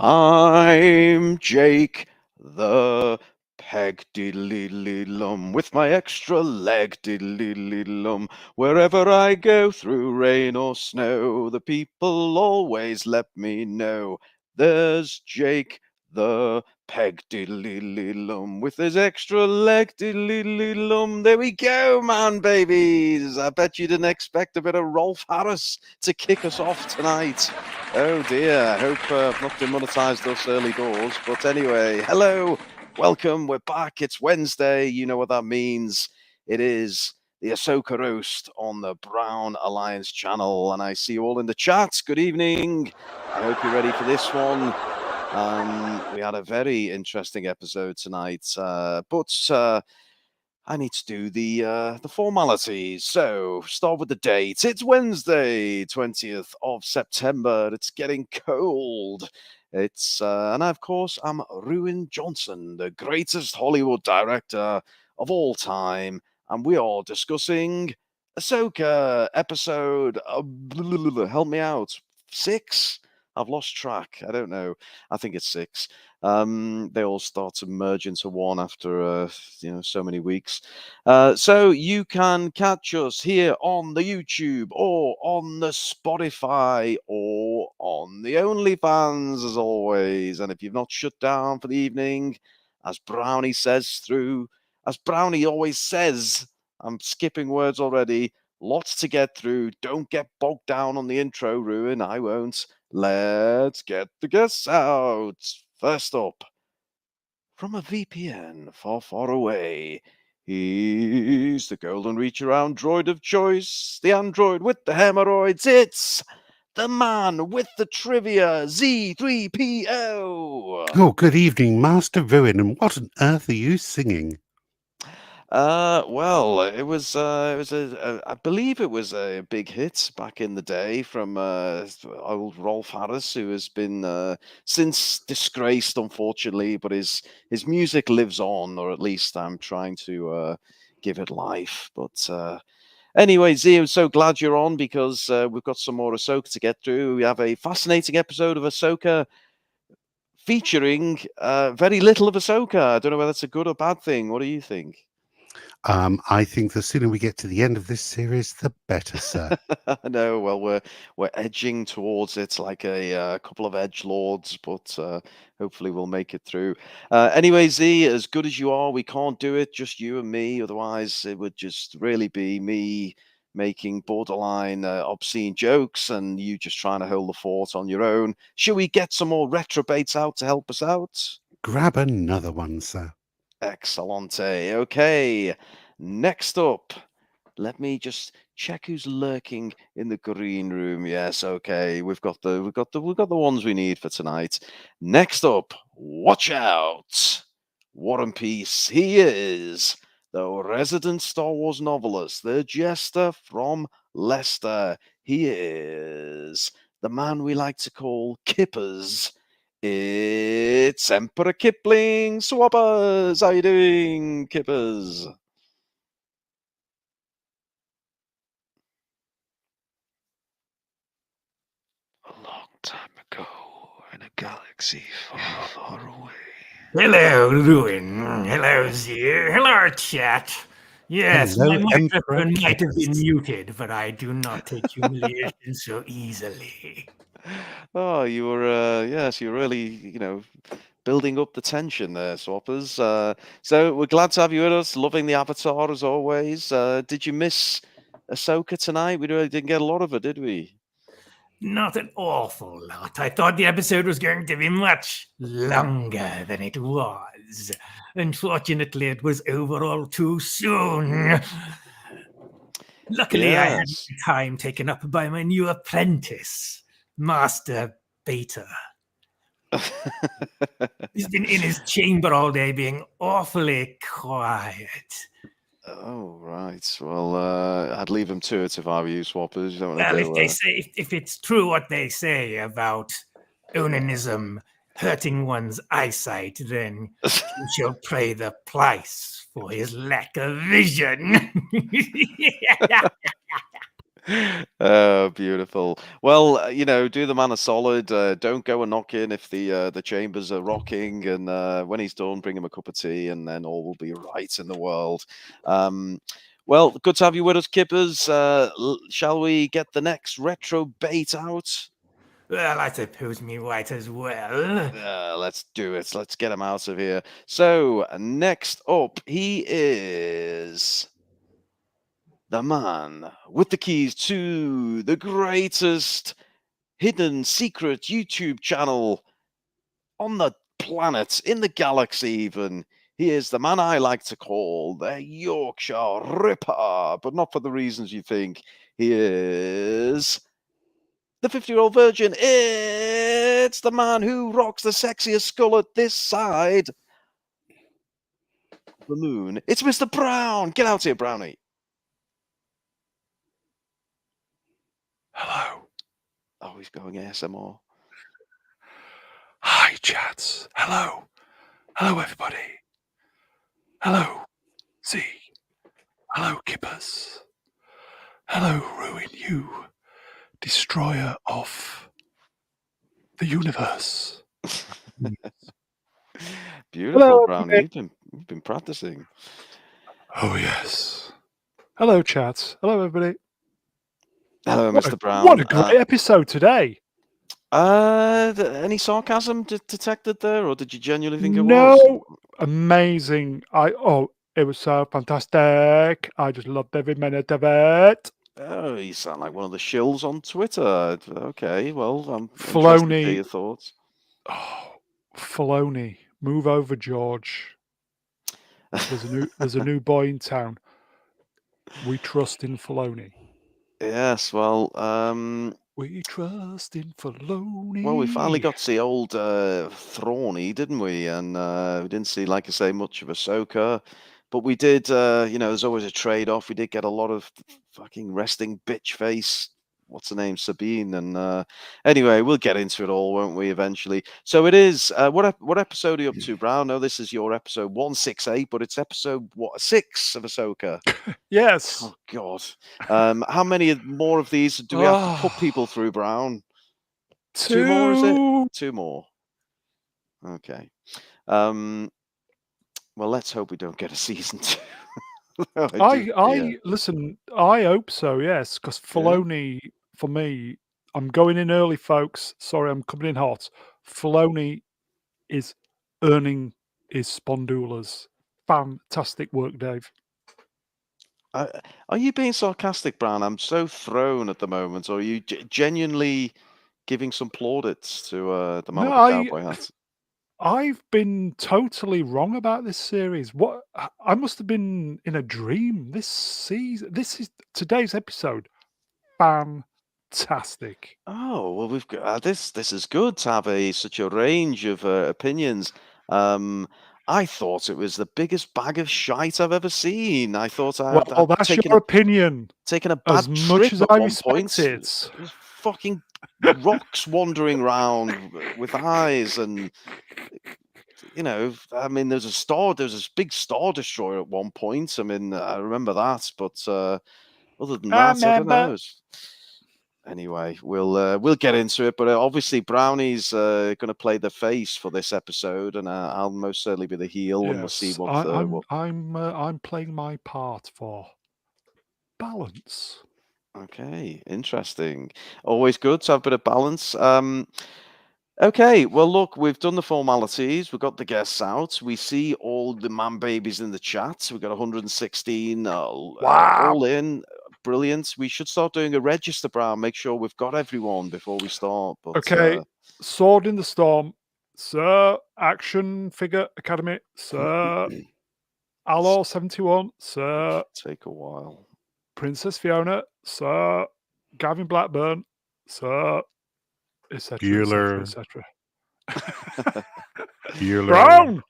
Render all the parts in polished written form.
I'm Jake the Peg diddly-lum with my extra leg diddly-lum. Wherever I go through rain or snow, the people always let me know. There's Jake the Peg diddly-lum with his extra leg diddly-lum. There we go, man, babies. I bet you didn't expect a bit of Rolf Harris to kick us off tonight. Oh dear, I hope I've not demonetized us early doors. But anyway, hello, welcome, we're back. It's Wednesday, you know what that means. It is the Ahsoka roast on the Brown Alliance channel. And I see you all in the chat. Good evening. I hope you're ready for this one. We had a very interesting episode tonight, but I need to do the formalities. So start with the date. It's Wednesday, 20th of September. It's getting cold. It's and of course I'm Ruin Johnson, the greatest Hollywood director of all time, and we are discussing Ahsoka episode. Help me out. 6. I've lost track. I don't know. I think it's 6. They all start to merge into one after so many weeks. So you can catch us here on the YouTube or on the Spotify or on the OnlyFans as always. And if you've not shut down for the evening, as Brownie always says, I'm skipping words already. Lots to get through. Don't get bogged down on the intro, Ruin. I won't. Let's get the guests out. First up, from a VPN far, far away, he's the golden reacher android of choice, the android with the hemorrhoids. It's the man with the trivia, Zee-ThreePIO. Oh, good evening, Master Ruin, and what on earth are you singing? Well, it was I believe it was a big hit back in the day from old Rolf Harris, who has been since disgraced, unfortunately, but his music lives on, or at least I'm trying to give it life. But anyway, Z, I'm so glad you're on because we've got some more Ahsoka to get through. We have a fascinating episode of Ahsoka featuring very little of Ahsoka. I don't know whether that's a good or bad thing. What do you think? I think the sooner we get to the end of this series, the better, sir. No, well, we're edging towards it like a couple of edgelords, but hopefully we'll make it through. Anyway, Z, as good as you are, we can't do it just you and me. Otherwise, it would just really be me making borderline obscene jokes and you just trying to hold the fort on your own. Should we get some more retrobates out to help us out? Grab another one, sir. Excellente. Okay. Next up, let me just check who's lurking in the green room. Yes, okay. We've got the ones we need for tonight. Next up, watch out. War and Peace. He is the resident Star Wars novelist, the jester from Leicester. He is the man we like to call Kippers. It's Emperor Kipling. Swappers, how you doing, Kippers? A long time ago, in a galaxy far, far away. Hello, Ruin. Hello, Zee. Hello, chat. Yes, Hello, my Emperor microphone might have been Kippers. muted, but I do not take humiliation so easily. Oh, you were, yes, you're really, building up the tension there, Swappers. So we're glad to have you with us. Loving the Avatar as always. Did you miss Ahsoka tonight? We really didn't get a lot of it, did we? Not an awful lot. I thought the episode was going to be much longer than it was. Unfortunately, it was over all too soon. Luckily, I had Yes. my time taken up by my new apprentice, Master Beta. He's been in his chamber all day being awfully quiet. Oh, right. Well, I'd leave him to it if I were you, Swappers. You don't want Well, to if go. they say if it's true what they say about onanism hurting one's eyesight, then he shall pay the price for his lack of vision. Oh, beautiful. Well, do the man a solid. Don't go a knocking if the chambers are rocking, and when he's done, bring him a cup of tea, and then all will be right in the world. Well, good to have you with us, Kippers. Shall we get the next retro bait out? Well, I suppose me right as well. Let's do it. Let's get him out of here. So, next up, he is the man with the keys to the greatest hidden secret YouTube channel on the planet, in the galaxy even. He is the man I like to call the Yorkshire Ripper, but not for the reasons you think. He is the 50-year-old virgin. It's the man who rocks the sexiest skull at this side of the moon. It's Mr. Brown. Get out here, Brownie. Hello. Oh, he's going ASMR. Hi, chats. Hello. Hello, everybody. Hello, Z. Hello, Kippers. Hello, Ruin You, destroyer of the universe. Beautiful, Hello, Brownie. everybody. You've been practicing. Oh, yes. Hello, chats. Hello, everybody. Hello, What Mr. a Brown. great episode today. Any sarcasm detected there, or did you genuinely think it was? No, amazing. It was so fantastic. I just loved every minute of it. Oh, you sound like one of the shills on Twitter. Okay, well, I'm interested to hear Filoni. your thoughts. Oh, Filoni. Move over, George. There's a new boy in town. We trust in Filoni. Yes, well, We trust in Filoni. we finally got to see old Thrawny, didn't we? And we didn't see, like I say, much of Ahsoka. But we did, there's always a trade-off. We did get a lot of fucking resting bitch face. What's her name? Sabine. And anyway, we'll get into it all, won't we, eventually? So it is, what episode are you up to, Brown? No, this is your episode 168, but it's episode, 6 of Ahsoka? Yes. Oh, God. How many more of these do we have to put people through, Brown? 2 more, is it? 2 more. Okay. Well, let's hope we don't get a season 2. Listen, I hope so, yes, because Filoni, for me, I'm going in early, folks. Sorry, I'm coming in hot. Filoni is earning his spondulas. Fantastic work, Dave. Are you being sarcastic, Brown? I'm so thrown at the moment. Or are you genuinely giving some plaudits to the man with the cowboy hat? I've been totally wrong about this series. What I must have been in a dream. This is today's episode. Fantastic. Oh, well, we've got this is good to have such a range of opinions. I thought it was the biggest bag of shite I've ever seen. I thought Well, I'd that's taken your opinion. a As bad much trip as at I one point. respect it. There's fucking rocks wandering around with eyes, and I mean, there's this big Star Destroyer at one point. I mean, I remember that, but other than that, I don't know. Anyway, we'll get into it, but obviously Brownie's going to play the face for this episode, and I'll most certainly be the heel, and we'll see what. I'm playing my part for balance. Okay, interesting. Always good to have a bit of balance. Okay, well, look, we've done the formalities. We've got the guests out. We see all the man babies in the chat. We've got 116 all in. Brilliant. We should start doing a register, Brown. Make sure we've got everyone before we start. But, okay, Sword in the Storm, Sir. Action Figure Academy, Sir. Allo 71, Sir. Take a while. Princess Fiona, Sir. Gavin Blackburn, Sir. Etc. Brown.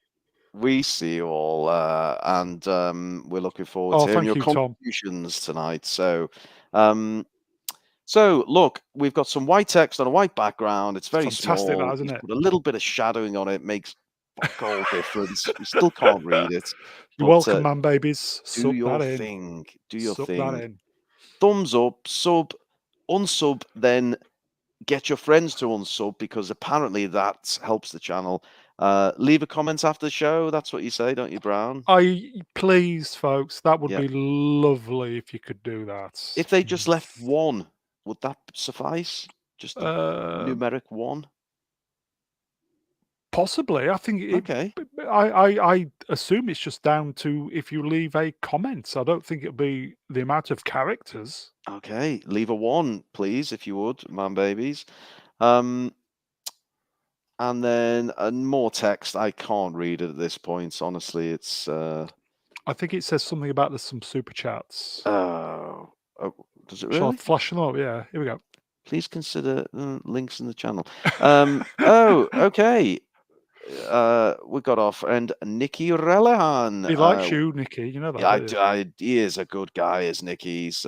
We see you all, and we're looking forward to hearing your contributions tonight. So, look, we've got some white text on a white background. It's very fantastic, small. Isn't it? Put a little bit of shadowing on it. Makes fuck all difference. We still can't read it. You're welcome, man, babies. Do your thing. Do your thing. thumbs up, sub, unsub, then get your friends to unsub because apparently that helps the channel. Leave a comment after the show. That's what you say, don't you, Brown? Please, folks, that would Yeah. be lovely if you could do that. If they just left one, would that suffice? Just a Uh, numeric one? Possibly. I think Okay. I assume it's just down to if you leave a comment. I don't think it'll be the amount of characters. Okay. Leave a one, please, if you would, man babies. And then more text. I can't read it at this point. Honestly, it's I think it says something about there's some super chats. oh, does it Shall I really? flash them up? Yeah, here we go. Please consider links in the channel. Okay. We got our friend Nicky Relihan. He likes you, Nikki. You know that. Yeah, don't you? he is a good guy, is Nicky. He's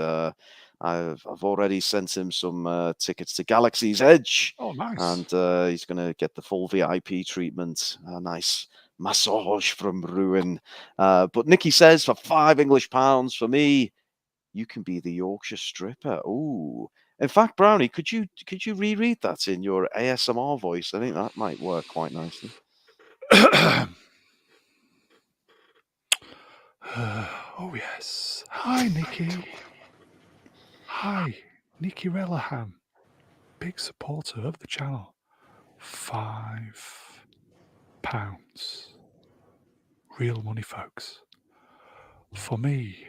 I've already sent him some tickets to Galaxy's Edge, Oh, nice. and he's going to get the full VIP treatment. A nice massage from Ruin. But Nicky says for £5 for me, you can be the Yorkshire Stripper. Ooh. In fact, Brownie, could you reread that in your ASMR voice? I think that might work quite nicely. Oh, yes. Hi, Nikki. Hi, Nikki Relihan. Big supporter of the channel. £5. Real money, folks. For me,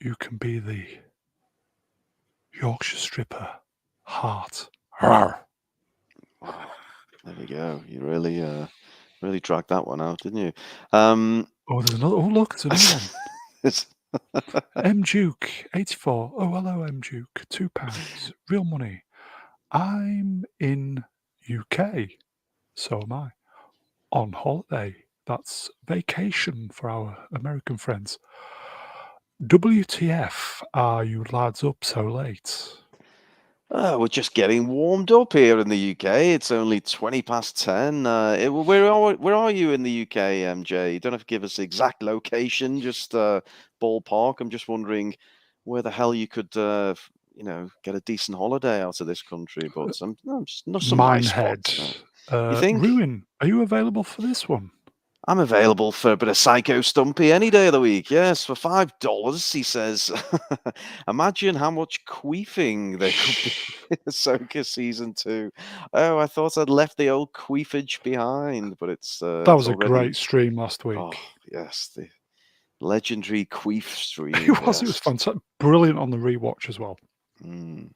you can be the Yorkshire Stripper. Heart. Rawr. Wow. There we go. You really dragged that one out, didn't you? Oh, there's another. Oh, look, there's another one. It's- M Duke 84. Oh, hello, M Duke. £2. Real money. I'm in UK. So am I. On holiday. That's vacation for our American friends. WTF are you lads up so late? We're just getting warmed up here in the UK. It's only 10:20. Where are you in the UK, MJ? You don't have to give us the exact location, just ballpark. I'm just wondering where the hell you could, get a decent holiday out of this country. But some nice spots. You think? Ruin, are you available for this one? I'm available for a bit of Psycho Stumpy any day of the week. Yes, for $5, he says. Imagine how much queefing there could be in Ahsoka season 2. Oh, I thought I'd left the old queefage behind, but it's That it's was a already. great stream last week. Oh yes, the legendary queef stream. It was yes. fantastic. Brilliant on the rewatch as well. Mm.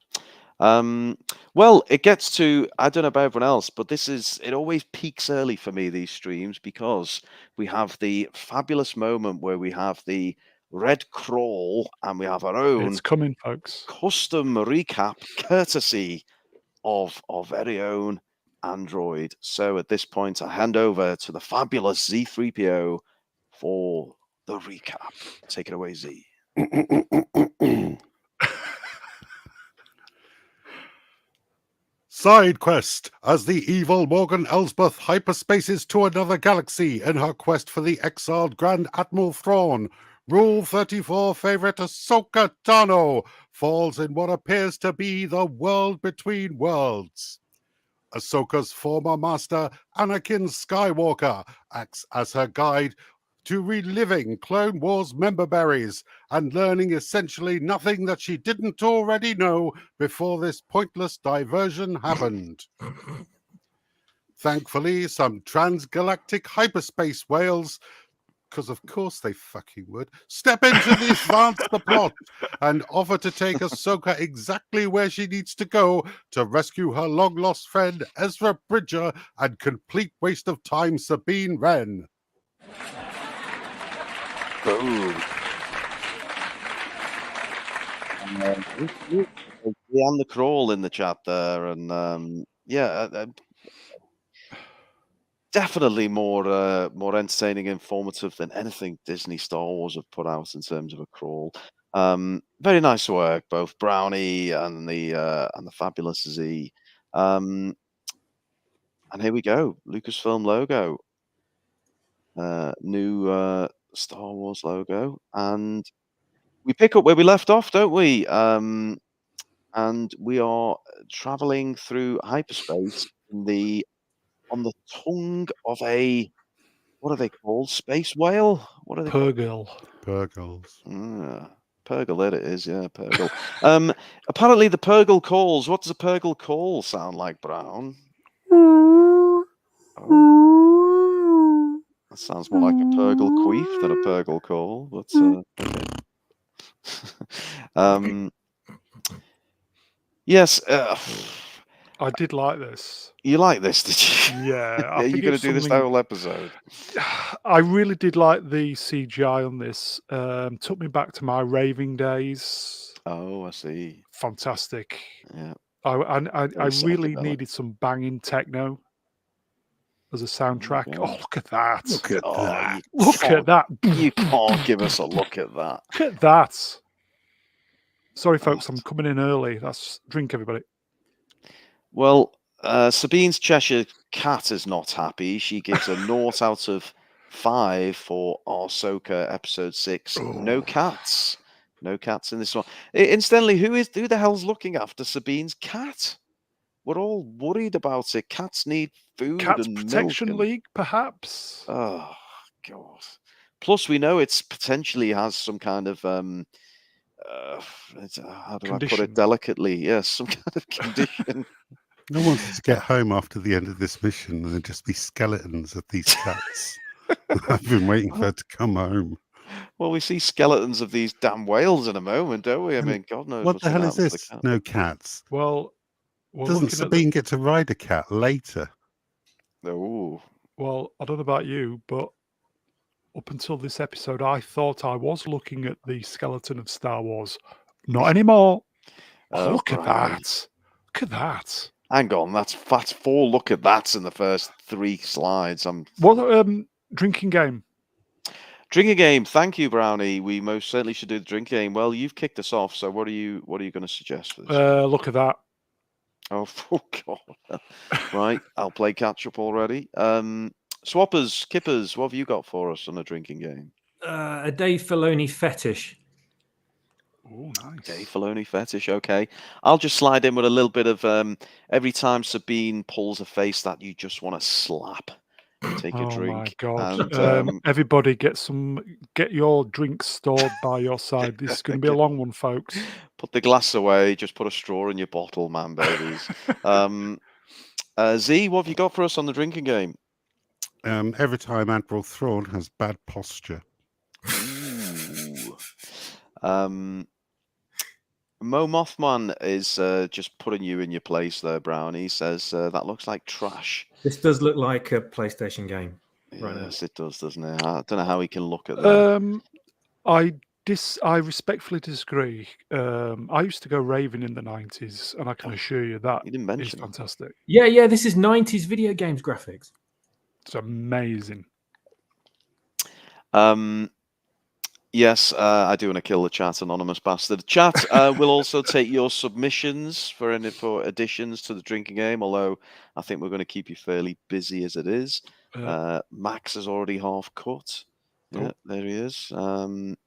Well, it gets to, I don't know about everyone else, but it always peaks early for me, these streams, because we have the fabulous moment where we have the red crawl and we have our own It's coming, folks. custom recap courtesy of our very own Android. So at this point, I hand over to the fabulous Zee-ThreePIO for the recap. Take it away, Z. Side quest as the evil Morgan Elsbeth hyperspaces to another galaxy in her quest for the exiled Grand Admiral Thrawn. Rule 34 favorite Ahsoka Tano falls in what appears to be the world between worlds. Ahsoka's former master, Anakin Skywalker, acts as her guide to reliving Clone Wars member berries and learning essentially nothing that she didn't already know before this pointless diversion happened. Thankfully, some transgalactic hyperspace whales, because of course they fucking would, step in to advance the plot and offer to take Ahsoka exactly where she needs to go to rescue her long-lost friend Ezra Bridger and complete waste of time Sabine Wren. Boom. And the crawl in the chat there, and definitely more entertaining, informative than anything Disney Star Wars have put out in terms of a crawl. Very nice work, both Brownie and the fabulous Z. And here we go, Lucasfilm logo, new Star Wars logo, and we pick up where we left off, don't we? And we are traveling through hyperspace on the tongue of a, what are they called? Space whale? What are they called? Purgle. Purgles. Purgle, there it is, yeah, Purgle. Apparently the Purgle calls. What does a Purgle call sound like, Brown? Oh, that sounds more like a Purgle queef than a Purgle call, but okay. Yes, I did like this. you like this, did you? Yeah, Are you going to do this the whole episode? I really did like the CGI on this. Took me back to my raving days. Oh, I see. Fantastic. Yeah. I Very really psychedelic. needed some banging techno as a soundtrack. God. Oh, look at that. Look at that. Look at that. You can't give us a look at that. Look at that. Sorry, folks, I'm coming in early. That's drink, everybody. Well, Sabine's Cheshire Cat is not happy. She gives a 0 out of 5 for Ahsoka episode 6. No cats. No cats in this one. Incidentally, who the hell's looking after Sabine's cat? We're all worried about it. Cats need food Cats and Protection milk and... League, perhaps? Oh, God. Plus, we know it's potentially has some kind of... how do I put Condition. it delicately? Yes, some kind of condition. No one wants to get home after the end of this mission and there'd just be skeletons of these cats. I've been waiting for her to come home. Well, we see skeletons of these damn whales in a moment, don't we? I mean, God knows What what's the hell gonna is happen to the this? cat. No cats. Well, we're Doesn't looking at the- Sabine get to ride a cat later? Oh, Well, I don't know about you, but up until this episode, I thought I was looking at the skeleton of Star Wars. Not anymore. Oh, look at Brian. that. Look at that. Hang on, that's 4 look at that's in the first 3 slides. What drinking game? Drinking game. Thank you, Brownie. We most certainly should do the drinking game. Well, you've kicked us off, so what are you going to suggest for this? Look at that. Oh God! Right, I'll play catch up already. Swappers, Kippers, what have you got for us on a drinking game? A Dave Filoni fetish. Oh, nice. Dave Filoni fetish. Okay, I'll just slide in with a little bit of every time Sabine pulls a face that you just want to slap. Take a drink. Oh my God! And, everybody, get your drinks stored by your side. This is going to be a long one, folks. Put the glass away. Just put a straw in your bottle, man, babies. Z, what have you got for us on the drinking game? Every time Admiral Thrawn has bad posture. Ooh. Mo Mothman is just putting you in your place there, Brown. He says that looks like trash. This does look like a PlayStation game. Right Yes, it does, doesn't it? I don't know how he can look at that. I respectfully disagree. I used to go raving in the 90s, and I can assure you that You didn't is mention it. fantastic. Yeah, this is 90s video games graphics. It's amazing. Yes, I do want to kill the chat, anonymous bastard. Chat will also take your submissions for additions to the drinking game, although I think we're going to keep you fairly busy as it is. Max is already half cut. Yeah, there he is. And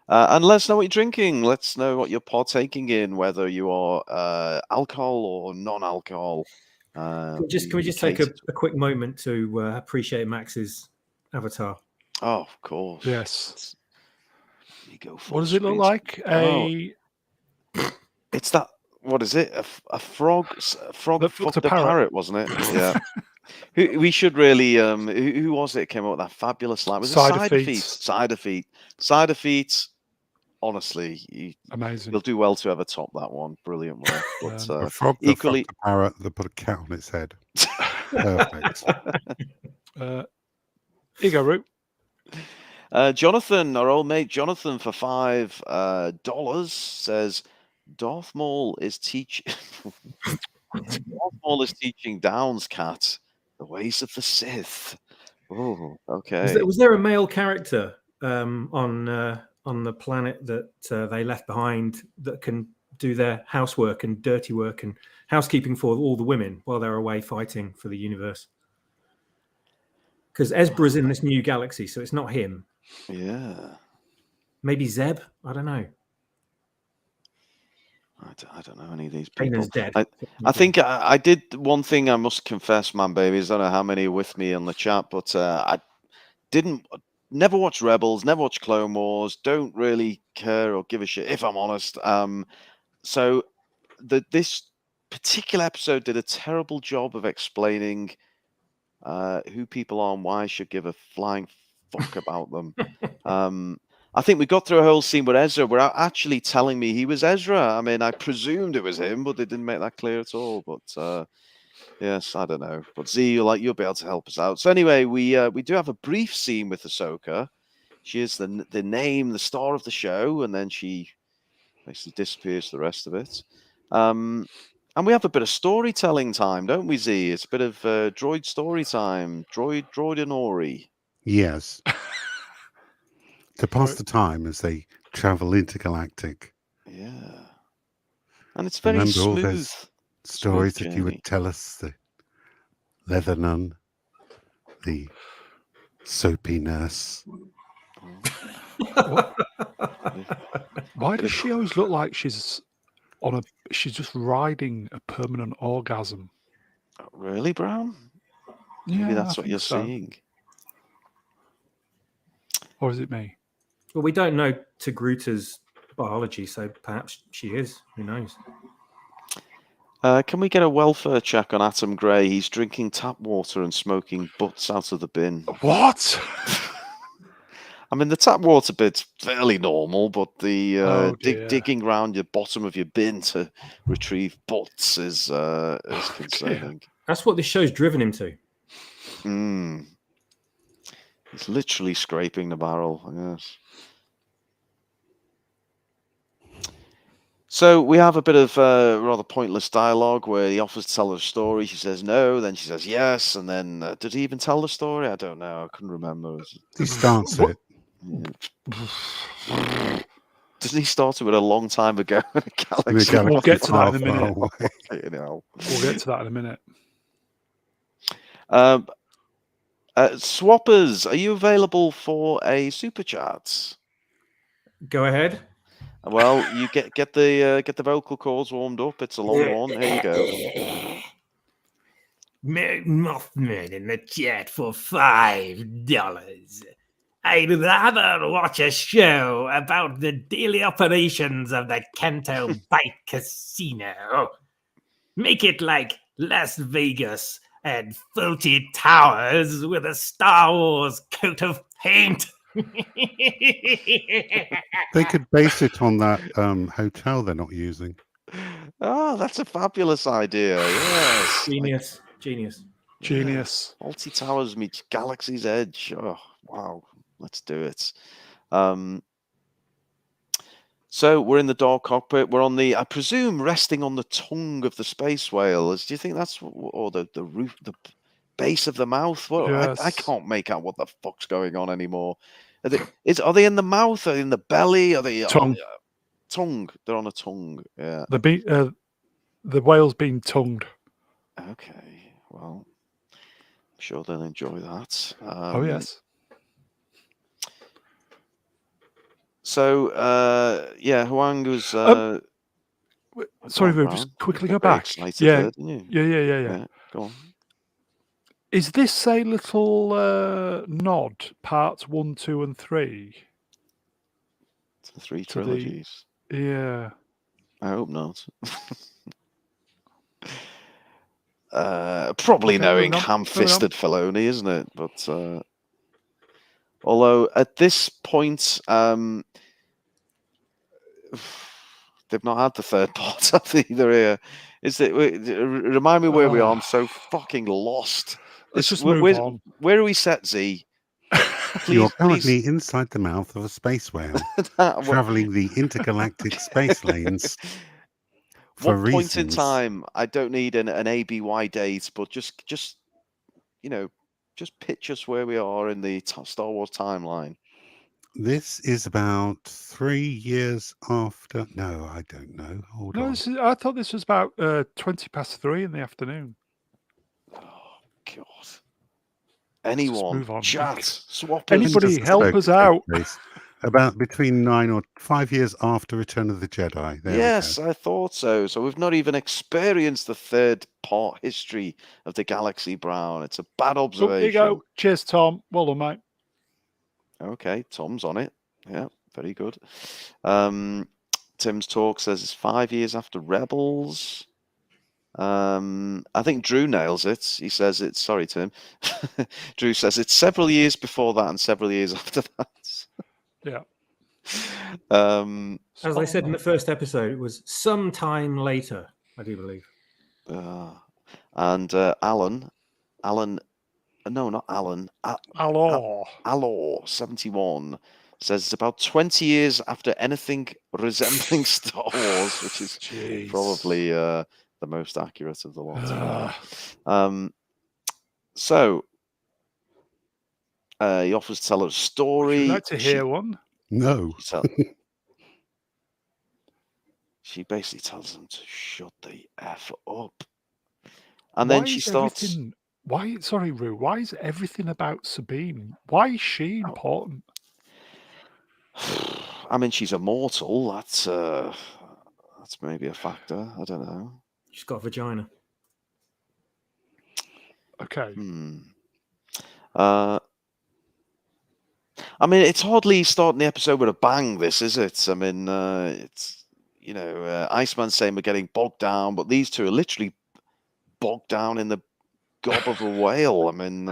let us know what you're drinking. Let's know what you're partaking in, whether you are alcohol or non-alcohol. Can we just take a quick moment to appreciate Max's avatar? Oh, of course. Yes. Go what does it look like? It's that. What is it? A frog? A frog fucked a parrot, wasn't it? Yeah. We should really. Who was it? Came up with that fabulous line. Was it Cider Feet? Cider Feet. Honestly, amazing. You'll do well to ever top that one. Brilliant work. But, a frog that equally, fucked a parrot that put a cat on its head. Perfect. Here you go, Root. Jonathan, our old mate Jonathan, for $5 says Darth Maul is teaching Downs Cat the ways of the Sith. Oh, okay. Was there a male character on the planet that they left behind that can do their housework and dirty work and housekeeping for all the women while they're away fighting for the universe? Because Ezra's in this new galaxy, so it's not him. Yeah. Maybe Zeb? I don't know. I don't know any of these Kanan's people. dead. I think I did one thing I must confess, man, babies. I don't know how many are with me on the chat, but I never watched Rebels, never watched Clone Wars, don't really care or give a shit, if I'm honest. So this particular episode did a terrible job of explaining who people are and why I should give a flying fuck about them. I think we got through a whole scene with Ezra without actually telling me he was Ezra. I mean, I presumed it was him, but they didn't make that clear at all. But yes, I don't know. But Z, you'll be able to help us out. So anyway, we do have a brief scene with Ahsoka. She is the name, the star of the show, and then she basically disappears for the rest of it. And we have a bit of storytelling time, don't we, Z? It's a bit of droid story time. Droid and Ori. Yes. To pass the time as they travel intergalactic. Yeah. And it's very Remember all smooth. those stories that you journey. would tell us? The leather nun, the soapy nurse. Why does she always look like she's just riding a permanent orgasm? Really, Brown? Maybe Yeah, that's I what you're think so. seeing. Or is it me? Well, we don't know Togrutta's biology, so perhaps she is. Who knows? Can we get a welfare check on Atom Gray? He's drinking tap water and smoking butts out of the bin. What? I mean, the tap water bit's fairly normal, but the Oh, dear. digging around your bottom of your bin to retrieve butts is concerning. That's what this show's driven him to. He's literally scraping the barrel, yes. So we have a bit of rather pointless dialogue where he offers to tell her a story. She says no, then she says yes, and then did he even tell the story? I don't know. I couldn't remember. He starts it. Didn't he start it with a long time ago in a galaxy? We'll get to that in a minute. You know. We'll get to that in a minute. Swappers, are you available for a super chat? Go ahead. Well, you get the vocal cords warmed up. It's a long one. Here you go. Mothman in the chat for $5. I'd rather watch a show about the daily operations of the Canto Bike Casino. Make it like Las Vegas and Fawlty Towers with a Star Wars coat of paint. They could base it on that hotel they're not using. Oh, that's a fabulous idea. Yes. Genius. Genius. Fawlty Towers meets Galaxy's Edge. Oh, wow. Let's do it. So we're in the dark cockpit. We're on the, I presume, resting on the tongue of the space whale. Do you think that's, or the roof, the base of the mouth? Well, Yes. I can't make out what the fuck's going on anymore. Are they in the mouth? Are they in the belly? Are they Tongue? Tongue. They're on a tongue. Yeah. The whale's being tongued. Okay. Well, I'm sure they'll enjoy that. Oh yes. So, yeah, Huang was. Sorry, on, Vu, Brown. just quickly You go got very back. excited Yeah. there, didn't you? Yeah. Go on. Is this a little nod, parts 1, 2, and 3? It's the 3 To the- trilogies. Yeah. I hope not. Probably Okay, knowing moving on, ham-fisted Filoni, isn't it? But although at this point, they've not had the third part, have they? Either here. Is it? Remind me where we are. I'm so fucking lost. Let's just move on. Where are we set, Z? You're currently inside the mouth of a space whale, What traveling the intergalactic space lanes. For point in reasons. time? I don't need an ABY date, but just just pitch us where we are in the Star Wars timeline. This is about 3 years after. No, I don't know. Hold No, on. I thought this was about 3:20 in the afternoon. Oh God! Anyone? move on. Chat. Swap. Anybody Just help spoke us to out? space. About between 9 or 5 years after Return of the Jedi. There Yes, we go. I thought so. So we've not even experienced the third part history of the galaxy, Brown. It's a bad Oh, observation. there you go. Cheers, Tom. Well done, mate. Okay, Tom's on it. Yeah, very good. Tim's talk says it's 5 years after Rebels. I think Drew nails it. He says it's sorry, Tim. Drew says it's several years before that and several years after that. Yeah. As I said in the first episode, it was some time later, I do believe. And Alan, no, not Alan. Hello. Alor 71 says it's about 20 years after anything resembling Star Wars, which is Jeez. probably the most accurate of the lot. So he offers to tell her a story. Would you like to hear one? No. She basically tells them to shut the F up. And then she starts. Sorry, Rue, why is everything about Sabine? Why is she important? I mean, she's immortal. That's maybe a factor. I don't know. She's got a vagina. Okay. I mean, it's hardly starting the episode with a bang, this, is it? I mean, it's, Iceman saying we're getting bogged down, but these two are literally bogged down in the gob of a whale. I mean,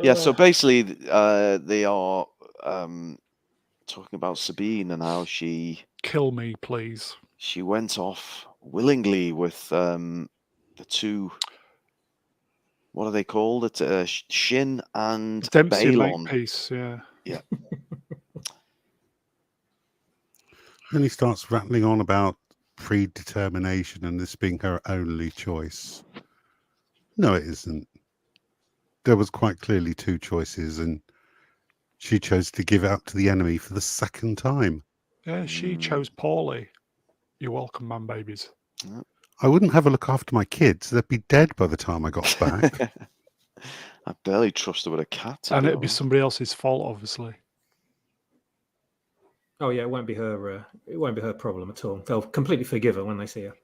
yeah, so basically they are talking about Sabine and how she... Kill me, please. She went off willingly with the two... What are they called? It's Shin and Dempsey Balon. Makepeace, yeah. Yeah. Then he starts rattling on about predetermination and this being her only choice. No, it isn't. There was quite clearly two choices, and she chose to give up to the enemy for the second time. Yeah, she chose poorly. You're welcome, man, babies. I wouldn't have a look after my kids. They'd be dead by the time I got back. I barely trust her with a cat. And it'd be somebody else's fault, obviously. Oh yeah, it won't be her. It won't be her problem at all. They'll completely forgive her when they see her.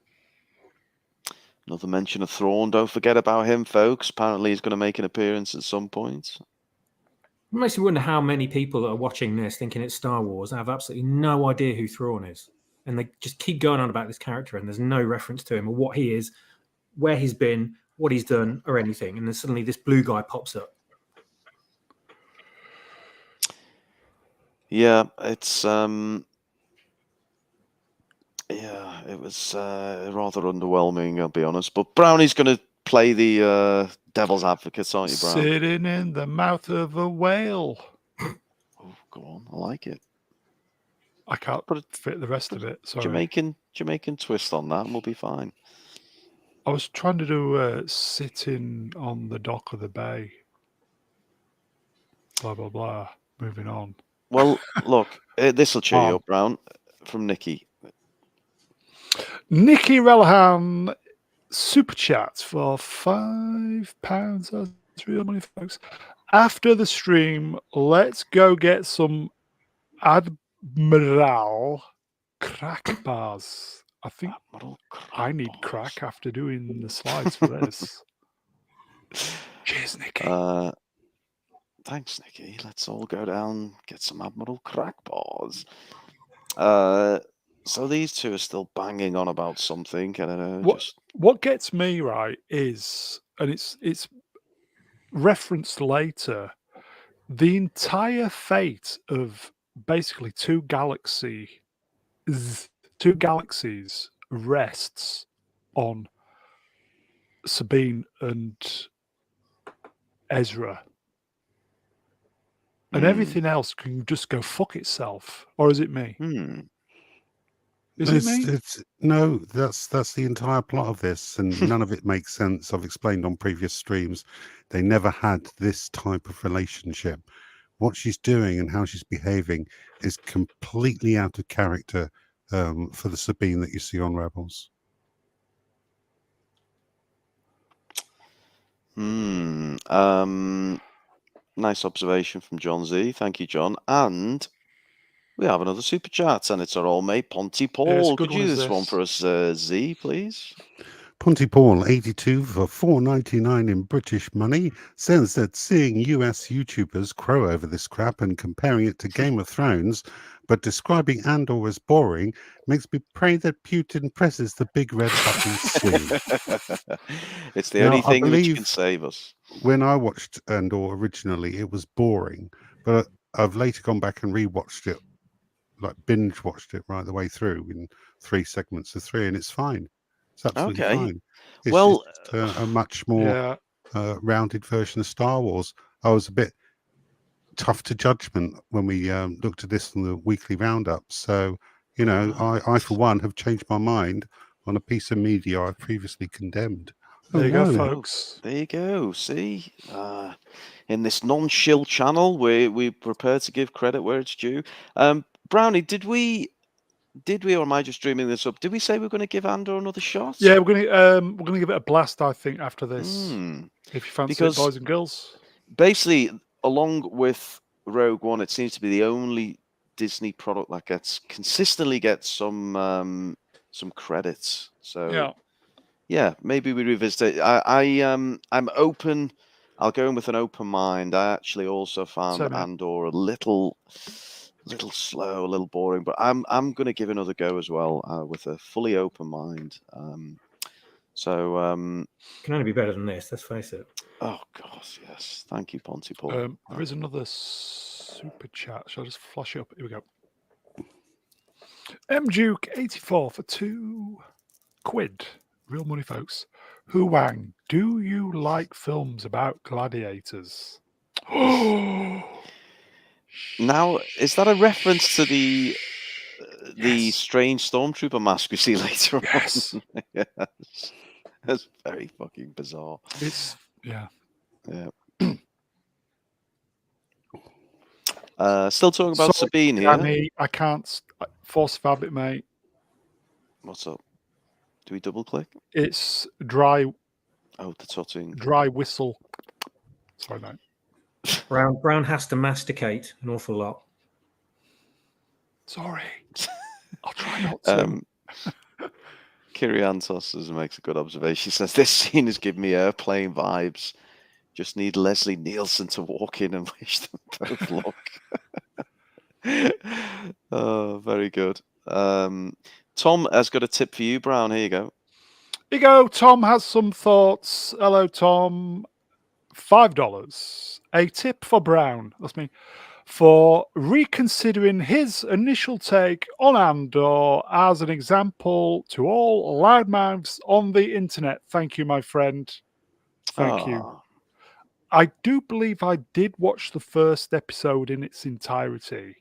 Another mention of Thrawn. Don't forget about him, folks. Apparently, he's going to make an appearance at some point. It makes me wonder how many people that are watching this thinking it's Star Wars have absolutely no idea who Thrawn is, and they just keep going on about this character, and there's no reference to him or what he is, where he's been, what he's done, or anything. And then suddenly this blue guy pops up. Yeah, it's it was rather underwhelming, I'll be honest. But Brownie's going to play the devil's advocate, aren't you, Brown? Sitting in the mouth of a whale. Oh, go on, I like it. I can't fit the rest of it. Sorry. Jamaican twist on that, and we'll be fine. I was trying to do sitting on the dock of the bay. Blah blah blah. Moving on. Well, look, this will cheer you up, Brown. From Nikki. Nikki Rellahan super chats for £5. That's real money, folks. After the stream, let's go get some Admiral crack bars. I think I need crack after doing the slides for this. Cheers, Nikki. Thanks, Nikki. Let's all go down, get some Admiral crack bars. So these two are still banging on about something. I don't know. What gets me right is, and it's referenced later, the entire fate of basically two galaxies rests on Sabine and Ezra. And everything else can just go fuck itself. Or is it me? Is it me? No, that's the entire plot of this, and none of it makes sense. I've explained on previous streams, they never had this type of relationship. What she's doing and how she's behaving is completely out of character for the Sabine that you see on Rebels. Nice observation from John Z. Thank you, John. And we have another super chat, and it's our old mate Ponty Paul. good Could you one do is this one this. for us, Z, please? Pontypaul, 82 for $4.99 in British money, says that seeing US YouTubers crow over this crap and comparing it to Game of Thrones, but describing Andor as boring, makes me pray that Putin presses the big red button soon. It's the Now, only I thing which believe can save us. when I watched Andor originally, it was boring, but I've later gone back and rewatched it, like binge watched it right the way through in 3 segments of 3, and it's fine. It's absolutely Okay. fine. It's Well, just a much more Yeah. rounded version of Star Wars. I was a bit tough to judgment when we looked at this in the weekly roundup. So, you know, I for one have changed my mind on a piece of media I've previously condemned. There you go, whoa. folks. there you go. See, in this non-shill channel, we're prepared to give credit where it's due. Brownie, did we, or am I just dreaming this up? Did we say we're going to give Andor another shot? Yeah, we're gonna give it a blast, I think, after this. If you fancy Because it, boys and girls. basically, along with Rogue One, it seems to be the only Disney product that consistently gets some credits. So yeah, maybe we revisit it. I'm open. I'll go in with an open mind. I actually also found Same here. Andor a little slow, a little boring, but I'm going to give another go as well with a fully open mind. Can only be better than this. Let's face it. Oh gosh, yes. Thank you, Ponty Paul. There is another super chat. Shall I just flash it up? Here we go. MDuke84 for £2. Real money, folks. Hu Wang, do you like films about gladiators? Now, is that a reference to the strange stormtrooper mask we see later Yes. on? Yes. That's very fucking bizarre. It's yeah. Still talking about Sorry, Sabine here. Danny, I can't force fab it, mate. What's up? Do we double click? It's dry. Oh, the tutting. Dry whistle. Sorry, mate. Brown has to masticate an awful lot. Sorry. I'll try not to. Kiriantos makes a good observation. She says, this scene has given me airplane vibes. Just need Leslie Nielsen to walk in and wish them both luck. Oh, very good. Tom has got a tip for you, Brown. Here you go. Here you go. Tom has some thoughts. Hello, Tom. $5. A tip for Brown. That's me. For reconsidering his initial take on Andor as an example to all loudmouths on the internet. Thank you, my friend. Thank you. I do believe I did watch the first episode in its entirety.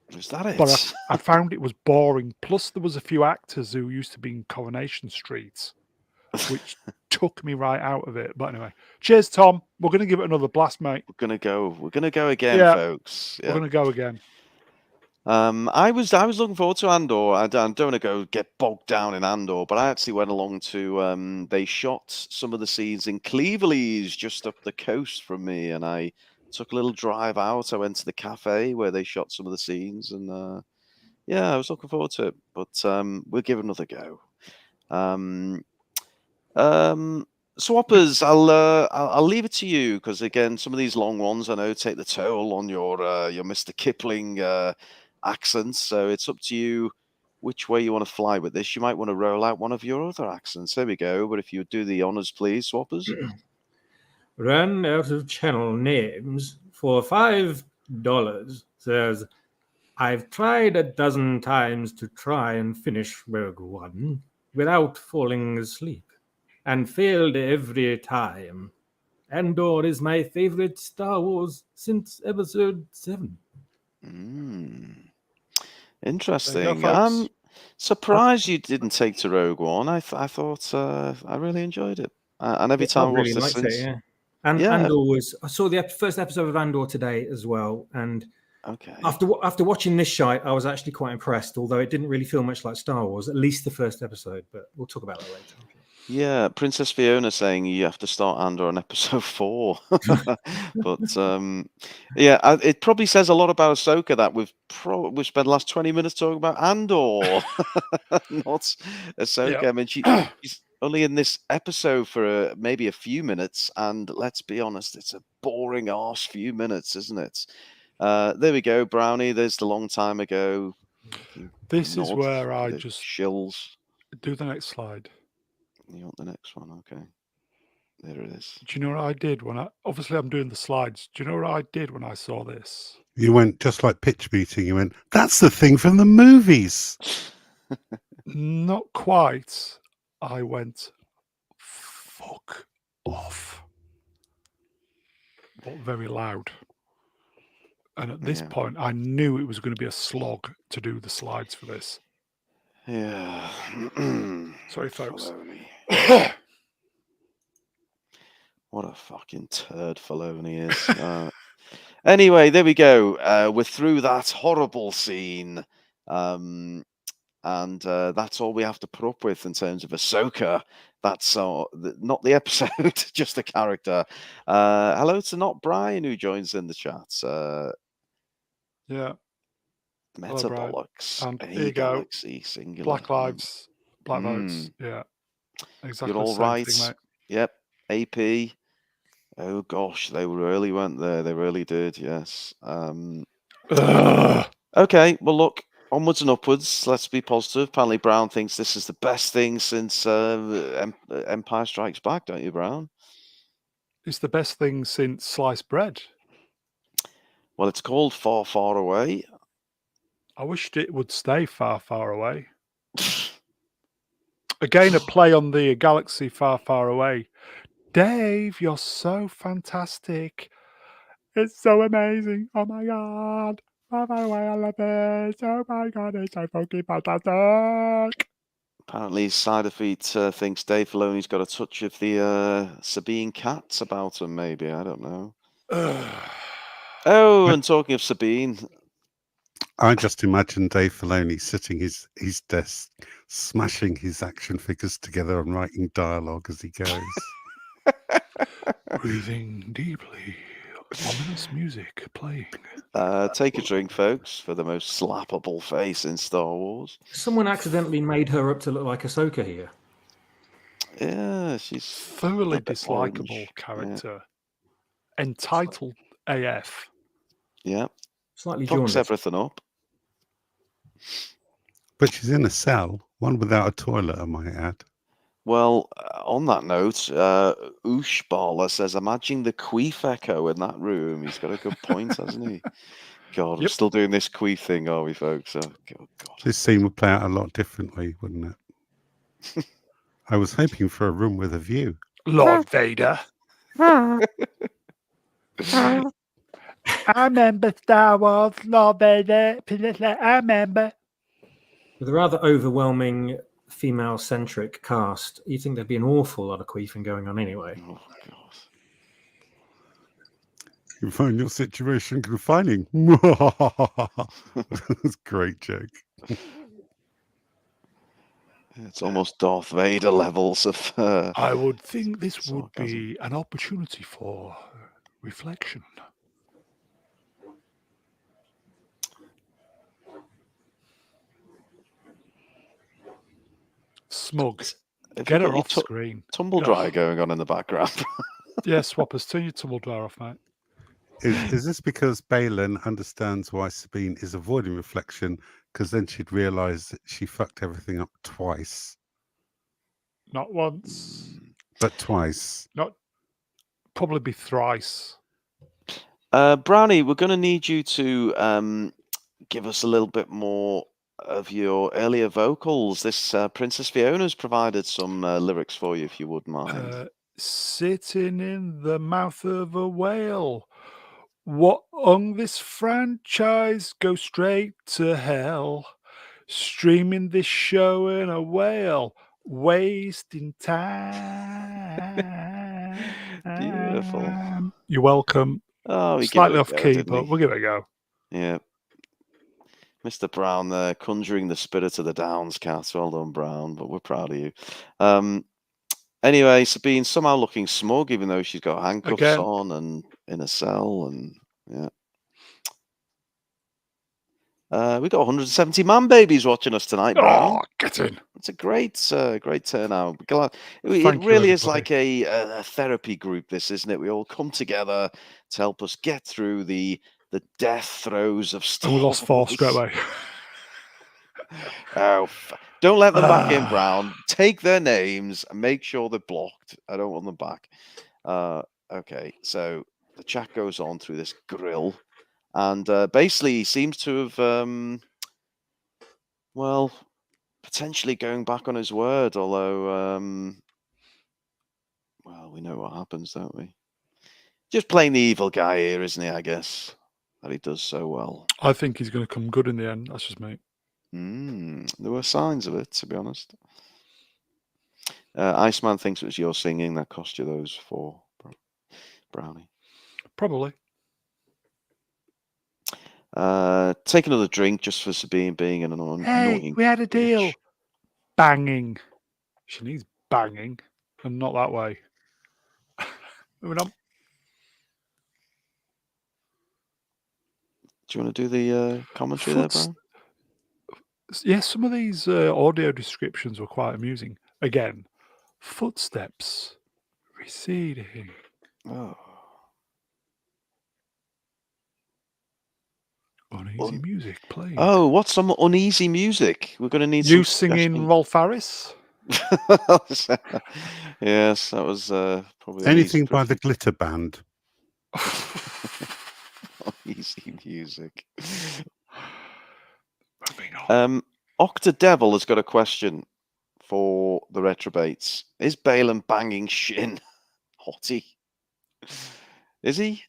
Is that it? But I found it was boring. Plus, there was a few actors who used to be in Coronation Street, which took me right out of it. But anyway, cheers, Tom. We're going to give it another blast, mate. We're gonna go again, folks. Yeah. We're going to go again. I was looking forward to Andor. I don't want to get bogged down in Andor, but I actually went along to. They shot some of the scenes in Cleveland, just up the coast from me, and I took a little drive out. I went to the cafe where they shot some of the scenes, and yeah, I was looking forward to it. But we'll give it another go. Swappers, I'll leave it to you because again, some of these long ones I know take the toll on your Mr. Kipling accents. So it's up to you which way you want to fly with this. You might want to roll out one of your other accents. There we go. But if you would do the honors, please, Swappers. Run out of channel names for $5 says, I've tried a dozen times to try and finish Rogue One without falling asleep, and failed every time. Andor is my favorite Star Wars since Episode 7. Interesting. I'm surprised you didn't take to Rogue One. I thought I really enjoyed it, and every time I watched this since. It, yeah. And Yeah. Andor was. I saw the first episode of Andor today as well, and Okay. after watching this shite, I was actually quite impressed. Although it didn't really feel much like Star Wars, at least the first episode. But we'll talk about that later. Yeah, Princess Fiona saying you have to start Andor on episode 4. But yeah, it probably says a lot about Ahsoka that we've spent the last 20 minutes talking about Andor, not Ahsoka. Yeah. I mean, she's only in this episode for maybe a few minutes, and let's be honest, it's a boring arse few minutes, isn't it? There we go, Brownie. There's the long time ago. This is Nod where for I the just shills. do the next slide. You want the next one? Okay. There it is. Do you know what I did when obviously I'm doing the slides. Do you know what I did when I saw this? You went just like pitch meeting. You went, that's the thing from the movies. Not quite. I went, fuck off. But very loud. And at this point, I knew it was going to be a slog to do the slides for this. Yeah. Sorry, folks. What a fucking turd Filoni is. Anyway, there we go. We're through that horrible scene. And that's all we have to put up with in terms of Ahsoka. That's not the episode, just a character. Hello to not Brian who joins in the chat. Yeah. Metabolics, and a here you go. galaxy singular. Black lives, black votes. Yeah. Exactly. You're all the same right. thing, mate. Yep. AP. Oh gosh, they really went there. They really did. Yes. Okay. Well, look. Onwards and upwards. Let's be positive. Apparently, Brown thinks this is the best thing since Empire Strikes Back, don't you, Brown? It's the best thing since sliced bread. Well, it's called Far, Far Away. I wished it would stay far, far away. Again, a play on the galaxy far, far away. Dave, you're so fantastic. It's so amazing. Oh my God. Far, far away, I love it. Oh my God, it's so fucking fantastic. Apparently, Cider Feet thinks Dave Filoni's got a touch of the Sabine cats about him, maybe. I don't know. Oh, and talking of Sabine. I just imagine Dave Filoni sitting his desk, smashing his action figures together and writing dialogue as he goes. Breathing deeply. Ominous music playing. Take a drink, folks, for the most slappable face in Star Wars. Someone accidentally made her up to look like Ahsoka here. Yeah, she's thoroughly dislikable character. Yeah. Entitled AF. Yeah. Slightly fucks jaundiced. everything up. But she's in a cell, one without a toilet, I might add. Well, on that note, Ushbala says, imagine the queef echo in that room. He's got a good point, hasn't he? God, we're still doing this queef thing, are we, folks? Oh, God. This scene would play out a lot differently, wouldn't it? I was hoping for a room with a view. Lord Vader. I remember Star Wars, Lord Vader. I remember. With a rather overwhelming female-centric cast, you think there'd be an awful lot of queefing going on anyway. Oh, God. You find your situation confining. That's a great joke. It's almost Darth Vader levels of... I would think this sarcasm. would be an opportunity for reflection. Smug. Get her off screen. Tumble dryer going on in the background. Yeah, Swappers, turn your tumble dryer off, mate. Is this because Balin understands why Sabine is avoiding reflection? Because then she'd realise that she fucked everything up twice. Not once. But twice. Not probably be thrice. Brownie, we're going to need you to give us a little bit more of your earlier vocals. This Princess Fiona's provided some lyrics for you, if you wouldn't mind. Sitting in the mouth of a whale. What on this franchise go straight to hell? Streaming this show in a whale, wasting time. Beautiful. You're welcome. Oh, Slightly off key, but we'll give it a go. Yeah. Mr. Brown there, conjuring the spirit of the Downs cats. Well done, Brown, but we're proud of you. Anyway, Sabine somehow looking smug, even though she's got handcuffs Again. on and in a cell, and yeah. We got 170 man babies watching us tonight, Brownie. Oh, get in. It's a great turnout. It Thank you, really is everybody. like a therapy group, this, isn't it? We all come together to help us get through the death throes of Star And we lost 4 straight Wars. away. Oh, don't let them back in, Brown. Take their names and make sure they're blocked. I don't want them back. Okay, so the chat goes on through this grill, and basically he seems to have, well, potentially going back on his word, although, well, we know what happens, don't we? Just playing the evil guy here, isn't he, I guess, that he does so well. I think he's going to come good in the end. That's just me. There were signs of it, to be honest. Iceman thinks it was your singing that cost you those 4, Brownie. Probably. Take another drink just for Sabine being an annoying. Hey, we had a deal. bitch. Banging. She needs banging, and not that way. Moving on. Do you want to do the commentary there, Brown? Yes, some of these audio descriptions were quite amusing. Again, footsteps receding. Oh. Uneasy music playing. Oh, what's some uneasy music? We're going to need You some singing Rolf Harris? Yes, that was probably Anything by the Glitter Band. easy music. Moving on. Octadevil has got a question for the retrobates. Is Balin banging Shin hottie? Is he?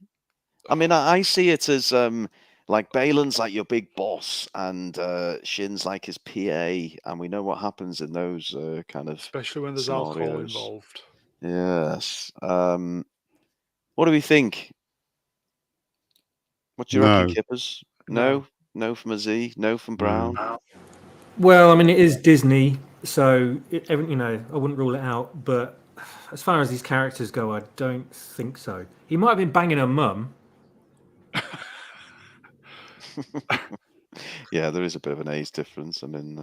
I mean, I see it as like Balin's like your big boss, and Shin's like his PA, and we know what happens in those kind of Especially when there's alcohol scenarios. involved. Yes. What do we think? What do you reckon, Kippers? No from a Z. No from Brown. Well, I mean, it is Disney, so I wouldn't rule it out. But as far as these characters go, I don't think so. He might have been banging her mum. Yeah, there is a bit of an age difference. I mean,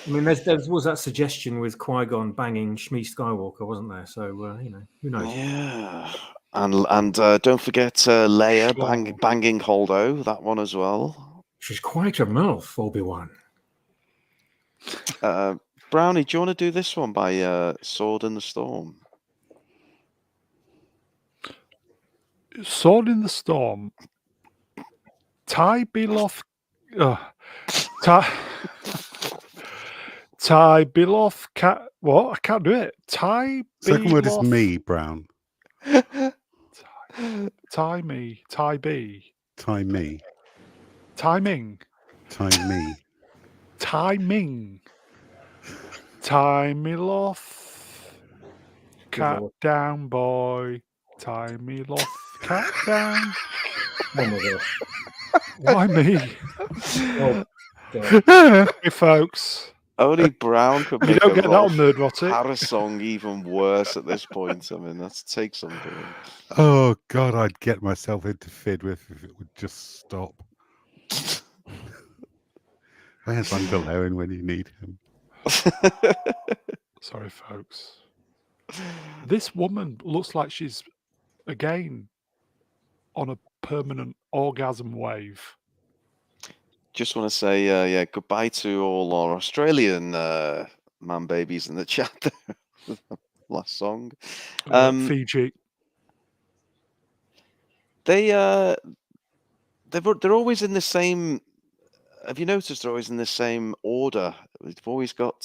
there was that suggestion with Qui-Gon banging Shmi Skywalker, wasn't there? So who knows? Yeah, and don't forget Leia banging Holdo, that one as well. She's quite a mouth, Obi-Wan. Brownie, do you want to do this one by Sword in the Storm? Sword in the Storm. Ty Beloff. Ty Beloff. What? I can't do it. Ty. Second word is me, Brown. Tie me. Tie B. Tie me. Timing. Tie me. Timing. Tie me off. Cat down, boy. Tie me off. Cat down. Why me? Oh, Hey, folks. Only Brown could You make don't a get that Rolf on Nerdrotic. Harris song even worse at this point. I mean, that's take something. Oh, God, I'd get myself interfered with if it would just stop. Where's Uncle Owen when you need him? Sorry, folks. This woman looks like she's, again, on a permanent orgasm wave. Just want to say, goodbye to all our Australian man babies in the chat there. Last song. Fiji. They're always in the same. Have you noticed they're always in the same order? We've always got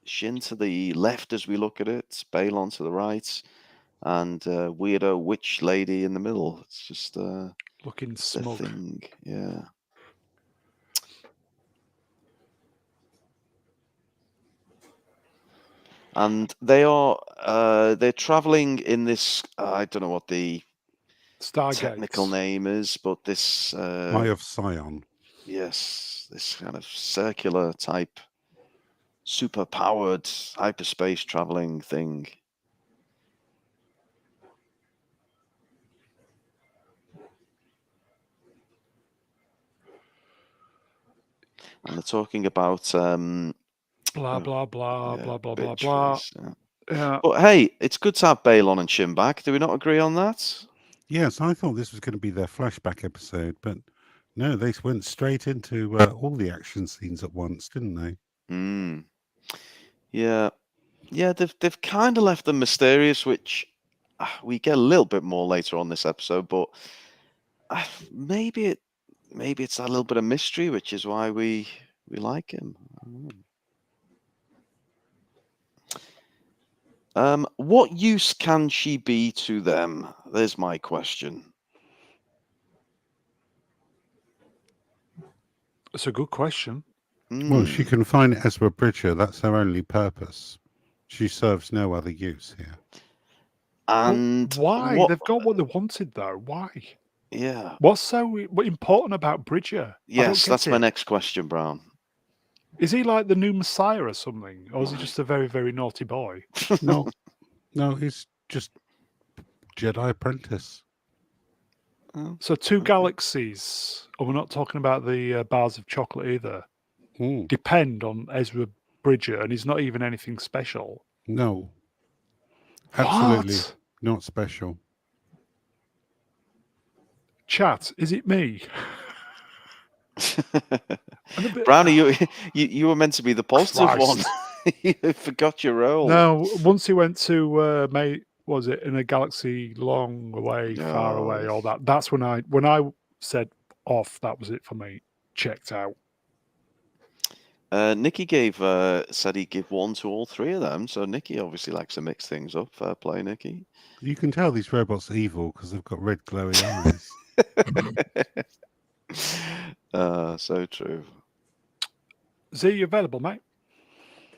Shin to the left as we look at it, Balon to the right, and weirdo witch lady in the middle. It's just looking smug. Thing. Yeah. And they're traveling in this. I don't know what the technical name is, but this Eye of Sion. Yes, this kind of circular type super-powered hyperspace traveling thing. And they're talking about Blah, blah, blah, yeah, blah, blah, blah, bitch blah. face, yeah. Yeah. But hey, it's good to have Balon and Shin back. Do we not agree on that? Yes, I thought this was going to be their flashback episode, but no, they went straight into all the action scenes at once, didn't they? Mm. Yeah. Yeah, they've kind of left them mysterious, which we get a little bit more later on this episode, but maybe it's that little bit of mystery, which is why we like him. What use can she be to them? There's my question. It's a good question. Well, she can find Ezra Bridger. That's her only purpose. She serves no other use here. And why? They've got what they wanted, though. Why? Yeah. What's so important about Bridger? Yes, that's my next question, Brown. Is he like the new Messiah or something? Or is he just a very, very naughty boy? No, he's just Jedi apprentice. So 2 galaxies, and we're not talking about the bars of chocolate either, depend on Ezra Bridger, and he's not even anything special. No. Absolutely not special. Chat, is it me? Brownie, you were meant to be the positive one. You forgot your role. No, once he went to was it in a galaxy long away, far away, all that. That's when I said off. That was it for me. Checked out. Nikki said he'd give 1 to all 3 of them. So Nikki obviously likes to mix things up. Fair play, Nikki. You can tell these robots are evil because they've got red glowing eyes. So true. Zee, you available, mate?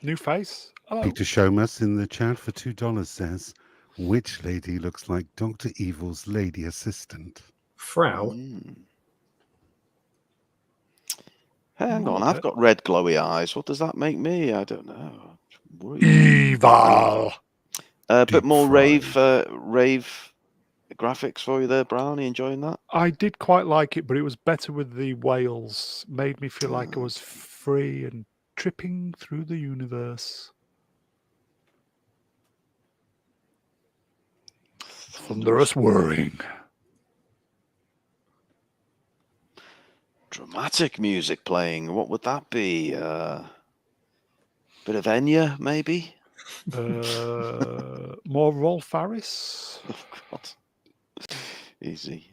New face. Hello. Peter Shomas in the chat for $2 says, which lady looks like Dr. Evil's lady assistant? Frau. Hang on, I've got red glowy eyes. What does that make me? I don't know. Evil. A bit more rave graphics for you there, Brownie. Enjoying that? I did quite like it, but it was better with the whales. Made me feel like I was free and tripping through the universe. Thunderous whirring. Dramatic music playing. What would that be? Bit of Enya, maybe? More Rolf Harris. Oh, God. Easy.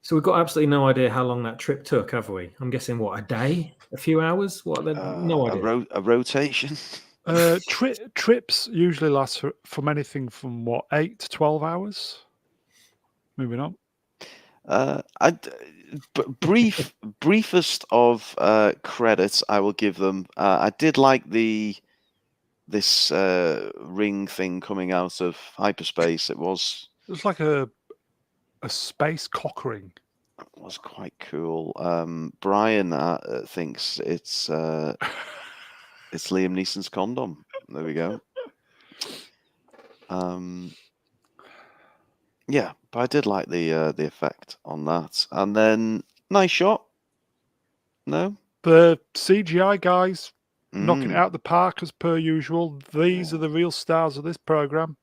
So we've got absolutely no idea how long that trip took, have we? I'm guessing, what, a day? A few hours? What? No idea. A rotation? Trips usually last from anything from, 8 to 12 hours? Moving on. Briefest of credits I will give them. I did like this ring thing coming out of hyperspace. It was like a space cock ring. It was quite cool. Brian thinks it's Liam Neeson's condom. There we go. Yeah, but I did like the effect on that. And then nice shot. No? The CGI guys knocking it out the park as per usual. These are the real stars of this program.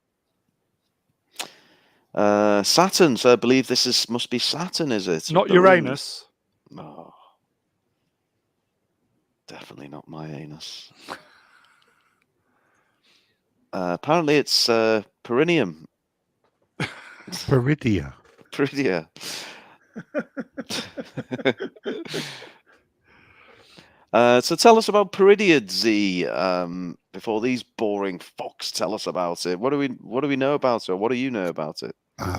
Saturn. So I believe this must be Saturn, is it? Not Uranus. No. Definitely not my anus. Apparently it's perineum. Peridia. So tell us about Peridia, Z. Before these boring fucks tell us about it. What do we know about it? What do you know about it?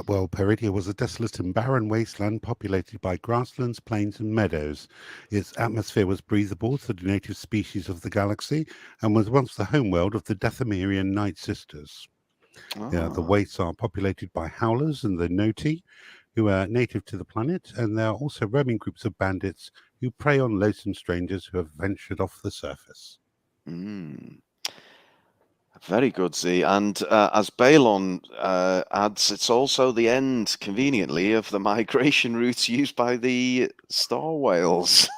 Well, Peridia was a desolate and barren wasteland populated by grasslands, plains, and meadows. Its atmosphere was breathable to the native species of the galaxy and was once the homeworld of the Dathomirian Night Sisters. The wastes are populated by howlers and the Noti, who are native to the planet, and there are also roaming groups of bandits who prey on lonesome strangers who have ventured off the surface. Mm. Very good, Z. And as Balon adds, it's also the end, conveniently, of the migration routes used by the star whales.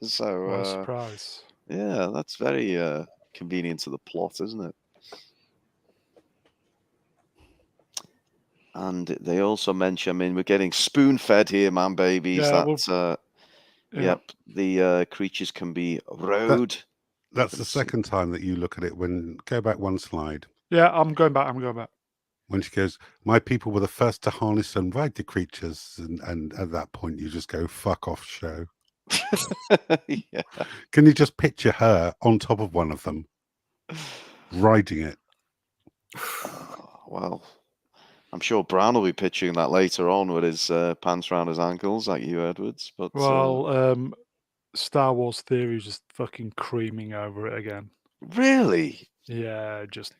So, What a surprise. yeah, that's very convenient to the plot, isn't it? And they also mention, I mean, we're getting spoon-fed here, man, babies. Yeah, That, yep, the creatures can be rode. That's the second time that you look at it. Go back one slide. Yeah, I'm going back. When she goes, my people were the first to harness and ride the creatures, and at that point you just go, fuck off, show. Yeah. Can you just picture her on top of one of them, riding it? Well, I'm sure Brown will be pitching that later on with his pants around his ankles, like you, Edwards. But Well, Star Wars Theory is just fucking creaming over it again. really, Yeah, just.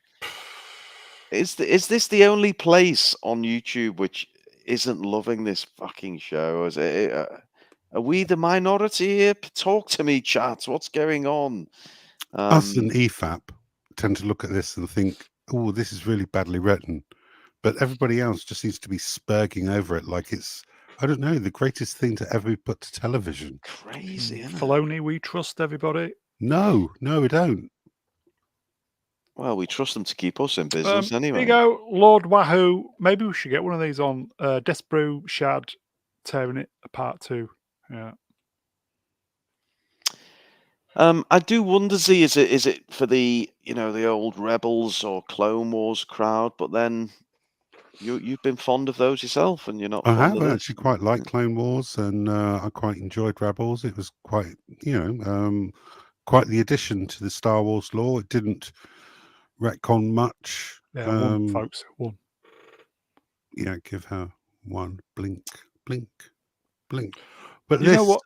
is this the only place on YouTube which isn't loving this fucking show? Is it? Are we the minority here? Talk to me, chat. What's going on? Us and EFAP tend to look at this and think, oh, this is really badly written. But everybody else just seems to be spurging over it like it's, I don't know, the greatest thing to ever be put to television. Crazy, isn't it? Filoni, we trust everybody. No, we don't. Well, we trust them to keep us in business There anyway. you go, Lord Wahoo. Maybe we should get one of these on Desbrew Shad tearing it apart too. Yeah. I do wonder, Z, is it for the the old Rebels or Clone Wars crowd? But then you've been fond of those yourself, and you're not. I fond have of this. actually quite liked Clone Wars, and I quite enjoyed Rebels. It was quite, quite the addition to the Star Wars lore. It didn't retcon much. Yeah, one, folks. One. Yeah, give her one. Blink, blink, blink. But You know what?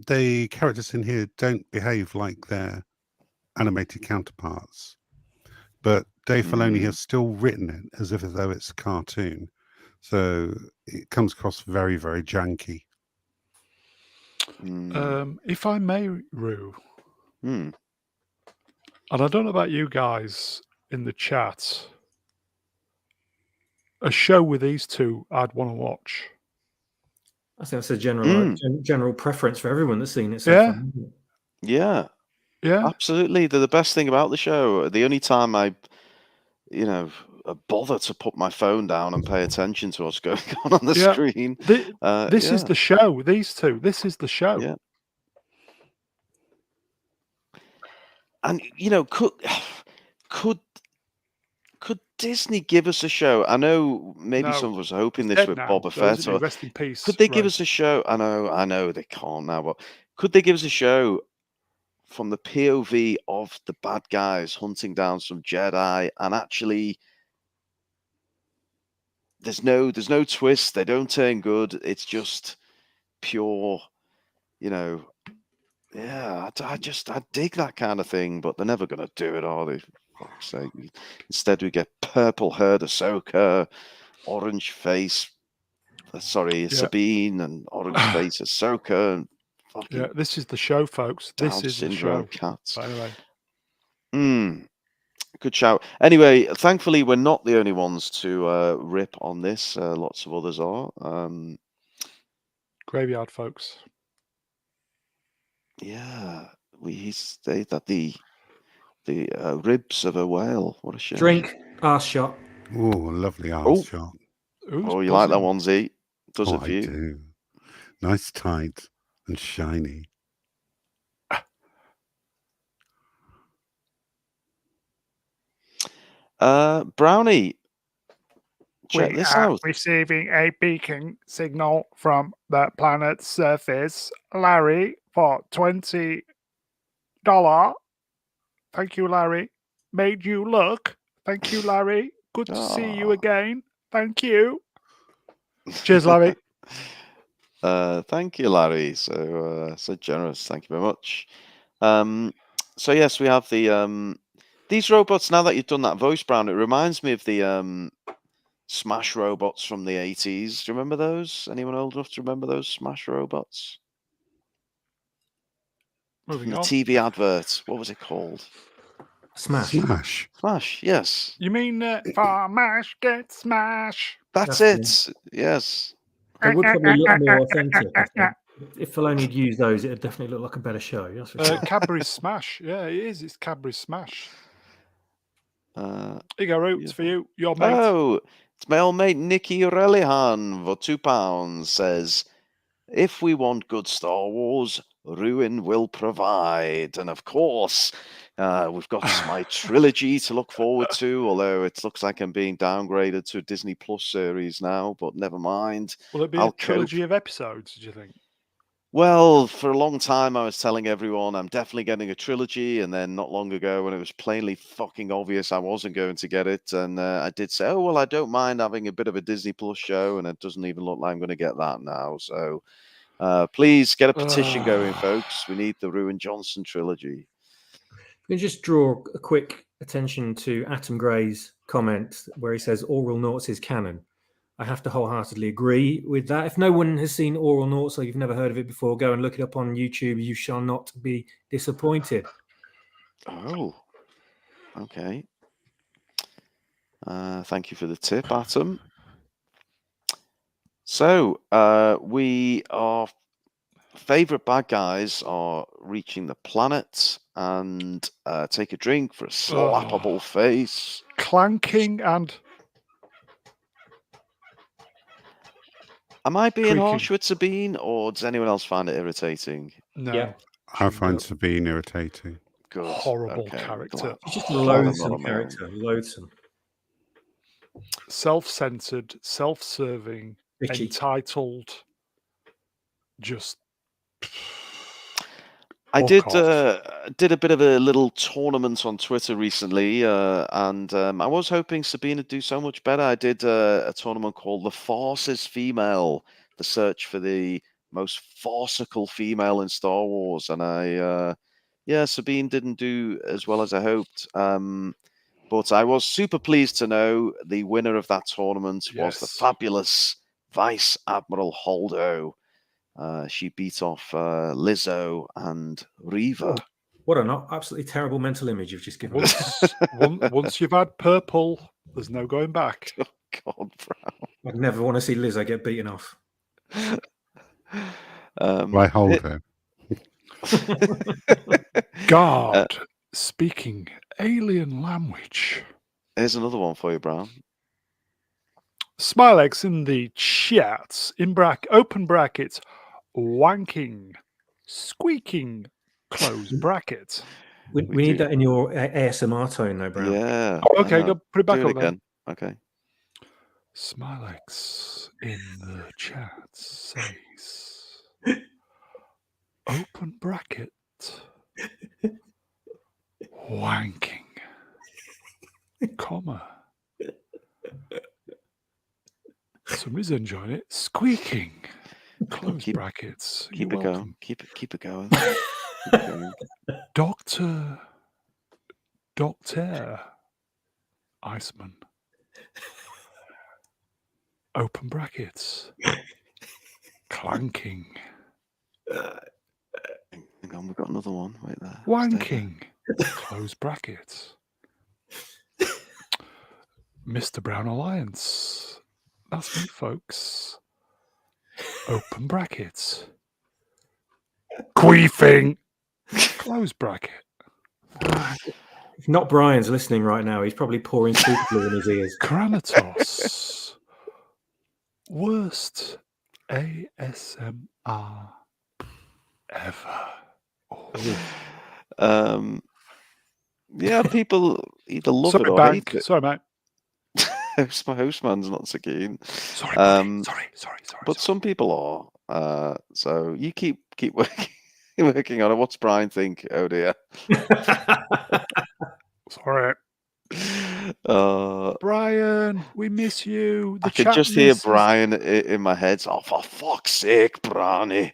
the characters in here don't behave like their animated counterparts. But Dave Filoni has still written it as if though it's a cartoon. So it comes across very, very janky. If I may, Rue, Hmm. and I don't know about you guys in the chat, a show with these two I'd want to watch. I think that's a general preference for everyone that's seen it so far. Yeah. Yeah. Absolutely. They're the best thing about the show. The only time I bother to put my phone down and pay attention to what's going on the screen. This is the show. These two. This is the show. Yeah. And could Disney give us a show? I know maybe some of us are hoping this with Boba Fett. Or rest in peace. Could they give us a show? I know they can't now, but could they give us a show from the POV of the bad guys hunting down some Jedi, and actually there's no twist. They don't turn good. It's just pure, yeah. I dig that kind of thing, but they're never going to do it, are they? For fuck's sake. Instead, we get purple haired Ahsoka, orange face. Sabine, and orange face Ahsoka, and fucking this is the show, folks. This is the show. Cats. By the way. Good shout. Anyway, thankfully, we're not the only ones to rip on this. Lots of others are. Graveyard, folks. Yeah, he said that the ribs of a whale. What a shame. Drink, arse shot. Oh, lovely arse shot. Oh, you like that one, Z? Does it for you? I do. Nice, tight, and shiny. Brownie, check this out. Receiving a beacon signal from the planet's surface. Larry, for $20. Thank you, Larry. Made you look. Thank you, Larry. Good to see you again. Thank you. Cheers, Larry. Thank you, Larry. So generous. Thank you very much. So yes, we have the these robots. Now that you've done that voice, Brown, it reminds me of the Smash robots from the 80s. Do you remember those? Anyone old enough to remember those Smash robots? Moving From the on. TV advert. What was it called? Smash. Smash. Smash, yes. You mean Farmash get smash? That's That's it. Yes. They would probably look more authentic. I think. If Filoni had used those, it'd definitely look like a better show. That's for sure. Cadbury Smash. Yeah, it is. It's Cadbury Smash. Uh, Here you go, Roots, for you. Your mate. Oh, it's my old mate Nicky Relihan for £2 says, if we want good Star Wars, Ruin will provide. And of course, we've got my trilogy to look forward to, although it looks like I'm being downgraded to a Disney Plus series now, but never mind. Will it be I'll a trilogy of episodes, do you think? Well, for a long time, I was telling everyone I'm definitely getting a trilogy, and then not long ago, when it was plainly fucking obvious I wasn't going to get it, and I did say, oh, well, I don't mind having a bit of a Disney Plus show, and it doesn't even look like I'm going to get that now. So please get a petition going, folks. We need the Ruin Johnson trilogy. You can just draw a quick attention to Atom Gray's comment where he says Oral Noughts is canon. I have to wholeheartedly agree with that. If no one has seen Oral Noughts or you've never heard of it before, go and look it up on YouTube. You shall not be disappointed. Oh, okay. Thank you for the tip, Atom. So we are favorite bad guys are reaching the planet and take a drink for a slappable face. Clanking and Am I being creaking. harsh with Sabine, or does anyone else find it irritating? No. Yeah. I find Sabine irritating. Good. Horrible Okay, character. glad. He's just a Glad I'm not loathsome alone. character. Loathsome. Self-centered, self-serving, Bitchy. entitled. Just. I Fuck did a bit of a little tournament on Twitter recently, and I was hoping Sabine would do so much better. I did a tournament called The Farce is Female, the search for the most farcical female in Star Wars, and Sabine didn't do as well as I hoped. But I was super pleased to know the winner of that tournament was the Yes. fabulous Vice Admiral Holdo. She beat off Lizzo and Reva. What an absolutely terrible mental image you've just given us. Once you've had purple, there's no going back. Oh, God, Brown. I'd never want to see Lizzo get beaten off. By Holdo. God, speaking alien language. Here's another one for you, Brown. Smilex in the chats, open brackets, wanking, squeaking, close bracket. We need that in your ASMR tone, though, Brown. Yeah. Okay, go put it back Do up it then. again. Okay. Smilex in the chat says, open bracket, wanking, comma. Somebody's enjoying it. Squeaking, close brackets. Keep You're it welcome. going. Keep it going. Keep it going. Doctor Iceman. Open brackets. Clanking. Hang on, we've got another one. Wait there. Stay Wanking. Close brackets. Mr. Brown Alliance. That's me, folks. Open brackets. Queefing. Close bracket. If not Brian's listening right now, he's probably pouring super glue in his ears. Granitos. Worst ASMR ever. Oh. Yeah, people either love Sorry, it or Bank. hate it. Sorry, mate. My hostman's not so keen. Sorry, buddy. Sorry. But some people are. So you keep working on it. What's Brian think? Oh dear. Sorry. Brian, we miss you. I can just hear Brian in my head. Oh, for fuck's sake, Brownie.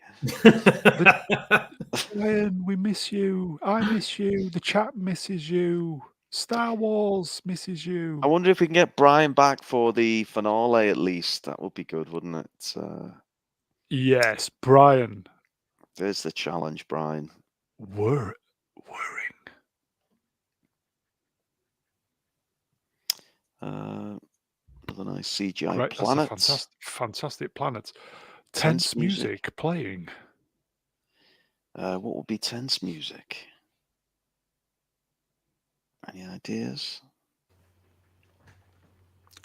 Brian, we miss you. I miss you. The chat misses you. Star Wars misses you. I wonder if we can get Brian back for the finale at least. That would be good, wouldn't it? Yes, Brian. There's the challenge, Brian. Worrying. Another nice CGI Great, planet. that's a fantastic planet. Tense Tense music playing. What would be tense music? Any ideas?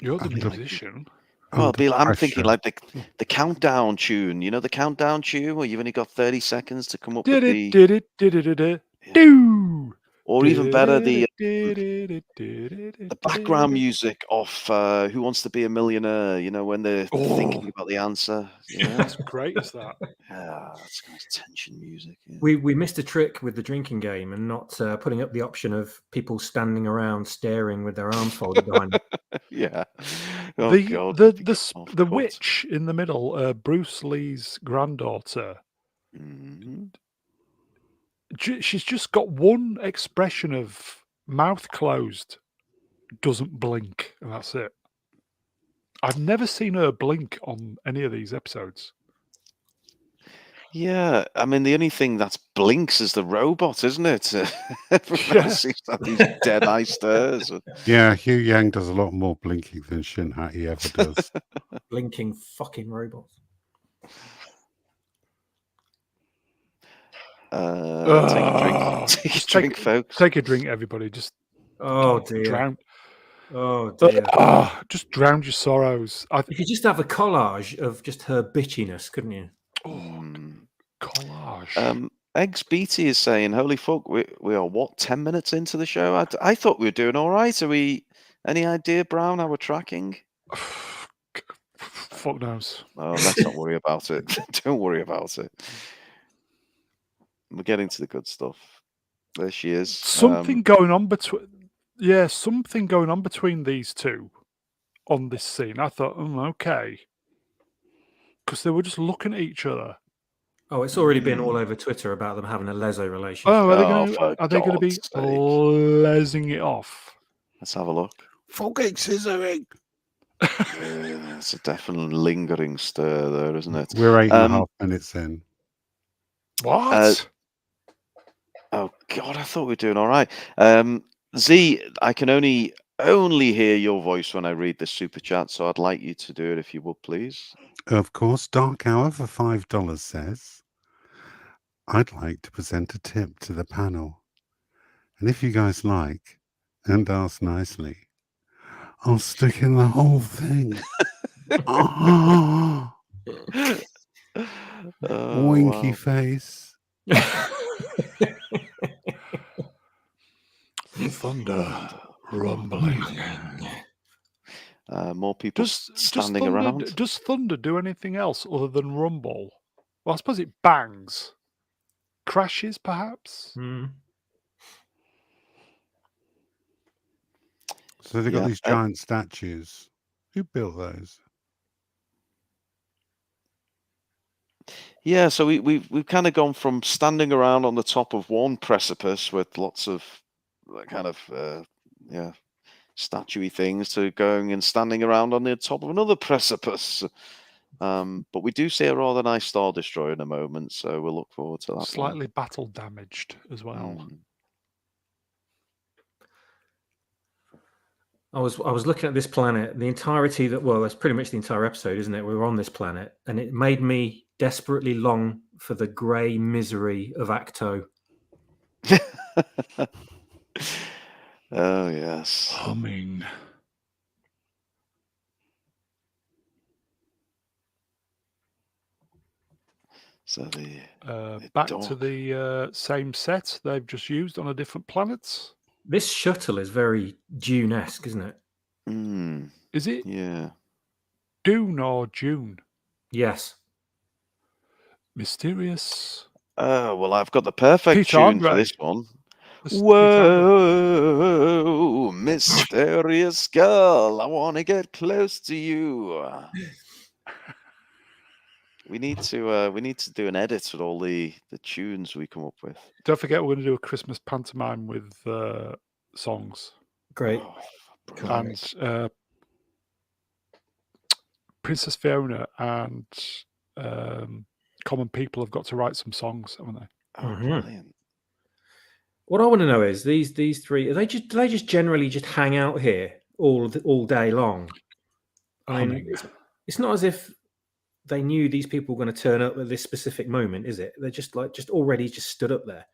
You're the Under- musician. Well, Under I'm thinking pressure. like the countdown tune. You know the countdown tune where you've only got 30 seconds to come up with Did the, it, did it, did it, did it, Yeah. do. or even better, the The background music of Who Wants to Be a Millionaire. You know when they're thinking about the answer. Yeah, That's great as that. yeah, that's nice tension music. Yeah. We missed a trick with the drinking game and not putting up the option of people standing around staring with their arms folded behind them. Yeah. Oh God. The witch in the middle, Bruce Lee's granddaughter. Mm-hmm. She's just got one expression of mouth closed, doesn't blink, and that's it. I've never seen her blink on any of these episodes. Yeah, I mean the only thing that blinks is the robot, isn't it? Everyone else seems to have these dead eye stares. Yeah, Hugh Yang does a lot more blinking than Shin Hati ever does. Blinking fucking robots. Take a drink. Take a drink, folks. Take a drink, everybody. Just dear. drown. Oh dear. Just drown your sorrows. You could just have a collage of just her bitchiness, couldn't you? Collage. Eggs Beatty is saying, "Holy fuck, we are what 10 minutes into the show? I thought we were doing all right. Are we? Any idea, Brown, how we're tracking?" Fuck knows. Oh, let's not worry about it. Don't worry about it. We're getting to the good stuff. There she is. Something going on between. Yeah, something going on between these two on this scene. I thought, okay, because they were just looking at each other. Oh, it's already been all over Twitter about them having a leso relationship. Oh, are they going to be lesing it off? Let's have a look. Fucking scissoring. Yeah, it's a definite lingering stir there, isn't it? We're 8.5 minutes in. What? Oh God, I thought we were doing all right. Z, I can only hear your voice when I read the super chat, so I'd like you to do it if you would, please. Of course, Dark Hour for $5 says, "I'd like to present a tip to the panel. And if you guys like, and ask nicely, I'll stick in the whole thing." Winky wow. face. Thunder rumbling. More people standing around. Does thunder do anything else other than rumble? Well, I suppose it bangs. Crashes, perhaps? So they've got these giant statues. Who built those? Yeah, so we've kind of gone from standing around on the top of one precipice with lots of kind of statuey things to going and standing around on the top of another precipice. But we do see a rather nice Star Destroyer in a moment, so we'll look forward to that. Slightly battle damaged as well. I was looking at this planet, the entirety that's pretty much the entire episode, isn't it? We were on this planet, and it made me desperately long for the grey misery of Acto. Oh yes, humming. So back to the same set they've just used on a different planet. This shuttle is very Dune-esque, isn't it? Is it? Yeah. Dune or June? Yes. Mysterious. Oh, well, I've got the perfect tune for this one. Whoa, mysterious girl, I want to get close to you. We need to do an edit with all the tunes we come up with. Don't forget, we're going to do a Christmas pantomime with songs. Great. And Princess Fiona and Common People have got to write some songs, haven't they? Oh, brilliant. What I want to know is these three, do they just generally just hang out here, all day long. I mean, Humming. it's not as if they knew these people were going to turn up at this specific moment, is it? They're just already stood up there.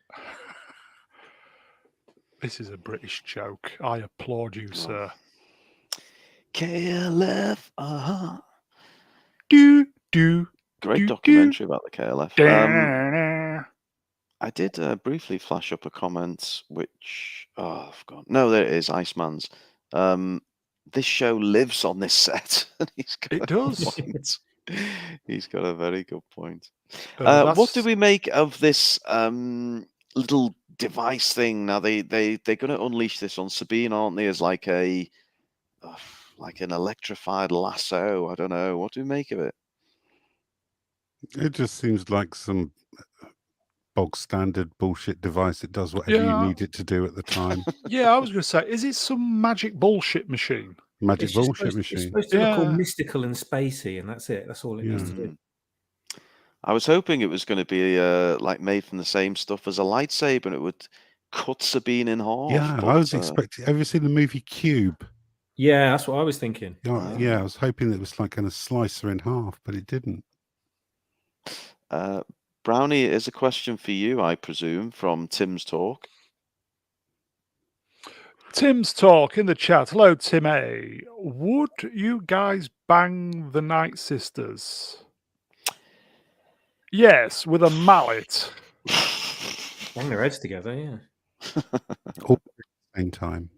This is a British joke. I applaud you, sir. KLF, Do, do, Great do, documentary about the KLF. do. I did briefly flash up a comment, which I've forgotten. No, there it is. Iceman's. This show lives on this set. He's got It a does. point. He's got a very good point. That's- What do we make of this little device thing? Now they're going to unleash this on Sabine, aren't they? As like an electrified lasso. I don't know. What do we make of it? It just seems like some bog standard bullshit device. It does whatever Yeah. you need it to do at the time. Yeah, I was going to say, is it some magic bullshit machine? Magic It's just bullshit It's machine. supposed to look all Yeah. mystical and spacey, and that's it. That's all it needs to do. I was hoping it was going to be like made from the same stuff as a lightsaber, and it would cut Sabine in half. Yeah, but, I was expecting. Have you seen the movie Cube? Yeah, that's what I was thinking. Yeah, I was hoping it was like going to slice her in half, but it didn't. Brownie, is a question for you, I presume, from Tim's talk. Tim's talk in the chat. Hello, Tim A. Would you guys bang the Night Sisters? Yes, with a mallet. Bang their heads together, yeah. All at the same time.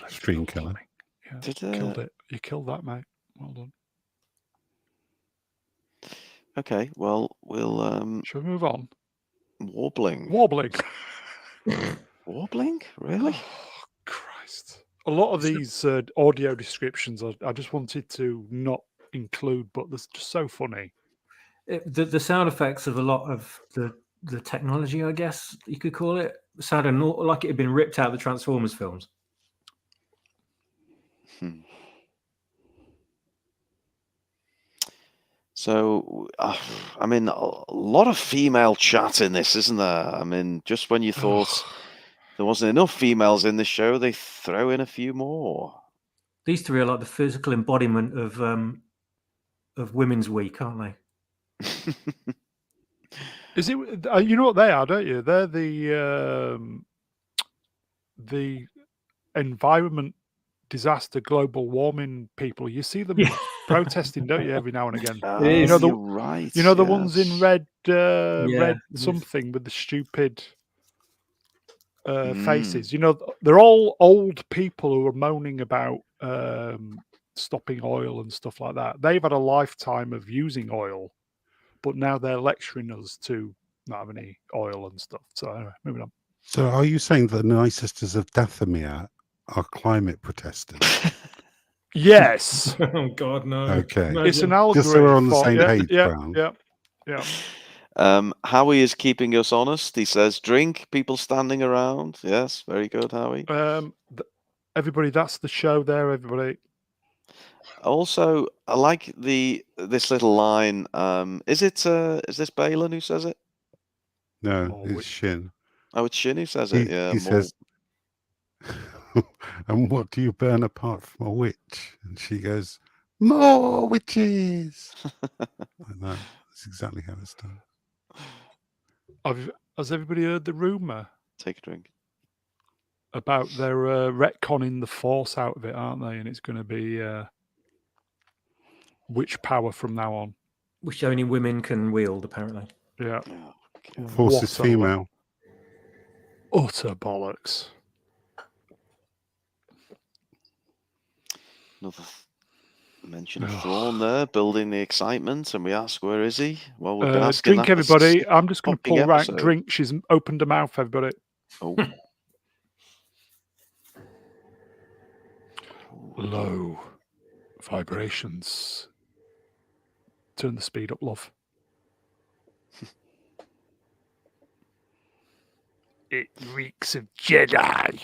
Stream killer. Yeah, Did, killed it. You killed that, mate. Well done. Okay, well, we'll Shall we move on? warbling. Wobbling. Warbling? Really? Oh, Christ. A lot of these audio descriptions I just wanted to not include, but they're just so funny. The sound effects of a lot of the technology, I guess you could call it, sounded like it had been ripped out of the Transformers films. So, I mean, a lot of female chat in this, isn't there? I mean, just when you thought there wasn't enough females in the show, they throw in a few more. These three are like the physical embodiment of Women's Week, aren't they? Is it? You know what they are, don't you? They're the environment disaster, global warming people. You see them protesting, don't you, every now and again? You know the you're right. You know the ones in red, red it is. something with the stupid faces. You know, they're all old people who are moaning about stopping oil and stuff like that. They've had a lifetime of using oil, but now they're lecturing us to not have any oil and stuff. So anyway, moving on. So, are you saying that the Night Sisters of Dathomir are climate protesters? Yes, Oh God, no. Okay. it's an allegory. Just so we're on the for- same yeah, page, yeah, Brown. yeah. Howie is keeping us honest. He says, drink, people standing around. Yes, very good, Howie. Everybody, that's the show there, everybody. Also, I like this little line. Is this Balin who says it? No, Oh, it's which- Shin. Oh, it's Shin who says it. Yeah, he more- says, "And what do you burn apart from a witch?" And she goes, "More witches." I know. That's exactly how it's done. Has everybody heard the rumor Take a drink. about their retconning the Force out of it, aren't they? And it's going to be witch power from now on. Which only women can wield, apparently. Yeah. Oh, God. Force is What a female. Utter bollocks. Another mention of Thrawn there, building the excitement, and we ask, where is he? Well, we've been asking Drink, that this everybody. I'm just going to fucking pull rank. episode. Drink. She's opened her mouth, everybody. Oh. Low vibrations. Turn the speed up, love. It reeks of Jedi.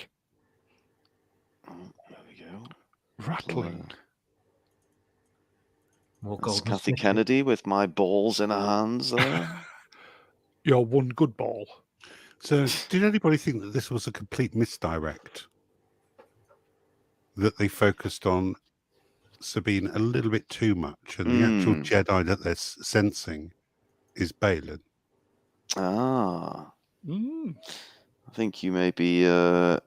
Oh, there we go. Rattling. More That's gold. Kathy Kennedy with my balls in her hands there. You're one good ball. So, did anybody think that this was a complete misdirect? That they focused on Sabine a little bit too much, and the actual Jedi that they're sensing is Balin. Ah, Mm. I think you may be giving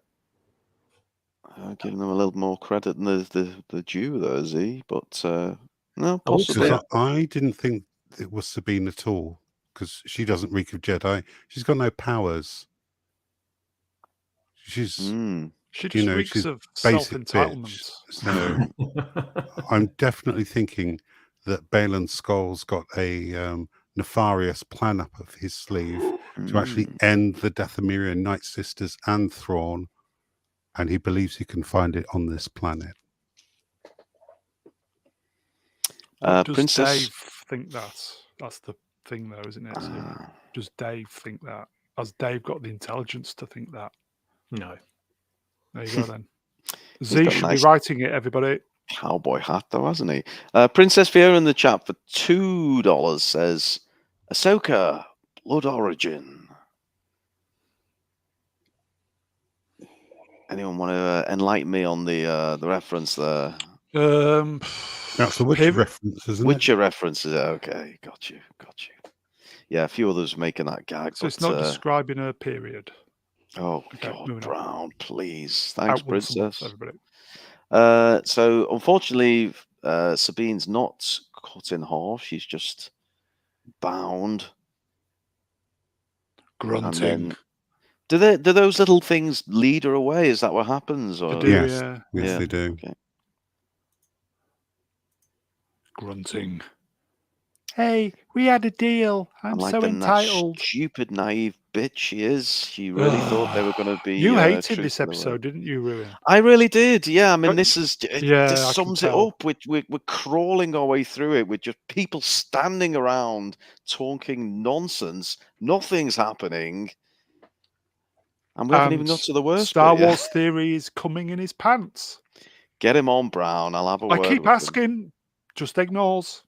them a little more credit than the due there, Z. But no, possibly. Because I didn't think it was Sabine at all, because she doesn't reek of Jedi. She's got no powers. She's She just reeks she's of basic self-entitlement. bitch. So I'm definitely thinking that Balin Skoll's got a nefarious plan up of his sleeve to actually end the Dathomirian Night Sisters and Thrawn, and he believes he can find it on this planet. But does Princess... Dave think that? That's the thing, though, isn't it? So does Dave think that? Has Dave got the intelligence to think that? No. There you go, then. Z should be writing it, everybody. Cowboy hat, though, hasn't he? Princess Fiona in the chat for $2 says, Ahsoka, Blood Origin. Anyone want to enlighten me on the reference there? That's a Witcher reference, isn't it? Witcher references. Okay, got you. Yeah, a few others making that gag. So it's not describing a period. Oh, okay, God, Brown, please. Thanks, Princess. Everybody. So, unfortunately, Sabine's not cut in half. She's just bound. Grunting. Do those little things lead her away? Is that what happens? Or? They do, yes, they do. Okay. Grunting. Hey, we had a deal. I'm like so entitled. That stupid, naive bitch she is. She really thought they were going to be. You hated this episode, didn't you, Ruin? I really did. Yeah, I mean, this sums it up. We're crawling our way through it with just people standing around talking nonsense. Nothing's happening, and we haven't even got to the worst. Star Wars Theory is coming in his pants. Get him on, Brown. I'll have a word. I keep asking, just ignores.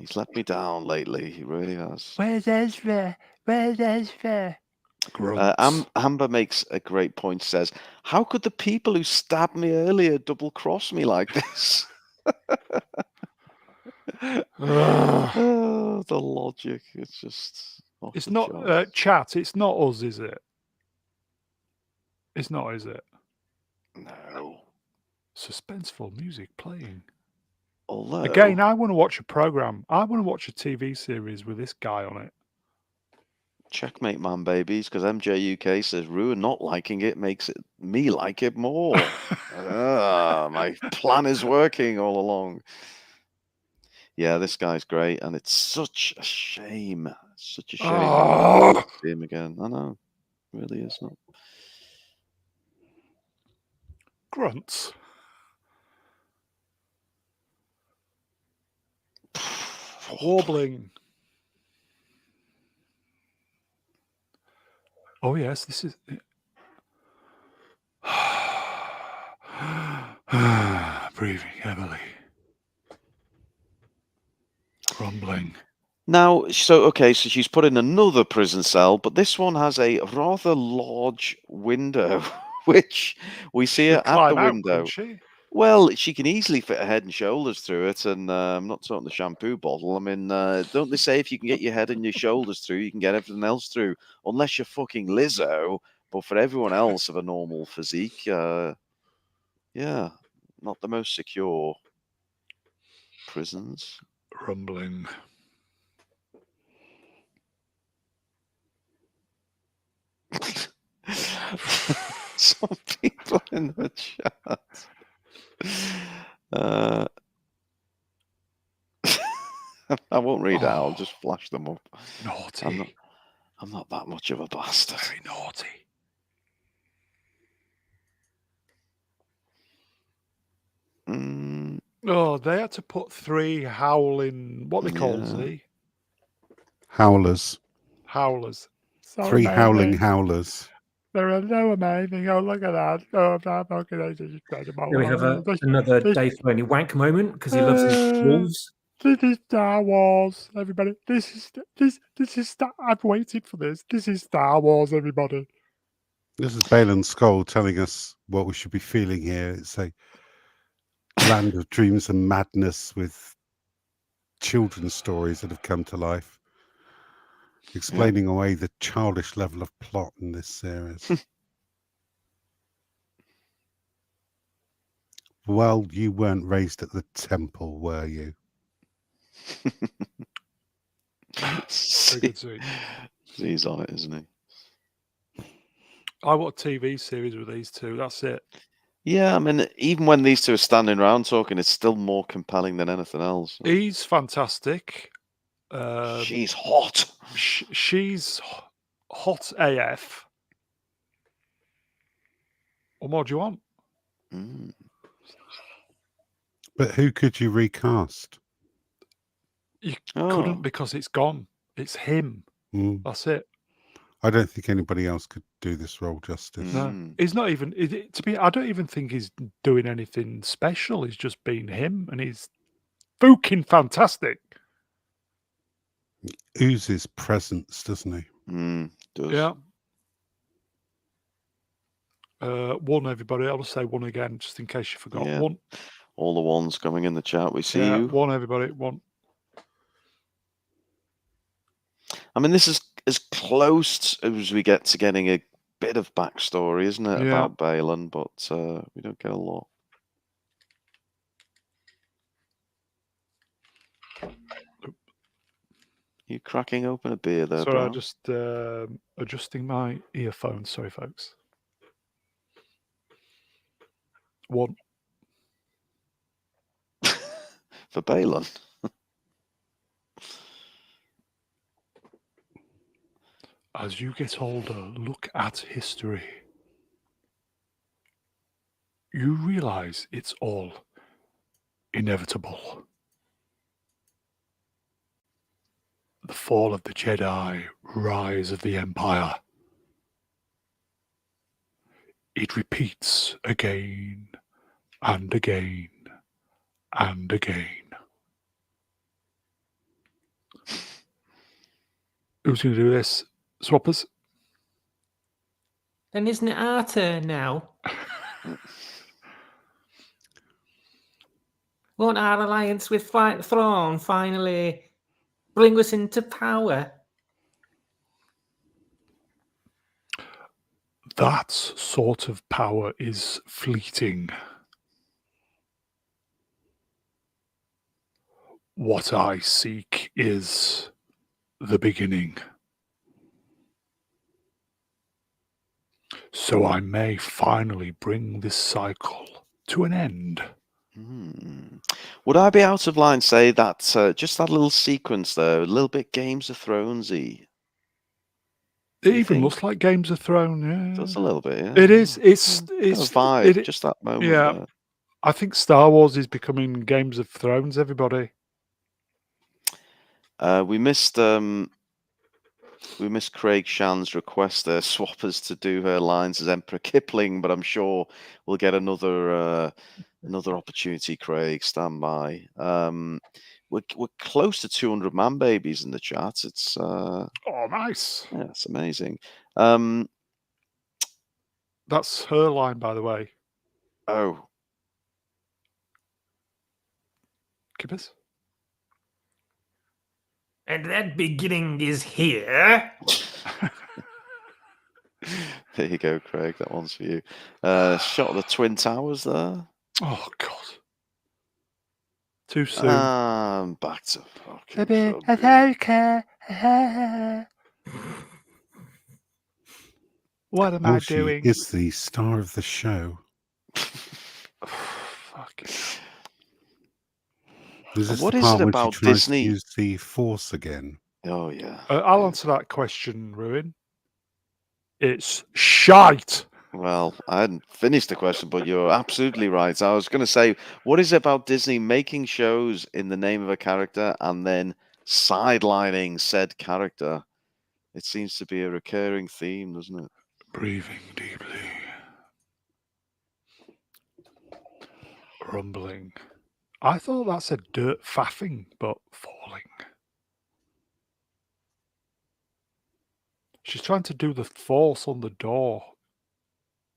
He's let me down lately. He really has. Where's Ezra? Amber makes a great point. Says, "How could the people who stabbed me earlier double cross me like this?" Oh, the logic. It's just. It's not chat. It's not us, is it? It's not, is it? No. Suspenseful music playing. Although, again, I want to watch a program. I want to watch a TV series with this guy on it. Checkmate, man, babies, because MJ UK says Ruin not liking it makes me like it more. My plan is working all along. Yeah, this guy's great, and it's such a shame. Such a shame to see him again. I know, it really is not. Grunts. Warbling. Oh yes, this is breathing heavily. Grumbling. Now, so she's put in another prison cell, but this one has a rather large window, which we see her at the window. Well, she can easily fit her head and shoulders through it, and I'm not talking the shampoo bottle. I mean, don't they say if you can get your head and your shoulders through, you can get everything else through, unless you're fucking Lizzo. But for everyone else of a normal physique, yeah, not the most secure prisons. Rumbling. Some people in the chat. I won't read it out. I'll just flash them up. Naughty. I'm not that much of a bastard. Very naughty. Oh, they had to put 3 howling. What they call Z? Howlers. Howlers. So 3 amazing. howling howlers. They're so amazing. Oh, look at that. Oh, that is incredible. Here we have another Dave Filoni wank moment because he loves his wolves. This is Star Wars, everybody. This is I've waited for this. This is Star Wars, everybody. This is Balin Skull telling us what we should be feeling here. It's a land of dreams and madness with children's stories that have come to life, explaining away the childish level of plot in this series. Well, you weren't raised at the temple, were you? Very good, Zee. He's on it, isn't he? I want a TV series with these two. That's it. Yeah, I mean, even when these two are standing around talking, it's still more compelling than anything else. He's fantastic. She's hot. She's hot AF. What more do you want? Mm. But who could you recast? You Oh. couldn't because it's gone. It's him. Mm. That's it. I don't think anybody else could do this role justice. No, Mm. he's not even. I don't even think he's doing anything special. He's just being him, and he's fucking fantastic. Oozes presence, doesn't he? Does. Yeah. One, everybody. I'll just say one again, just in case you forgot. Yeah. One. All the ones coming in the chat. We see Yeah, you. one, everybody. One. I mean, this is as close as we get to getting a bit of backstory, isn't it, Yeah. about Balin? But we don't get a lot. You cracking open a beer there, Sorry, Brown? I'm just adjusting my earphones. Sorry, folks. One. For Balin. As you get older, look at history. You realize it's all inevitable. The fall of the Jedi, rise of the Empire. It repeats again and again and again. Who's going to do this? Swappers? Then isn't it our turn now? Won't our alliance with the Throne finally bring us into power? That sort of power is fleeting. What I seek is the beginning. So I may finally bring this cycle to an end. Would I be out of line say that just that little sequence there, a little bit Games of Thronesy? It You even think? looks like Games of Thrones. Yeah. Just a little bit, yeah. It is. It's Kind of it's vibe, just that moment. yeah. There. I think Star Wars is becoming Games of Thrones. Everybody. We missed Craig Shan's request there, Swappers to do her lines as Emperor Kipling, but I'm sure we'll get another opportunity. Craig, stand by. We're close to 200 man babies in the chat. It's Oh, nice. yeah, it's amazing. That's her line, by the way. Oh, Kippers. And that beginning is here. there you go, Craig. That one's for you. Shot of the Twin Towers there. Oh God. Too soon. Back to fucking Ahsoka. What am Oh, I she doing? is the star of the show. Fucking hell. Is this What the is it part when about she tries Disney? to use the Force again? Oh yeah. I'll answer that question, Ruin. It's shite. Well, I hadn't finished the question, but you're absolutely right. I was going to say, what is it about Disney making shows in the name of a character and then sidelining said character? It seems to be a recurring theme, doesn't it? Breathing deeply. Rumbling I thought that said dirt faffing, but falling. She's trying to do the force on the door,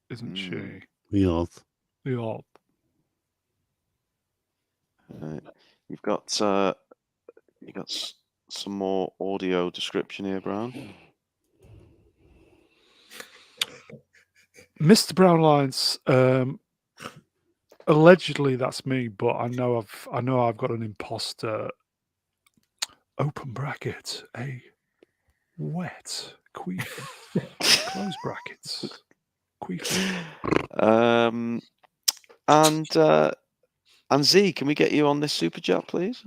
isn't she? Yes. Yeah. You've got some more audio description here, Brown. Mr. Brownlines, allegedly that's me, but I know I've got an imposter. Open bracket, a wet queef. Close brackets. Queef. And Z, can we get you on this super chat, please?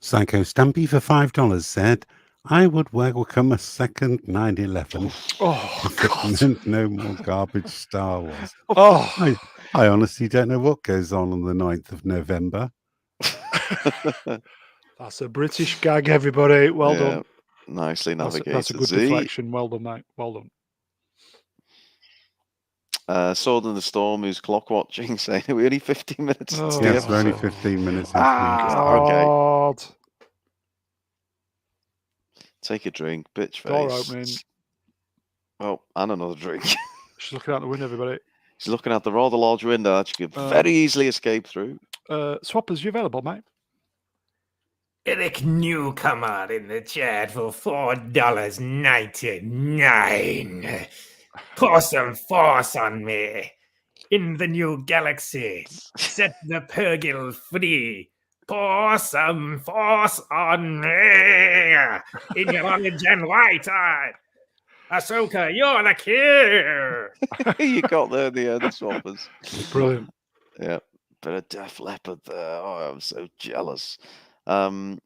Psycho Stampy for $5 said, I would welcome a second 9/11 Oh, if it God. meant no more garbage Star Wars. Oh, I honestly don't know what goes on the 9th of November. that's a British gag, everybody. Well Yeah, done. nicely navigated. That's a good Z. deflection. Well done, mate. Well done. Sword in the Storm, who's clock watching, saying we're only 15 minutes into the Yes, we're only episode. 15 minutes into the Okay. God. Take a drink, bitch Door face. opening. Oh, and another drink. She's looking out the window, everybody. She's looking out the rather large window that you could very easily escape through. Swappers, you available, mate? Eric Newcomer in the chat for $4.99. Pour some force on me. In the new galaxy, set the Purgil free. Pour some force on me. In your origin white eye. Ahsoka, you're the kid. You got there in the end, Swappers. Brilliant. Yeah, bit of Def Leppard there. Oh, I'm so jealous. Anyway,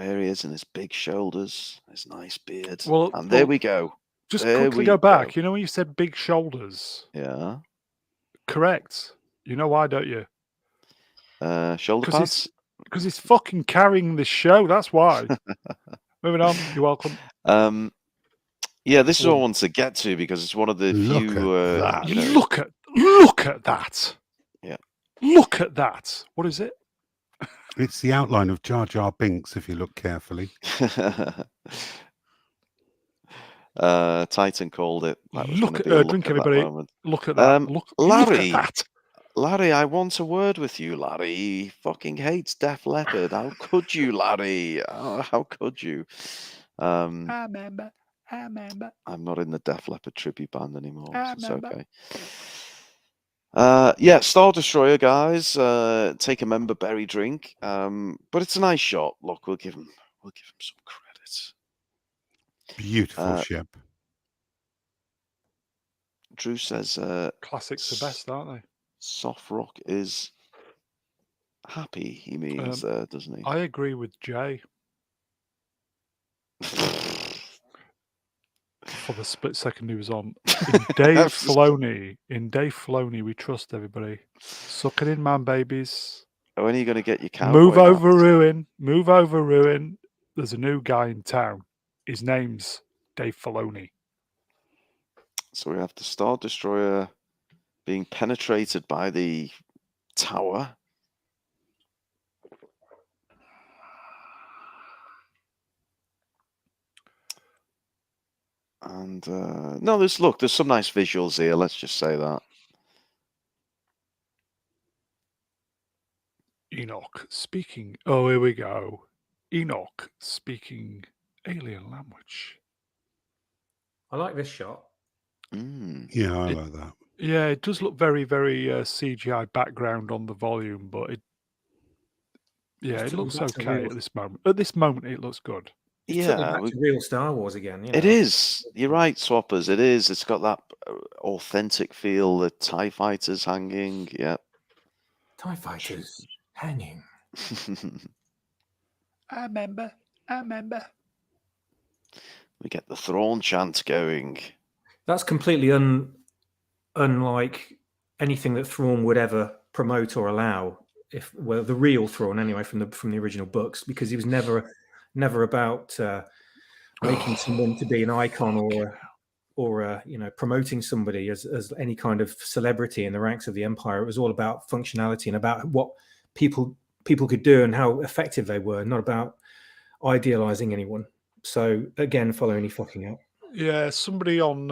here he is in his big shoulders, his nice beard. Well, and there we go. Just There quickly we go back. go. You know when you said big shoulders? Yeah. Correct. You know why, don't you? Shoulder 'Cause pads? Because he's fucking carrying this show. That's why. Moving on. You're welcome. Yeah, this is what I Well, want to get to because it's one of the Look few. at that. You know, Look at that. Yeah. Look at that. What is it? It's the outline of Jar Jar Binks, if you look carefully. Titan called it. That was Look gonna at be a drink, at that everybody. moment. Look at that. Look Larry. at that. Larry, I want a word with you, Larry. He fucking hates Def Leppard. How could you, Larry? Oh, how could you? I remember. I'm not in the Def Leppard tribute band anymore. I So it's remember. okay. Yeah, Star Destroyer, guys. Take a member berry drink. But it's a nice shot. Look, we'll give him some credit. Beautiful ship. Drew says Classics are best, aren't they? soft rock is happy, he means there, doesn't he? I agree with Jay for the split second he was on. In Dave Filoni, we trust everybody. Suck it in, man, babies. When are you going to get your cowboy Move over, hat? ruin. Move over, ruin. There's a new guy in town. His name's Dave Filoni. So we have the Star Destroyer being penetrated by the tower. And no, there's some nice visuals here. Let's just say that. Enoch speaking. Oh, here we go. Enoch speaking alien language. I like this shot. Yeah, I like that. Yeah, it does look very, very CGI background on the volume, but it looks That's a okay real- at this moment. At this moment, it looks good. It's took me Yeah, back to real Star Wars again. You know? it is. You're right, Swappers. It is. It's got that authentic feel. The TIE fighters hanging. Yep. TIE fighters hanging. I remember. We get the Thrawn chant going. That's completely unlike anything that Thrawn would ever promote or allow. The real Thrawn anyway from the original books, because he was never about making someone to be an icon or promoting somebody as any kind of celebrity in the ranks of the Empire. It was all about functionality and about what people could do and how effective they were, not about idealizing anyone. So again, Filoni fucking up. Yeah, somebody on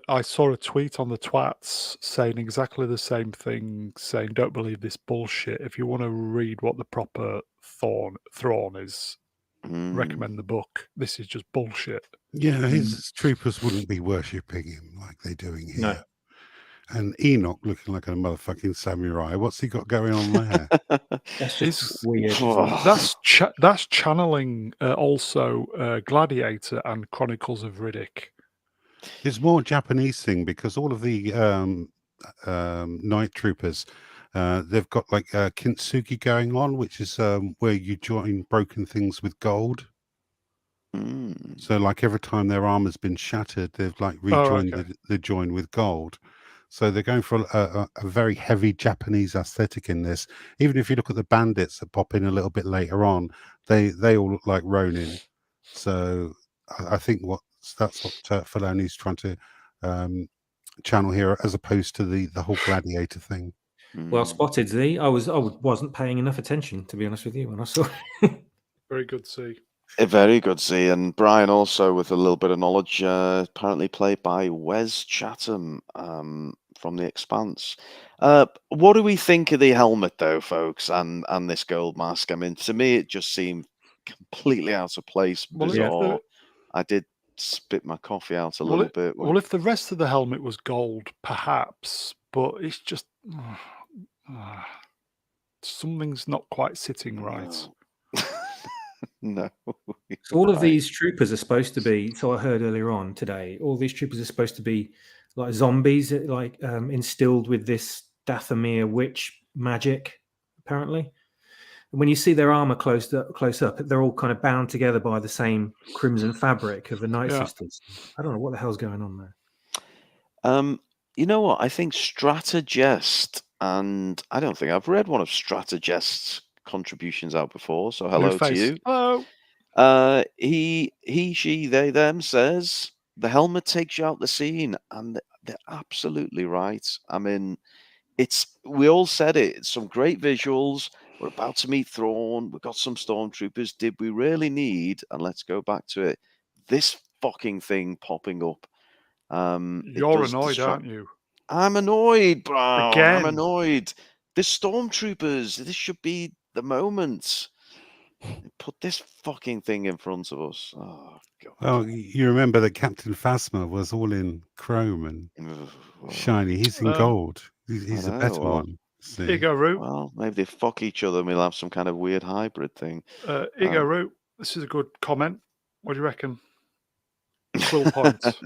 I saw a tweet on the twats saying exactly the same thing, saying don't believe this bullshit. If you want to read what the proper Thrawn is, recommend the book. This is just bullshit. Yeah, his troopers wouldn't be worshipping him like they're doing here. No. And Enoch looking like a motherfucking samurai. What's he got going on there? That's It's- just weird. isn't it? That's channeling also Gladiator and Chronicles of Riddick. It's more Japanese thing because all of the night troopers, they've got like kintsugi going on, which is where you join broken things with gold. So like every time their armor's been shattered, they've like rejoined the join with gold. So they're going for a very heavy Japanese aesthetic in this. Even if you look at the bandits that pop in a little bit later on, they all look like Ronin. So I think that's what Filoni's trying to channel here, as opposed to the whole gladiator thing. Well spotted, Z. I wasn't paying enough attention, to be honest with you, when I saw it. Very good, Z. Very good, Z. And Brian also with a little bit of knowledge, apparently played by Wes Chatham from The Expanse. What do we think of the helmet, though, folks, and this gold mask? I mean, to me, it just seemed completely out of place, bizarre. I did spit my coffee out a little bit. Well, if the rest of the helmet was gold, perhaps, but it's just something's not quite sitting right. No. So all of these troopers are supposed to be, so I heard earlier on today, all these troopers are supposed to be like zombies, like instilled with this Dathomir witch magic, apparently. And when you see their armor close up, they're all kind of bound together by the same crimson fabric of the Night Sisters. I don't know what the hell's going on there. You know what? I think Stratagest, and I don't think I've read one of Stratagest's contributions out before, so hello to you. Hello. He, she, they, them says the helmet takes you out the scene, and they're absolutely right. I mean, we all said it. It's some great visuals. We're about to meet Thrawn. We've got some stormtroopers. Did we really need? And let's go back to it. This fucking thing popping up. You're annoyed, aren't you? I'm annoyed, bro. Again. I'm annoyed. The stormtroopers. This should be the moment. Put this fucking thing in front of us. Oh god. Oh, you remember that Captain Phasma was all in chrome and shiny. He's in gold. He's a better one. See? Here you go, Root. Well, maybe they fuck each other and we'll have some kind of weird hybrid thing. Here you go, Root. This is a good comment. What do you reckon? Quill points.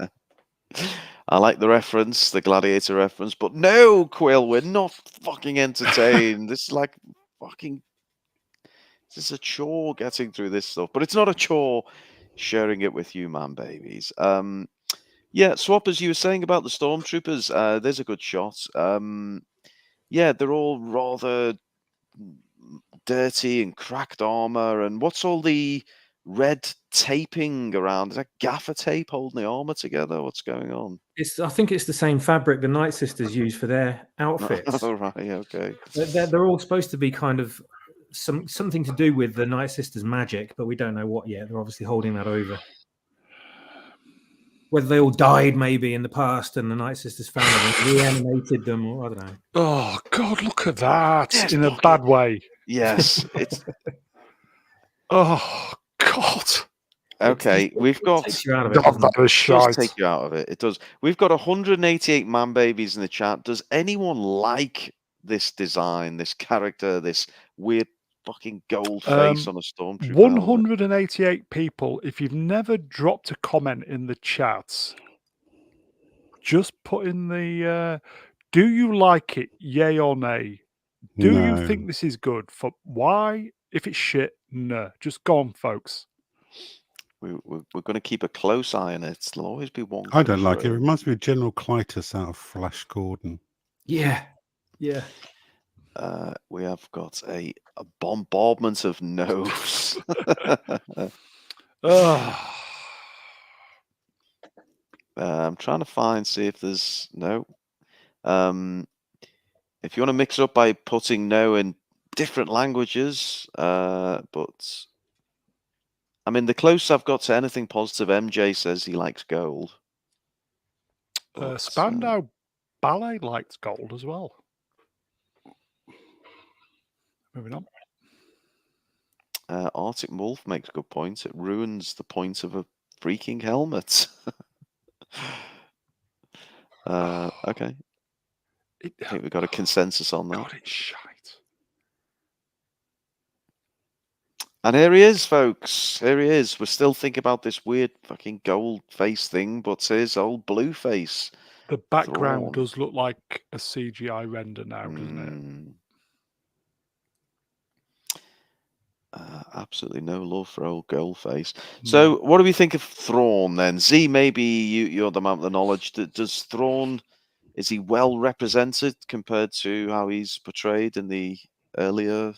I like the reference, the Gladiator reference, but no, Quill, we're not fucking entertained. This is like fucking... This is a chore getting through this stuff, but it's not a chore sharing it with you, man, babies. Yeah, Swap, as you were saying about the stormtroopers, there's a good shot. Yeah, they're all rather dirty and cracked armor. And what's all the red taping around? Is that gaffer tape holding the armor together? What's going on? I think it's the same fabric the Night Sisters use for their outfits. Oh, right, okay. They're all supposed to be kind of something to do with the Night Sisters' magic, but we don't know what yet. They're obviously holding that over. Whether they all died maybe in the past and the Night Sisters found them and reanimated them, or I don't know. Oh God, look at that in a bad way. Yes, it's. Oh God. Okay, we've got. Takes you out of it, That was It does shite. take you out of it. It does. We've got 188 man babies in the chat. Does anyone like this design, this character, this weird fucking gold face on a stormtrooper? 188 people. If you've never dropped a comment in the chats, just put in the do you like it, yay or nay? Do you think this is good? For why? If it's shit, no. Just go on, folks. We're going to keep a close eye on it. There'll always be one. I don't like it. It reminds me of General Clytus out of Flash Gordon. Yeah. We have got a bombardment of no's. I'm trying to see if there's no. If you want to mix it up by putting no in different languages, but I mean, the closest I've got to anything positive, MJ says he likes gold. But, Spandau Ballet liked gold as well. Moving on. Arctic Wolf makes a good point. It ruins the point of a freaking helmet. Okay. I think we've got a consensus on that. God, it's shite. And here he is, folks. Here he is. We're still thinking about this weird fucking gold face thing, but here's old blue face. The background Thrawn. does look like a CGI render now, doesn't it? Absolutely no love for old gold face. So, what do we think of Thrawn then? Z, maybe you're the man with the knowledge. Does Thrawn, is he well represented compared to how he's portrayed in the earlier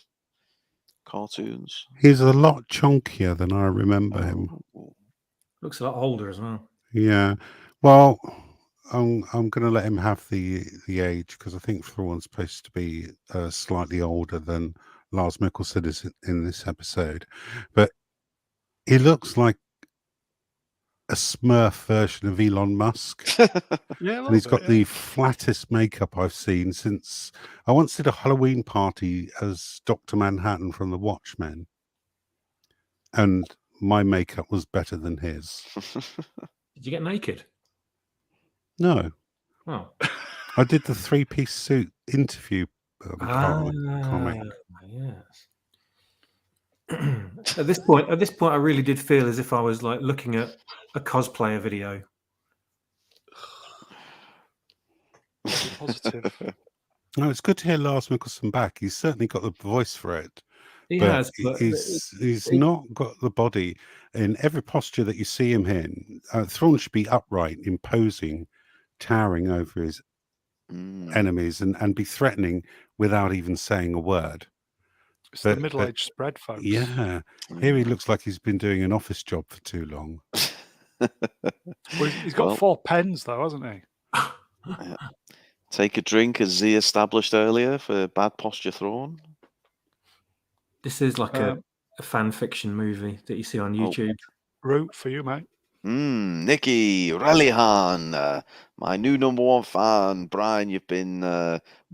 cartoons? He's a lot chunkier than I remember him. Looks a lot older as well. Yeah. Well, I'm going to let him have the age because I think Thrawn's supposed to be slightly older than Lars Mikkelsen is in this episode, but he looks like a Smurf version of Elon Musk. Yeah, and he's got the flattest makeup I've seen since I once did a Halloween party as Dr. Manhattan from The Watchmen, and my makeup was better than his. Did you get naked? No. Oh. I did the 3-piece suit interview comic. Yes. At this point, I really did feel as if I was like looking at a cosplayer video. Positive. No, it's good to hear Lars Mikkelsen back. He's certainly got the voice for it. He but has, but he's not got the body. In every posture that you see him in, Thrawn should be upright, imposing, towering over his enemies and be threatening without even saying a word. It's the middle-aged spread, folks. Yeah. Here he looks like he's been doing an office job for too long. Well, he's got 4 pens, though, hasn't he? Yeah. Take a drink, as Z established earlier, for bad posture Thrawn. This is like a fan fiction movie that you see on YouTube. Root for you, mate. Nikki Relihan, my new #1 fan. Brian, you've been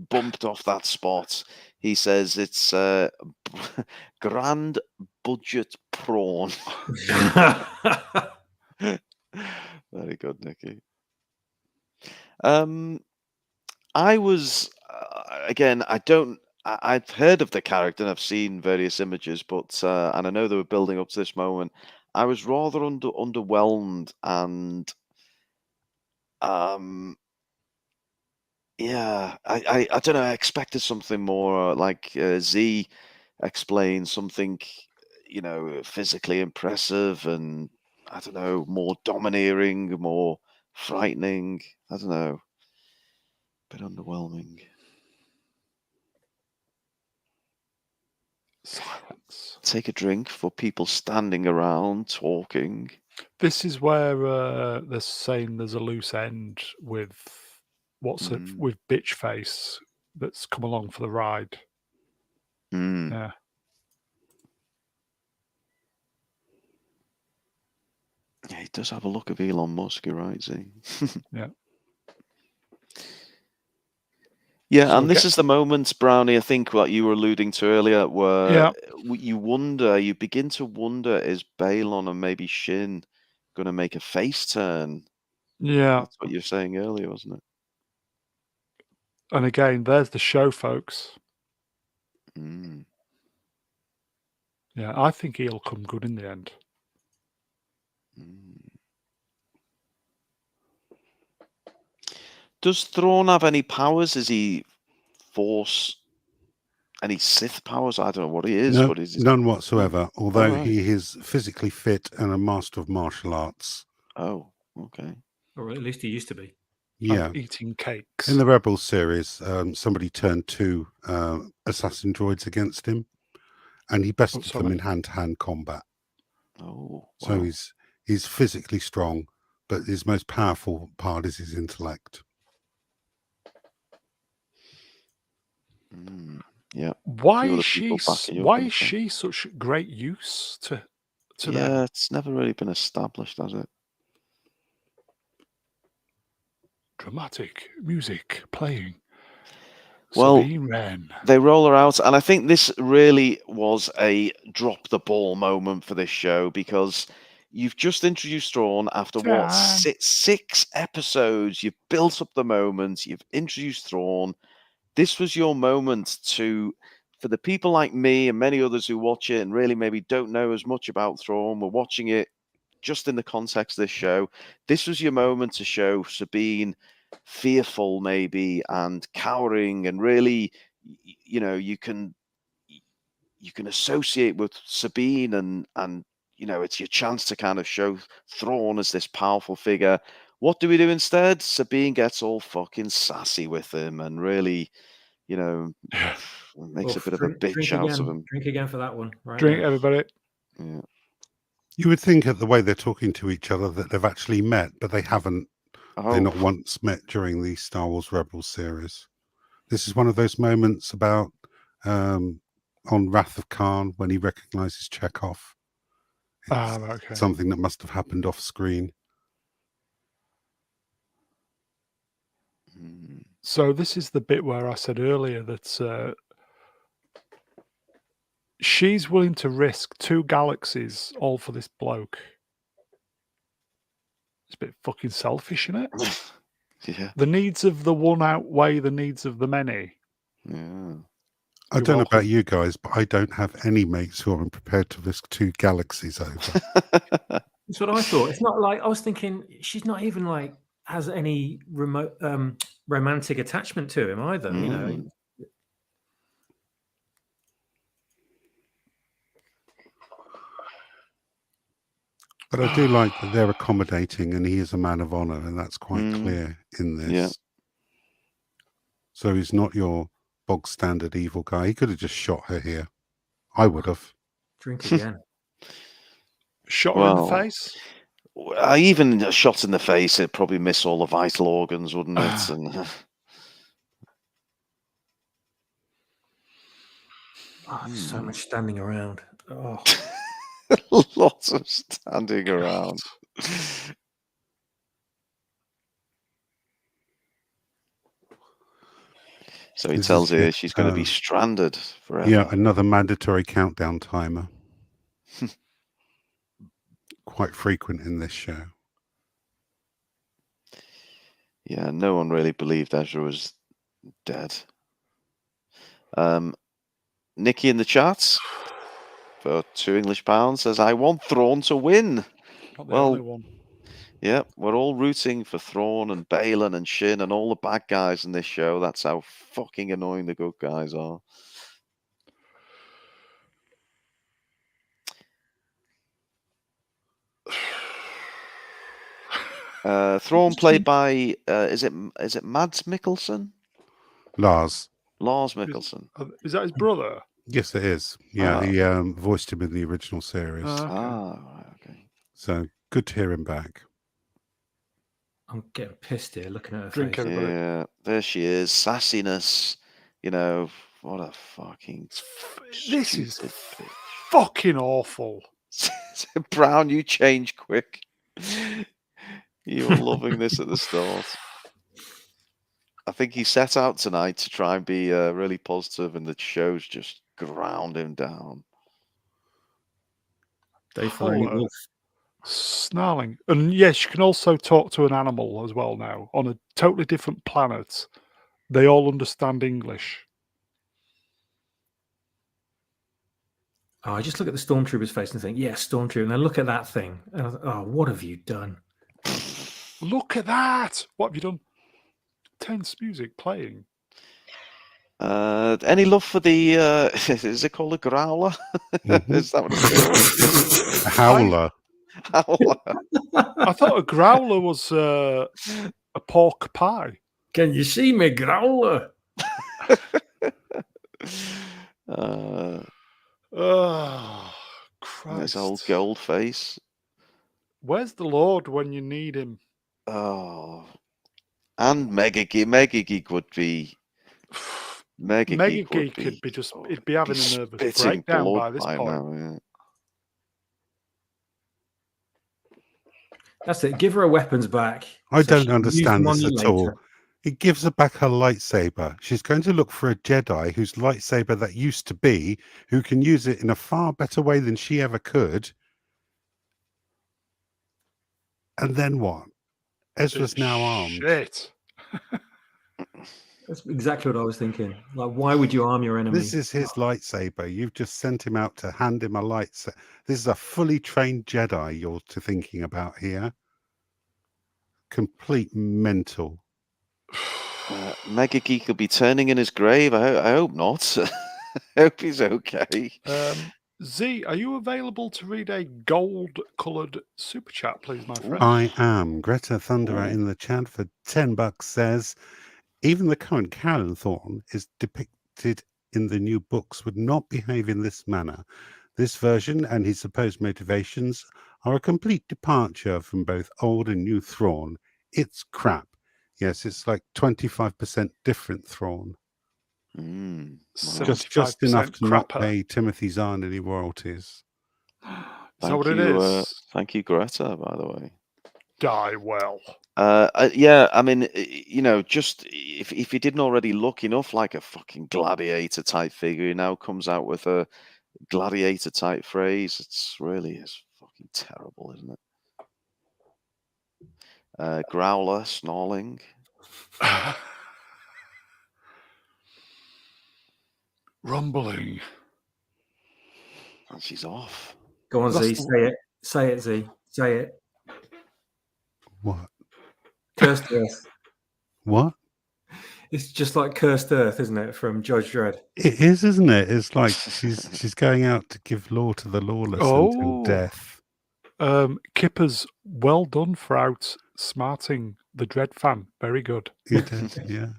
bumped off that spot. He says it's grand budget prawn. Very good, Nikki. I was again. I've heard of the character and I've seen various images, but and I know they were building up to this moment. I was rather underwhelmed, and yeah, I don't know. I expected something more, like Z explained, something physically impressive, and I don't know, more domineering, more frightening. I don't know, a bit underwhelming. Silence. Take a drink for people standing around talking. This is where they're saying there's a loose end with with Bitch Face that's come along for the ride. Yeah. Yeah, he does have a look of Elon Musk, you're right, Z. Yeah. Yeah, So and this is the moment, Brownie, I think what you were alluding to earlier, where you begin to wonder, is Balon and maybe Shin going to make a face turn? Yeah. That's what you were saying earlier, wasn't it? And again, there's the show, folks. Yeah, I think he'll come good in the end. Does Thrawn have any powers? Is he Force? Any Sith powers? I don't know what he is. No, but is none whatsoever, although right. he is physically fit and a master of martial arts. Oh, okay. Or at least he used to be. Yeah. And eating cakes. In the Rebels series, somebody turned 2 assassin droids against him, and he bested them in hand-to-hand combat. Oh, wow. So he's physically strong, but his most powerful part is his intellect. Yeah. Why other is she? people backing you up Why and is stuff. she such great use to them? Yeah, it's never really been established, has it? Dramatic music playing. Well, Sabine Wren. they roll her out, and I think this really was a drop the ball moment for this show, because you've just introduced Thrawn after what, Time. six episodes. You've built up the moment. You've introduced Thrawn. This was your moment for the people like me and many others who watch it and really maybe don't know as much about Thrawn. We're watching it just in the context of this show. This was your moment to show Sabine fearful, maybe, and cowering, and really, you can associate with Sabine, and it's your chance to kind of show Thrawn as this powerful figure. What do we do instead? Sabine gets all fucking sassy with him and really, makes a bit of a bitch out of him. Drink again for that one. Right. Drink, now. everybody. Yeah. You would think at the way they're talking to each other that they've actually met, but they haven't. They not once met during the Star Wars Rebels series. This is one of those moments about on Wrath of Khan when he recognizes Chekhov. It's Okay. something that must have happened off screen. So this is the bit where I said earlier that she's willing to risk 2 galaxies all for this bloke. It's a bit fucking selfish, isn't it? Yeah. The needs of the one outweigh the needs of the many. Yeah. I don't know about you guys, but I don't have any mates who are prepared to risk 2 galaxies over. That's what I thought. It's not like I was thinking. She's not even like has any remote romantic attachment to him either. You know. But I do like that they're accommodating, and he is a man of honor, and that's quite clear in this. Yeah. So he's not your bog standard evil guy. He could have just shot her here. I would have. Drink again. Shot her in the face? Even a shot in the face, it'd probably miss all the vital organs, wouldn't it? And so much standing around. Oh. lots of standing around. So he tells her she's going to be stranded forever. Yeah, another mandatory countdown timer. Quite frequent in this show. Yeah, no one really believed Ezra was dead. Nikki in the chat for £2 says, "I want Thrawn to win." Not the only one. Yeah, we're all rooting for Thrawn and Balin and Shin and all the bad guys in this show. That's how fucking annoying the good guys are. Thrawn played by is it Mads Mikkelsen? Lars Mikkelsen. Is that his brother? Yes, it is. Yeah, he voiced him in the original series. Right, okay. So good to hear him back. I'm getting pissed here looking at her Drink face. everybody. Yeah, there she is. Sassiness. What a fucking. This is stupid bitch. fucking awful. Brown, you change quick. You were loving this at the start. I think he set out tonight to try and be really positive, and the show's just ground him down. Dave Filoni wolf. Snarling. And yes, you can also talk to an animal as well now on a totally different planet. They all understand English. Oh, I just look at the stormtrooper's face and think, yes, stormtrooper. And then look at that thing. And I thought, what have you done? Look at that. What have you done? Tense music playing. Any love for the is it called a growler? Is that what it is? A howler. I thought a growler was a pork pie. Can you see me, growler? Oh, Christ. This old gold face. Where's the Lord when you need him? Oh, and Mega Geek would be Mega Mega Geek would Geek could be just, oh, he'd be having a nervous spitting breakdown blood by this by point. now, yeah. That's it. Give her her weapons back. I so don't she can use understand them on this you at later. all. It gives her back her lightsaber. She's going to look for a Jedi whose lightsaber that used to be, who can use it in a far better way than she ever could. And then what? Ezra's now armed. Shit. That's exactly what I was thinking. Like, why would you arm your enemy? This is his lightsaber. You've just sent him out to hand him a lightsaber. This is a fully trained Jedi you're thinking about here. Complete mental. Mega Geek will be turning in his grave. I hope not. I hope he's okay. Z, are you available to read a gold-coloured super chat, please, my friend? I am. Greta Thunderer Ooh. in the chat for $10 says, even the current Karen Thorne is depicted in the new books would not behave in this manner. This version and his supposed motivations are a complete departure from both old and new Thrawn. It's crap. Yes, it's like 25% different Thrawn. Wow. Just enough to not crapper. pay Timothy Zahn any royalties. Is that what it is? Thank you, Greta, by the way. Die well. Yeah, I mean, just if he didn't already look enough like a fucking gladiator type figure, he now comes out with a gladiator type phrase. It's really is fucking terrible, isn't it? Growler, snarling. Rumbling. And she's off. Go on, That's Z. Say it. Say it, Z. Say it. What? Cursed Earth. What? It's just like Cursed Earth, isn't it, from Judge Dredd? It is, isn't it? It's like she's going out to give law to the lawless until death. Kippers, well done for outsmarting the Dread fan. Very good. You did, yeah.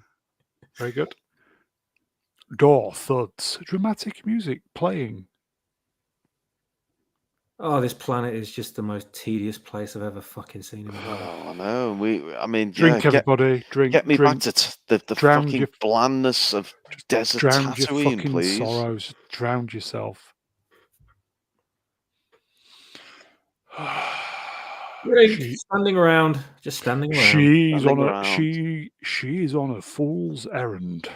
Very good. Door thuds. Dramatic music playing. Oh, this planet is just the most tedious place I've ever fucking seen in my life. Oh, I know. I mean, Drink, yeah, everybody. Drink. Get me drink. back to the Drown fucking your- blandness of desert Drown your Tatooine, fucking please. sorrows. Drown yourself. Standing around. Just standing around. She's on a fool's errand.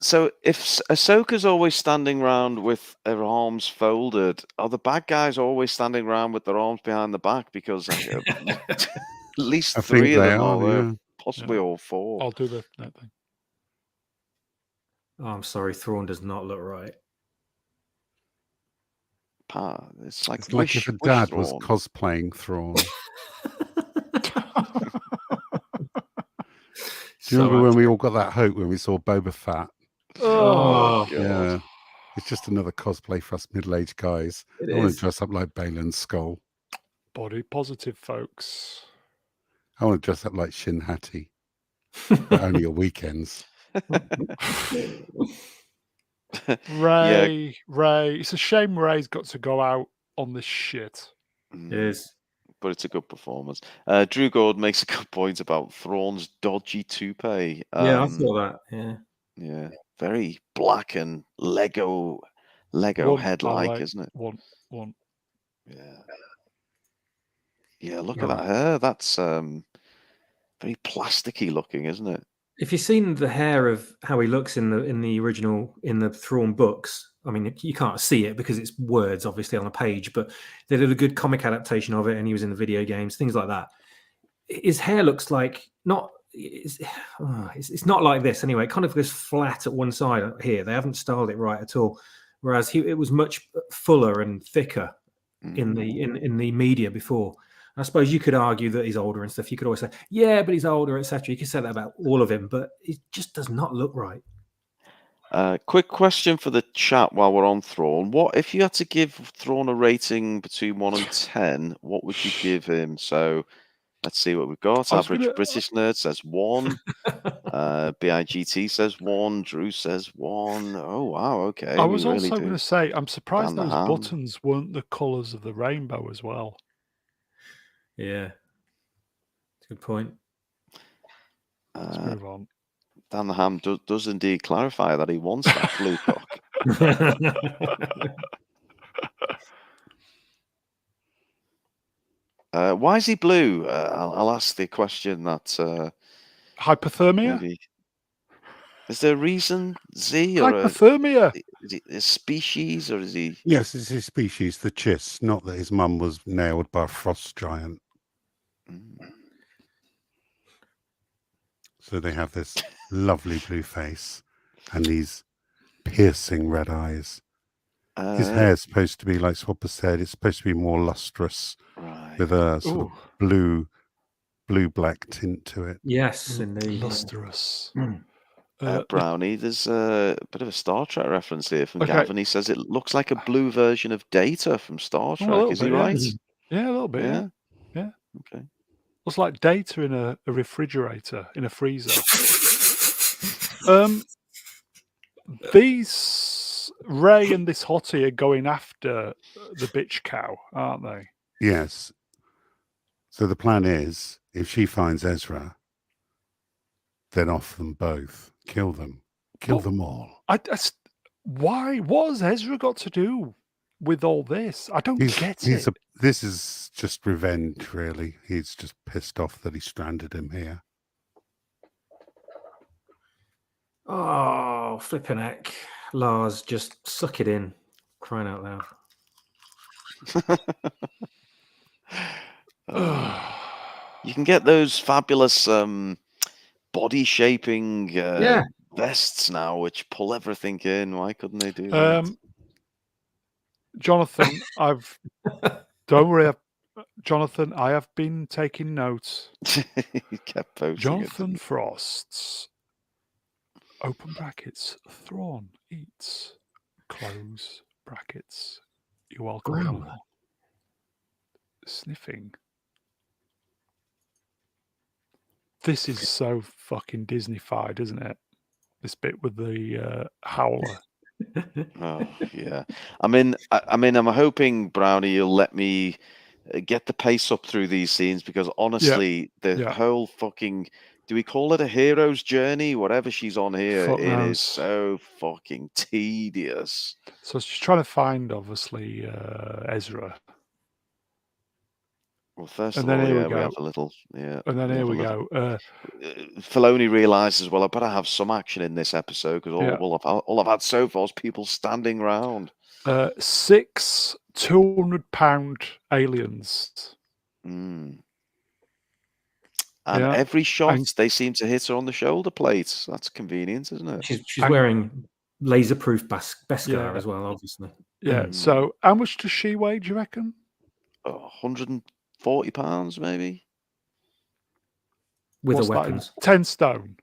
So if Ahsoka's always standing around with her arms folded, are the bad guys always standing around with their arms behind the back? Because at least I three think of they them are, are, yeah. possibly all four. I'll do that thing. Oh, I'm sorry, Thrawn does not look right. It's like if a dad was cosplaying Thrawn. Do you remember when we all got that hope when we saw Boba Fett? Oh, yeah. It's just another cosplay for us middle-aged guys. I want to dress up like Balin's skull. Body positive, folks. I want to dress up like Shin Hati. But only at weekends. Ray. It's a shame Ray's got to go out on this shit. It is. But it's a good performance. Drew Gord makes a good point about Thrawn's dodgy toupee. Yeah, I saw that. Yeah. Yeah. Very black and Lego head-like, isn't it? One. Yeah. Yeah, look at that hair. That's very plasticky looking, isn't it? If you've seen the hair of how he looks in the original in the Thrawn books, I mean, you can't see it because it's words, obviously, on a page. But they did a good comic adaptation of it, and he was in the video games, things like that. His hair looks like not. It's not like this anyway. It kind of goes flat at one side here. They haven't styled it right at all. Whereas it was much fuller and thicker in the media before. I suppose you could argue that he's older and stuff. You could always say, yeah, but he's older, etc. You could say that about all of him, but it just does not look right. Quick question for the chat while we're on Thrawn. What if you had to give Thrawn a rating between 1 and 10? What would you give him? So let's see what we've got. Average British Nerd says 1. BIGT says 1. Drew says 1. Oh wow, okay. I was also going to say, I'm surprised those hand. buttons weren't the colours of the rainbow as well. Yeah, good point. Let's move on. Dan the Ham does indeed clarify that he wants that blue cock. Why is he blue? I'll ask the question that Hypothermia? maybe. Is there a reason, Z, or Hypothermia. is he a species, or is he? Yes, it's his species, the Chiss, not that his mum was nailed by a frost giant. So they have this lovely blue face and these piercing red eyes. His hair's supposed to be, like Swapper said, it's supposed to be more lustrous, right, with a sort of blue-black tint to it. Yes, indeed. Lustrous. Brownie, there's a bit of a Star Trek reference here from Okay. Gavin. He says it looks like a blue version of Data from Star Trek. little Is he bit, yeah. right? Yeah, a little bit. Yeah. Yeah. Okay. Looks like Data in a refrigerator, in a freezer. These Ray and this hottie are going after the bitch cow, aren't they? Yes. So the plan is, if she finds Ezra, then off them both. Kill them. Kill them all. Why? What has Ezra got to do with all this? I don't get it. This is just revenge, really. He's just pissed off that he stranded him here. Oh, flipping heck. Lars, just suck it in. Crying out loud. You can get those fabulous body shaping vests now, which pull everything in. Why couldn't they do that? Jonathan, don't worry, Jonathan, I have been taking notes. He kept posting Jonathan Frost's open brackets, Thrawn eats, close brackets. You're welcome, Jonathan. Sniffing. This is so fucking Disney-fied, isn't it? This bit with the howler. Oh yeah. I mean, I'm hoping, Brownie, you'll let me get the pace up through these scenes, because honestly, the whole fucking, do we call it a hero's journey? Whatever she's on here, it is so fucking tedious. So she's trying to find, obviously, Ezra. Well, first of all, we have a little, and then here we go. Filoni realizes, well, I better have some action in this episode, because all I've had so far is people standing around. 6 200-pound aliens. And every shot, they seem to hit her on the shoulder plates. That's convenient, isn't it? She's wearing laser-proof Beskar as well, obviously. Yeah. So how much does she weigh, do you reckon? 140 pounds, maybe. With the weapons. 10 stone.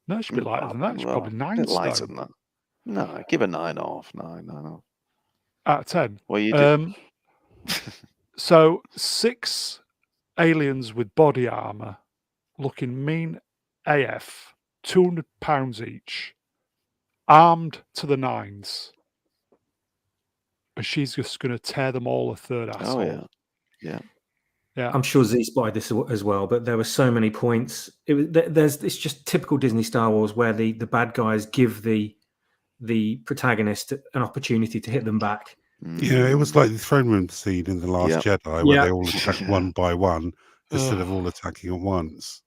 No, it should be lighter than that. It's probably 9 stone. Lighter than that. No, give her 9.5. 9.5. Out of 10. Well, you do. So 6 aliens with body armor, looking mean AF, 200 pounds each, armed to the nines, and she's just going to tear them all a third asshole. Oh yeah. I'm sure Z spotted this as well, but there were so many points. It's just typical Disney Star Wars, where the bad guys give the protagonist an opportunity to hit them back. Yeah, it was like the throne room scene in The Last Jedi, where they all attack one by one instead of all attacking at once.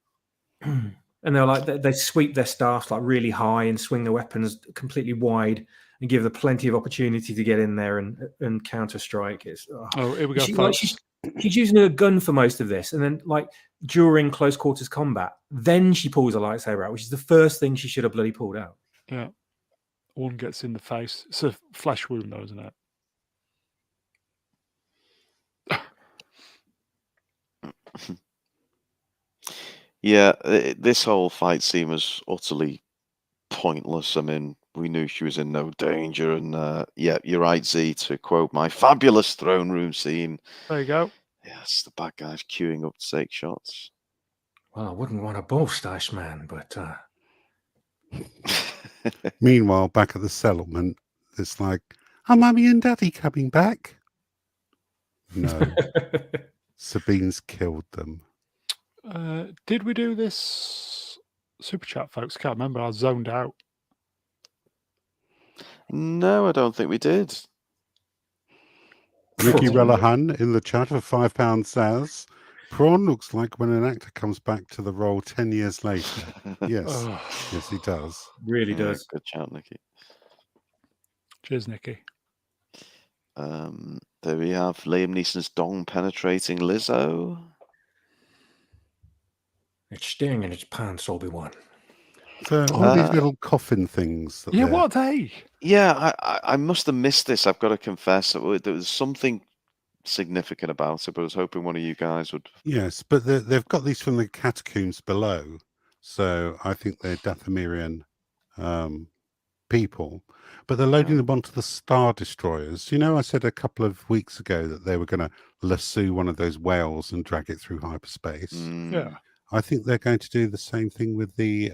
And they're like, they sweep their staffs like really high and swing their weapons completely wide and give them plenty of opportunity to get in there and counter strike. Here we go, folks. She's using a gun for most of this, and then like during close quarters combat, then she pulls a lightsaber out, which is the first thing she should have bloody pulled out. Yeah, one gets in the face. It's a flesh wound, though, isn't it? Yeah, this whole fight scene was utterly pointless. I mean, we knew she was in no danger, and you're right, Z, to quote my fabulous throne room scene. There you go. Yes, the bad guys queuing up to take shots. Well, I wouldn't want to boast, Iceman, but meanwhile, back at the settlement, it's like, are Mummy and Daddy coming back? No. Sabine's killed them. Did we do this super chat, folks? Can't remember. I zoned out. No, I don't think we did. Ricky Prawn. Rellahan in the chat for £5 says, Prawn looks like when an actor comes back to the role 10 years later. Yes, Oh, yes, he does. Really Yeah, does. good shout, Nicky. cheers, Nicky. There we have Liam Neeson's dong penetrating Lizzo. It's staying in its pants, Obi-Wan. So all these little coffin things. That Yeah, they're- what are they? Yeah, I must have missed this. I've got to confess. There was something significant about it, but I was hoping one of you guys would. Yes, but they've got these from the catacombs below. So I think they're Dathomirian people. But they're loading them onto the Star Destroyers. You know, I said a couple of weeks ago that they were going to lasso one of those whales and drag it through hyperspace. Yeah. I think they're going to do the same thing with the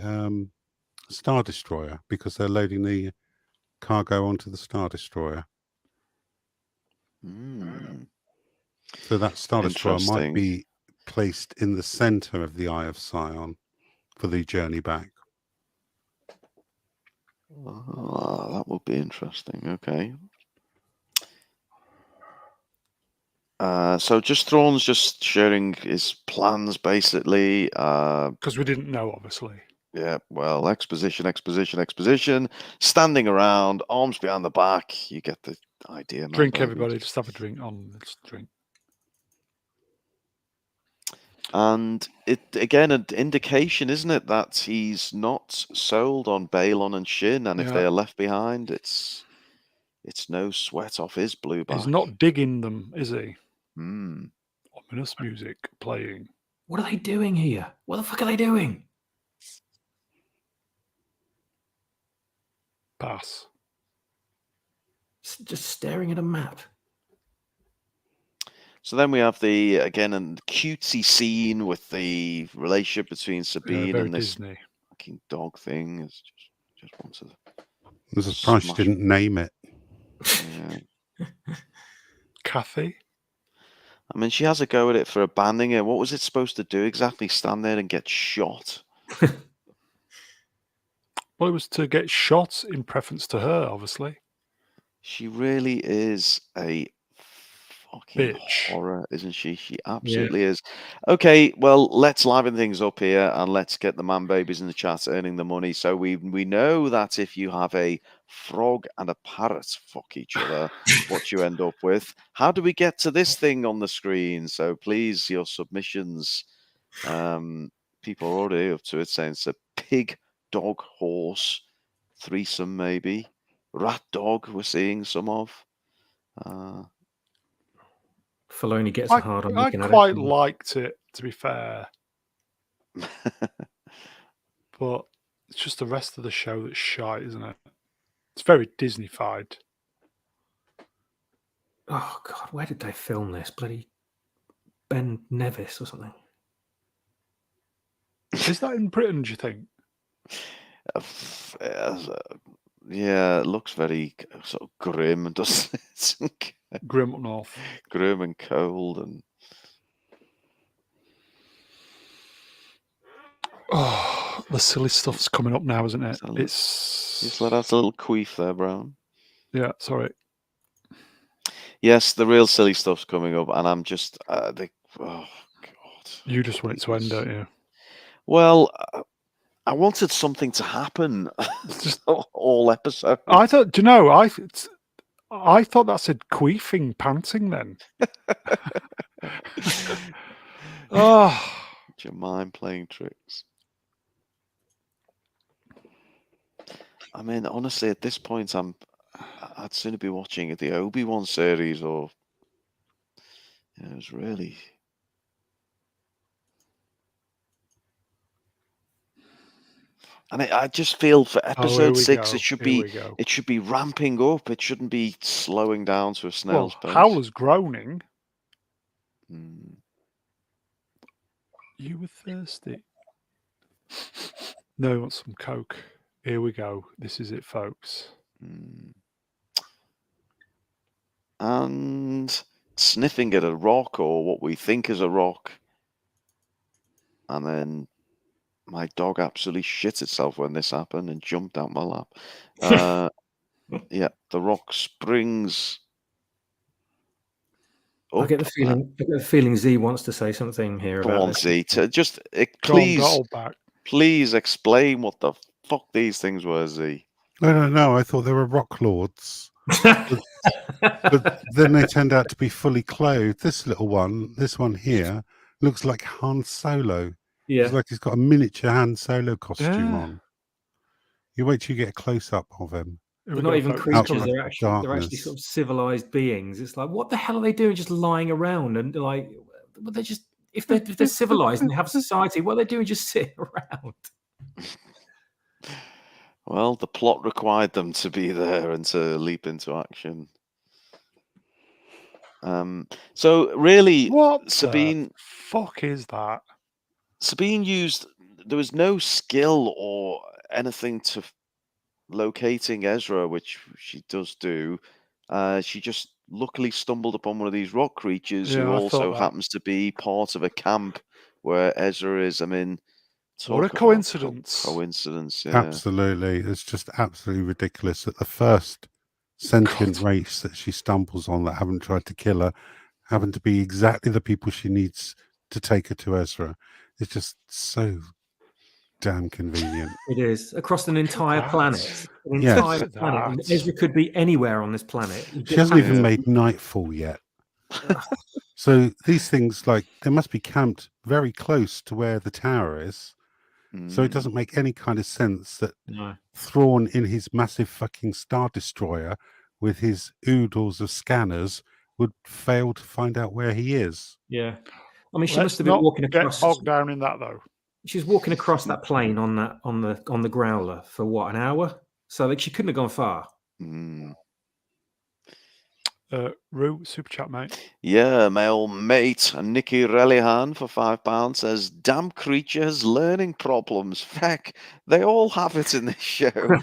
Star Destroyer because they're loading the cargo onto the Star Destroyer. So that Star Destroyer might Interesting. be placed in the center of the Eye of Sion for the journey back. That would be interesting. Okay. So just Thrawn's just sharing his plans, basically. Because we didn't know, obviously. Yeah, well, exposition. Standing around, arms behind the back. You get the idea, man. Drink, baby. everybody. Just have a drink. Let's drink. And it again an indication, isn't it, that he's not sold on Balon and Shin, and if Yeah. they are left behind, it's no sweat off his blue back. He's not digging them, is he? Hmm. Ominous music playing. What are they doing here? What the fuck are they doing? Pass. Just staring at a map. So then we have the again a cutesy scene with the relationship between Sabine very and this Disney. fucking dog thing. It's just wants to. I'm surprised you Smash. didn't name it. Yeah. Kathy. I mean, she has a go at it for abandoning it. What was it supposed to do exactly? Stand there and get shot? Well, it was to get shot in preference to her, obviously. She really is a fucking Bitch. horror, isn't she? She absolutely is. Okay, well, let's liven things up here and let's get the man babies in the chat earning the money. So we know that if you have a frog and a parrot fuck each other, what you end up with. How do we get to this thing on the screen? So please, your submissions. People are already up to it, saying it's a pig, dog, horse, threesome maybe. Rat dog we're seeing some of. Filoni gets I hard on looking at it. quite liked it, to be fair. But it's just the rest of the show that's shite, isn't it? It's very Disney-fied. Oh God, where did they film this? Bloody Ben Nevis or something. Is that in Britain, do you think? Yeah, it looks very sort of grim, doesn't it? Grim up north. Grim and cold and Oh, the silly stuff's coming up now, isn't it? Just It's let out a little queef there, Brown. yeah. Sorry. Yes, the real silly stuff's coming up, and I'm just oh God. You just want it to end, don't you? Well, I wanted something to happen just all episode. I thought. Do you know? I thought that said queefing, panting. Then. Oh, Your mind playing tricks. I mean, honestly, at this point, I'd sooner be watching the Obi-Wan series, or it was really. And I just feel for episode 6, go. it should be ramping up. It shouldn't be slowing down to a snail's pace. Howler's groaning. Mm. You were thirsty. No, I want some Coke. Here we go. This is it, folks. And sniffing at a rock, or what we think is a rock, and then My dog absolutely shit itself when this happened and jumped out my lap. Yeah, the Rock springs I up. get the feeling Z wants to say something here Go about on, this. Z. Just Go on, please, battle back. please explain what the fuck these things were, Z. I don't know. I thought they were rock lords, but then they turned out to be fully clothed. This one here, looks like Han Solo. Yeah. It's like he's got a miniature Han Solo costume Yeah. on. You wait till you get a close up of him. Here They're we not go, even folks. creatures. Coming. They're actually sort of civilized beings. It's like, what the hell are they doing just lying around? And like, but they're just, if they're civilized and have society, what are they doing just sitting around? Well, the plot required them to be there and to leap into action. So really, What Sabine the fuck is that? used. There was no skill or anything to locating Ezra, which she does do. She just luckily stumbled upon one of these rock creatures Yeah, who I also thought that. happens to be part of a camp where Ezra is. I mean, What a talk about coincidence. coincidence, yeah. Absolutely. It's just absolutely ridiculous that the first sentient race that she stumbles on that haven't tried to kill her happen to be exactly the people she needs to take her to Ezra. It's just so damn convenient. It is across an entire that. planet. An Yes. entire Look at planet. And that. Ezra could be anywhere on this planet. He She just hasn't happens even to made nightfall yet. So these things, like, they must be camped very close to where the tower is. So it doesn't make any kind of sense that No. Thrawn in his massive fucking Star Destroyer with his oodles of scanners would fail to find out where he is. Yeah. I mean, she Let's must have been not walking get across. bogged down in that, though. She was walking across that plane on the growler for what, an hour? So like, she couldn't have gone far. Mm. Rue, super chat, mate. Yeah, my old mate Nicky Relihan for £5 says, "Damn creature has learning problems. Feck, they all have it in this show."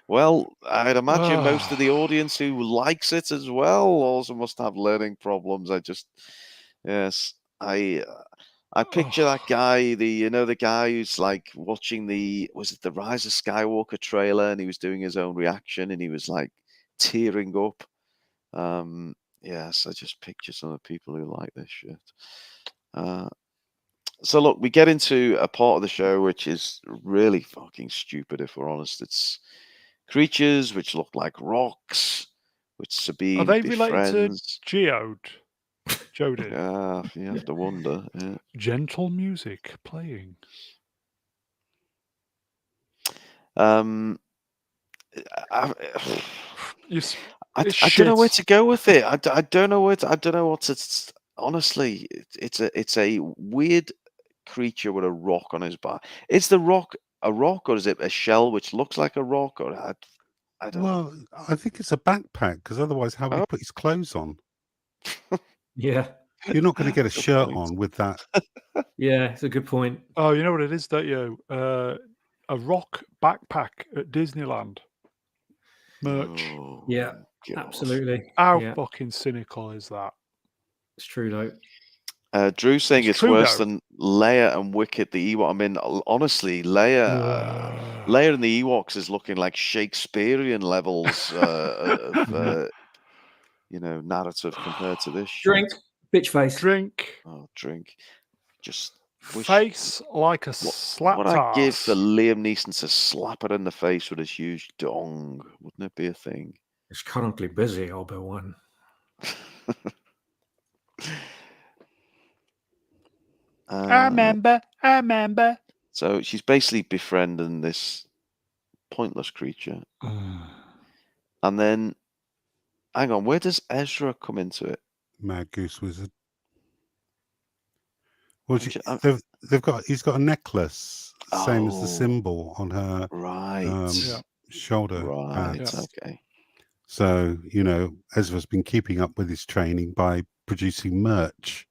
Well, I'd imagine most of the audience who likes it as well also must have learning problems. Yes, I picture that guy, the guy who's like watching was it the Rise of Skywalker trailer, and he was doing his own reaction, and he was like tearing up. Yes, I just picture some of the people who like this shit. So look, we get into a part of the show which is really fucking stupid, if we're honest. It's creatures which look like rocks, which Sabine Are they related befriends. to Geode? Jodie. Yeah, you have to wonder. Yeah. Gentle music playing. I It's don't know where shit. to go with it. I don't know I don't know what to. Honestly, it's a weird creature with a rock on his back. Is the rock a rock, or is it a shell which looks like a rock? Or I don't know. Well, I think it's a backpack, because otherwise how would he put his clothes on? Yeah. You're not going to get a Good shirt point. on with that. Yeah, it's a good point. Oh, you know what it is, don't you? A rock backpack at Disneyland. Merch. Oh, Yeah, God. absolutely. How Yeah, fucking cynical is that? it's true though. Drew saying It's it's true, worse though. than Leia and Wicket the Ewok. I mean, honestly, Leia and the Ewoks is looking like Shakespearean levels of narrative compared to this shit. Drink, bitch face. Drink. Oh, drink. Just wish Face like a slapped what I'd give for ass. Liam Neeson to slap her in the face with his huge dong. Wouldn't it be a thing? It's currently busy, Obi-Wan. I remember. So she's basically befriending this pointless creature. And then, hang on, where does Ezra come into it? Mad Goose Wizard. Well, I'm he's got a necklace, same as the Oh. symbol on her Right. Yeah. shoulder Right. pads. Okay. So, Ezra's been keeping up with his training by producing merch.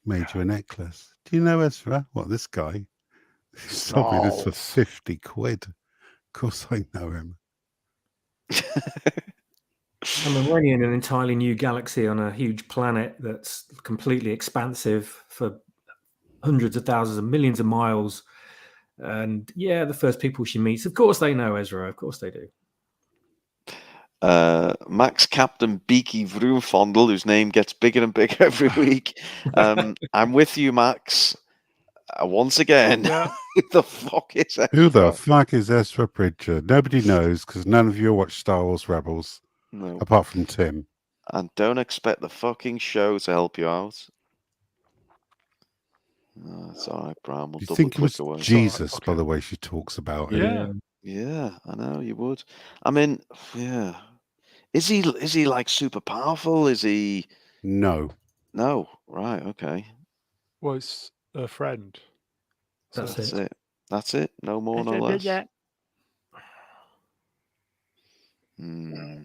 Made you a necklace. Do you know Ezra? What, this guy? He sold me this for Smalls. 50 quid. Of course I know him. And we're running in an entirely new galaxy on a huge planet that's completely expansive for hundreds of thousands of millions of miles. And yeah, the first people she meets, of course they know Ezra. Of course they do. Max Captain Beaky Vroomfondle, whose name gets bigger and bigger every week. I'm with you, Max. Once again, Yeah. who the fuck is Ezra? Who the fuck is Ezra Bridger? Nobody knows because none of you watch Star Wars Rebels, No. apart from Tim. And don't expect the fucking show to help you out. Oh, it's all right, Bram. We'll You double think it click was away. Jesus okay. by the way she talks about him? Yeah. Yeah, I know you would. I mean, yeah. Is he like super powerful? Is he? No. No. Right. Okay. Was a friend. That's That's it. it. That's it. No more, no less. Hmm.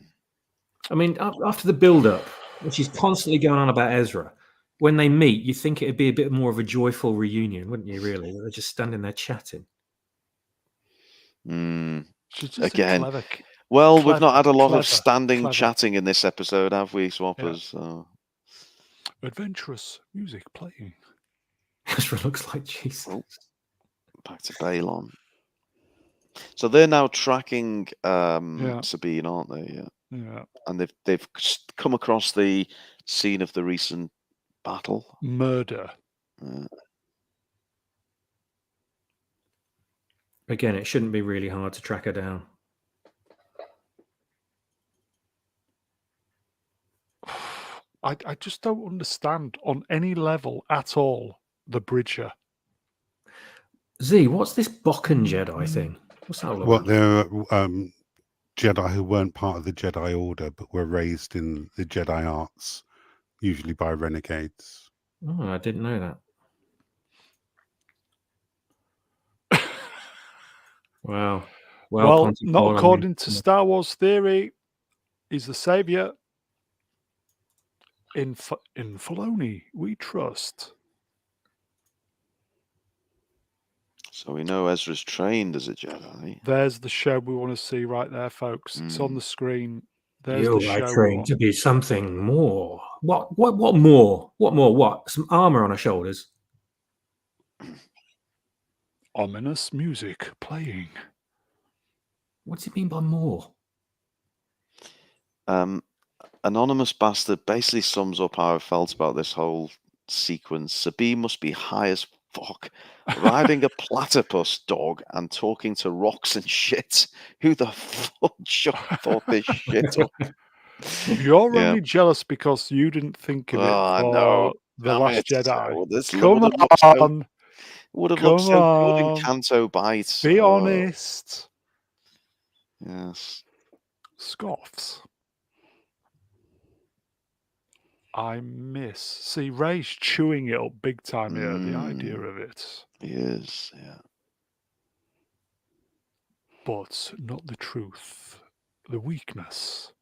I mean, after the build-up, which is constantly going on about Ezra, when they meet, you think it'd be a bit more of a joyful reunion, wouldn't you? Really, they're just standing there chatting. Hmm. She's just Again. a clever. Well, we've clever- not had a lot clever- of standing clever. chatting in this episode, have we, Swappers? So, Adventurous music playing. Ezra looks like Jesus. Oh. Back to Balon. So they're now tracking Sabine, aren't they? Yeah. Yeah. And they've come across the scene of the recent battle. Murder. Again, it shouldn't be really hard to track her down. I just don't understand on any level at all the Bridger. Z, what's this Bokken Jedi thing? What's that all Well, about? there are Jedi who weren't part of the Jedi Order but were raised in the Jedi arts, usually by renegades. Oh, I didn't know that. Wow. Well, Ponty not Paul, according to Star Wars theory. He's the savior. In Filoni, we trust. So we know Ezra's trained as a Jedi. There's the show we want to see right there, folks. It's on the screen. There's You the are show. trained to be something more. What more? What more? What? Some armor on her shoulders. Ominous music playing. What does it mean by more? Anonymous Bastard basically sums up how I felt about this whole sequence. Sabine must be high as fuck, riding a platypus dog and talking to rocks and shit. Who the fuck thought this shit up? You're only jealous because you didn't think of it I for know. The Last Jedi. Oh, this Come would have looked on. would have looked so good in on. Canto Bites. Be honest. Yes. Scoffs. I miss. See, Ray's chewing it up big time here, the idea of it. He is, yeah. But not the truth. The weakness.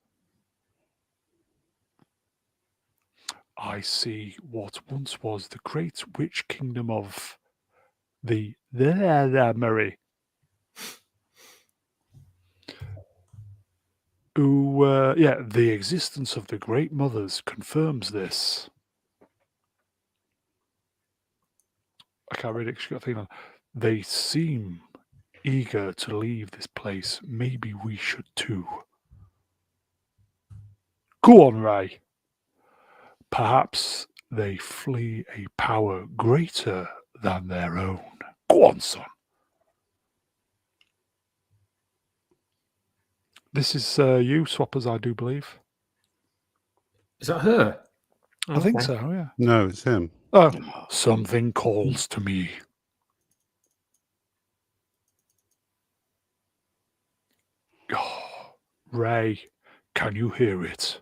I see what once was the great witch kingdom of the Murray. Who, the existence of the great mothers confirms this. I can't read it. She's got a thing on. They seem eager to leave this place. Maybe we should too. Go on, Ray. Perhaps they flee a power greater than their own. Go on, son. This is you, Swappers, I do believe. Is that her? I think so, yeah. No, it's him. Oh, something calls to me. Oh, Ray, can you hear it?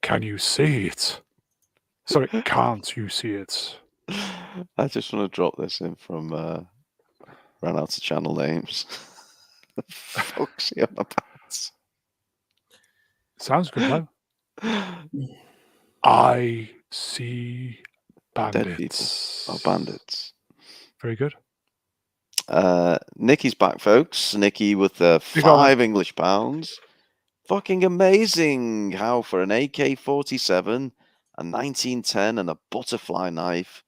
Can you see it? Sorry, can't you see it? I just want to drop this in from ran out of channel names. Fuck's he on about? Sounds good, though. I see Dead people. bandits. Oh, bandits. Very good. Nikki's back, folks. Nikki with You go on. 5 English pounds. Fucking amazing how for an AK-47, a 1910 and a butterfly knife,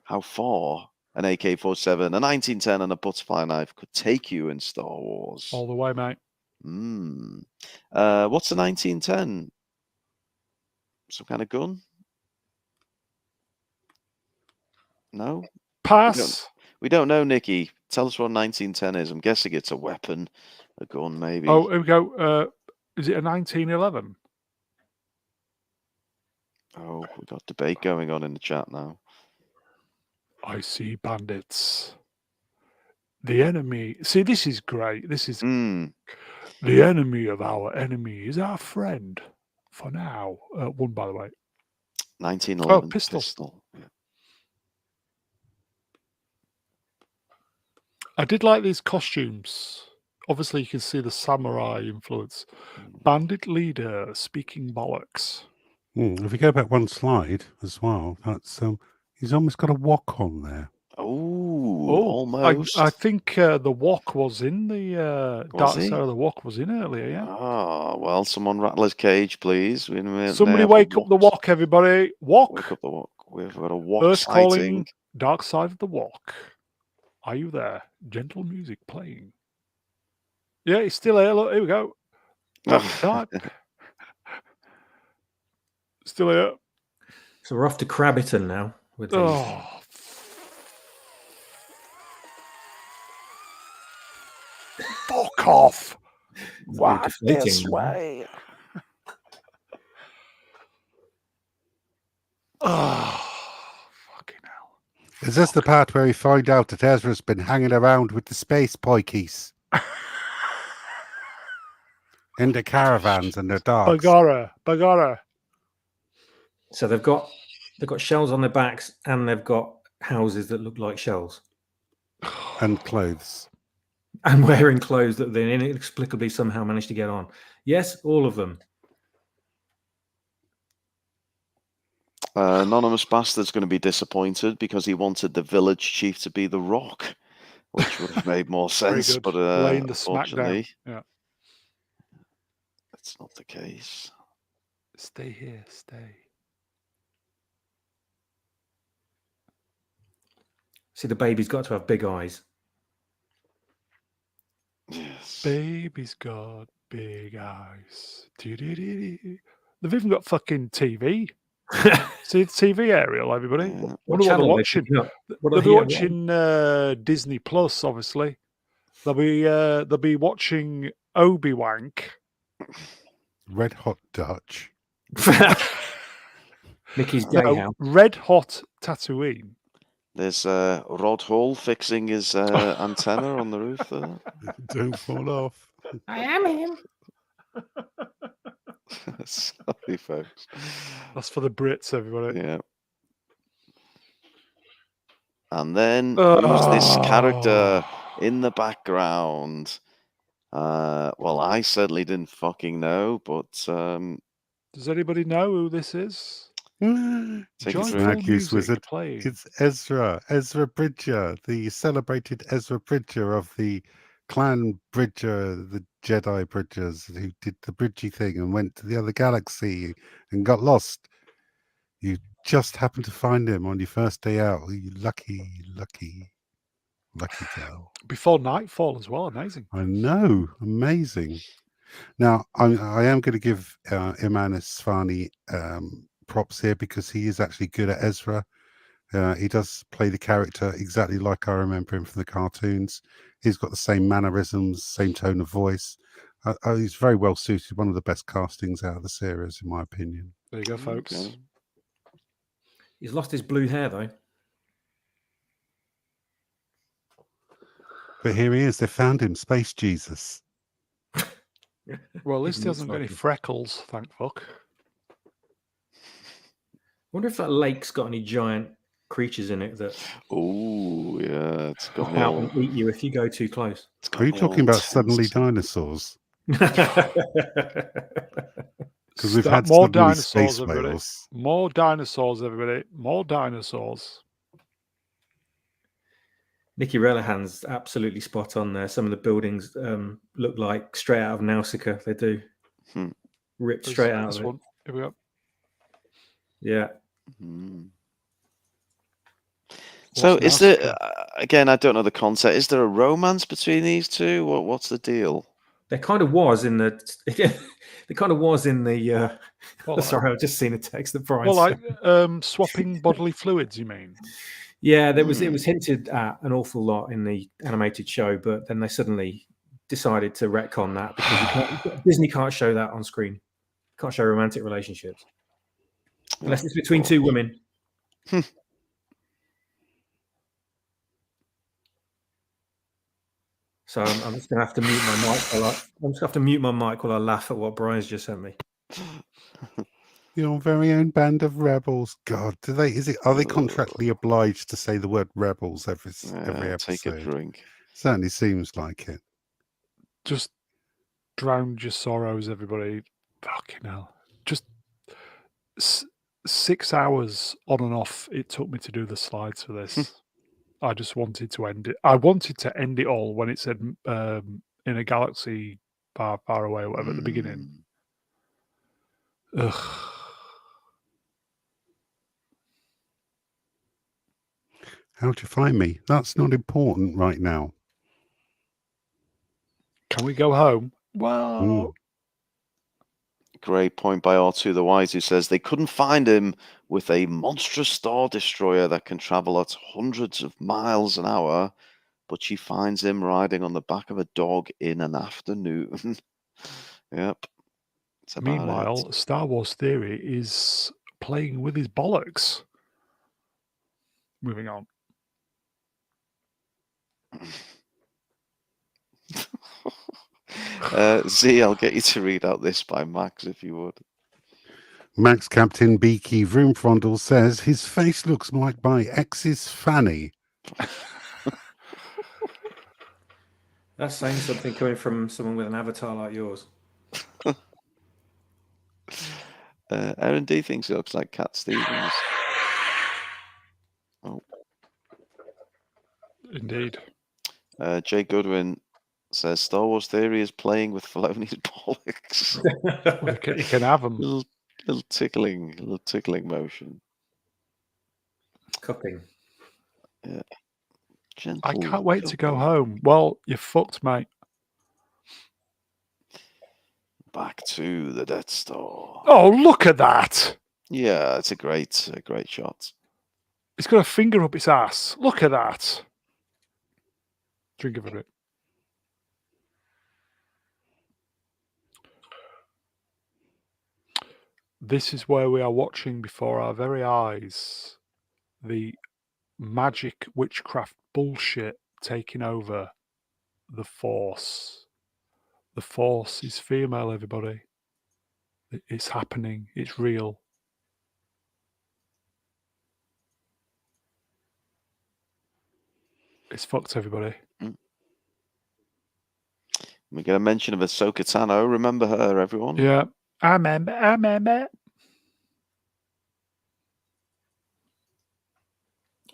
how far an AK-47, a 1910 and a butterfly knife could take you in Star Wars. All the way, mate. What's a 1910? Some kind of gun? No? Pass. We don't know, Nikki. Tell us what a 1910 is. I'm guessing it's a weapon, a gun, maybe. Oh, here we go. Is it a 1911? Oh, we've got debate going on in the chat now. I see bandits. The enemy. See, this is great. This is the enemy of our enemy is our friend. For now, one by the way. 1911 pistol. Yeah. I did like these costumes. Obviously, you can see the samurai influence. Bandit leader speaking bollocks. If you go back one slide as well, that's he's almost got a wok on there. Oh, almost. I think the wok was in the Dark he? Side of the Wok was in earlier, yeah. Ah, well, someone rattle his cage, please. Somebody wake up the wok, everybody. Wok. Wake up the wok. We've got a wok Earth sighting. calling, Dark Side of the Wok. Are you there? Gentle music playing. Yeah, he's still here. Look, here we go. Dark. Still here. So we're off to Crabbiton now with these. Oh. Fuck off. Wow, This way. Oh, fucking hell. Is this the part where we find out that Ezra's been hanging around with the space pikeys? In the caravans and their dogs. Bagara. So they've got shells on their backs and they've got houses that look like shells. And clothes. And wearing clothes that they inexplicably somehow managed to get on. Yes, all of them. Anonymous Bastard's going to be disappointed because he wanted the village chief to be the Rock, which would have made more sense, but laying the unfortunately, smackdown. Yeah. that's not the case. Stay here, stay. See, the baby's got to have big eyes. Yes. Baby's got big eyes. They've even got fucking TV. See the TV aerial, everybody. Yeah. Wonder what they're watching. They'll be watching Disney Plus, obviously. They'll be watching Obi-Wank. Red Hot Dutch. Mickey's Playhouse. Red Hot Tatooine. There's Rod Hall fixing his antenna on the roof there. Don't fall off. I am him. Sorry, folks. That's for the Brits, everybody. Yeah. And then who's this character in the background? Well, I certainly didn't fucking know, but does anybody know who this is? take it through. Maggie's Wizard. Playing. It's Ezra Bridger, the celebrated Ezra Bridger of the Clan Bridger, the Jedi Bridgers, who did the bridgy thing and went to the other galaxy and got lost. You just happened to find him on your first day out. You lucky girl. Before nightfall as well. Amazing. I know, amazing. Now, I am going to give Iman Isfani props here because he is actually good at Ezra. He does play the character exactly like I remember him from the cartoons. He's got the same mannerisms, same tone of voice. He's very well suited. One of the best castings out of the series, in my opinion. There you go, folks. Okay. He's lost his blue hair, though. But here he is. They found him, Space Jesus. Well, at least he looks hasn't got like any him. freckles, thank fuck. Wonder if that lake's got any giant creatures in it that Oh, yeah. It's got come me out all, and eat you if you go too close. it's got Are you me talking all about tense. suddenly dinosaurs? Because we've Stop- had more suddenly dinosaurs, space everybody. whales. More dinosaurs, everybody. More dinosaurs. Nicky Relihan's absolutely spot on there. Some of the buildings look like straight out of Nausicaa. They do. Ripped straight out This of it. one. Here we go. Yeah. So What's is there Nausicaa? again? I don't know the concept. Is there a romance between these two? What's the deal? There kind of was in the. There kind of was in the. Well, sorry, I've just seen a text that Brian. Well, like sent. swapping bodily fluids, you mean? Yeah, there was. It was hinted at an awful lot in the animated show, but then they suddenly decided to retcon that because Disney can't show that on screen. Can't show romantic relationships unless it's between two women. So I'm just going to have to mute my mic. I'm just going to have to mute my mic while I laugh at what Brian's just sent me. Your very own band of rebels. God, are they contractually obliged to say the word rebels every episode? Take a drink. Certainly seems like it. Just drown your sorrows, everybody. Fucking hell. Just 6 hours on and off it took me to do the slides for this. I just wanted to end it. I wanted to end it all when it said in a galaxy far, far away or whatever at the beginning. Ugh. How'd you find me? That's not important right now. Can we go home? Well, Great point by R2 the Wise, who says they couldn't find him with a monstrous Star Destroyer that can travel at hundreds of miles an hour, but she finds him riding on the back of a dog in an afternoon. Yep. Meanwhile, Star Wars Theory is playing with his bollocks. Moving on. Z, I'll get you to read out this by Max, if you would. Max Captain Beaky Vroomfrondle says his face looks like my ex's fanny. That's saying something coming from someone with an avatar like yours. Aaron D thinks he looks like Cat Stevens. Oh. Indeed. Jay Goodwin says Star Wars Theory is playing with Filoni's bollocks. Well, you can have them. Little tickling motion. Cupping. Yeah. Gentle I can't wait to go home. Well, you're fucked, mate. Back to the Death Star. Oh, look at that! Yeah, it's a great shot. It's got a finger up its ass. Look at that. Drink of it. This is where we are watching before our very eyes the magic witchcraft bullshit taking over the Force. The Force is female, everybody. It's happening. It's real. It's fucked, everybody. We get a mention of Ahsoka Tano. Remember her, everyone? Yeah. I remember.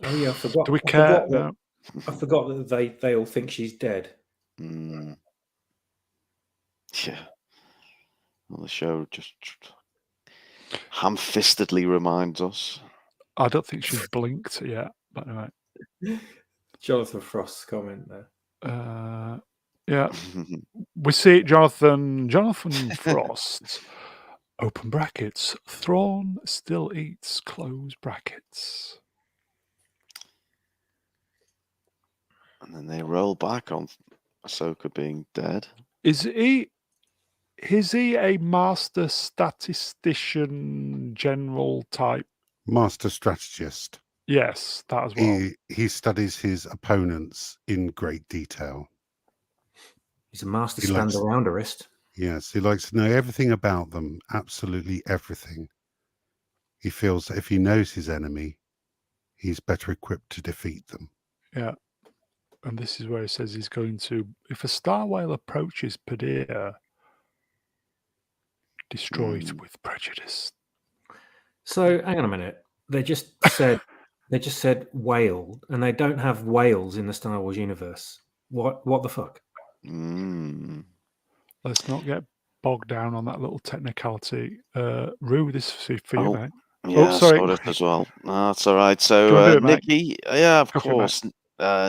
Oh yeah, I forgot. Do we care? I forgot that they all think she's dead. Yeah. Well, the show just ham-fistedly reminds us. I don't think she's blinked yet, but anyway. Jonathan Frost's comment there. Yeah. We see Jonathan Frost. Open brackets. Thrawn still eats close brackets. And then they roll back on Ahsoka being dead. Is he a master statistician general type? Master strategist. Yes, that as well. He studies his opponents in great detail. He's a master stand-arounderist. Yes, he likes to know everything about them, absolutely everything. He feels that if he knows his enemy, he's better equipped to defeat them. Yeah. And this is where he says he's going to, if a star whale approaches Padea, destroy it with prejudice. So, hang on a minute. They just said They just said whale, and they don't have whales in the Star Wars universe. What the fuck? Mm. Let's not get bogged down on that little technicality. Rue, this is for you, Oh, mate. yeah, I sorry. saw it as well. No, that's all right. Do you wanna So, do it, mate? Nikki, yeah, of Go for it, mate. course.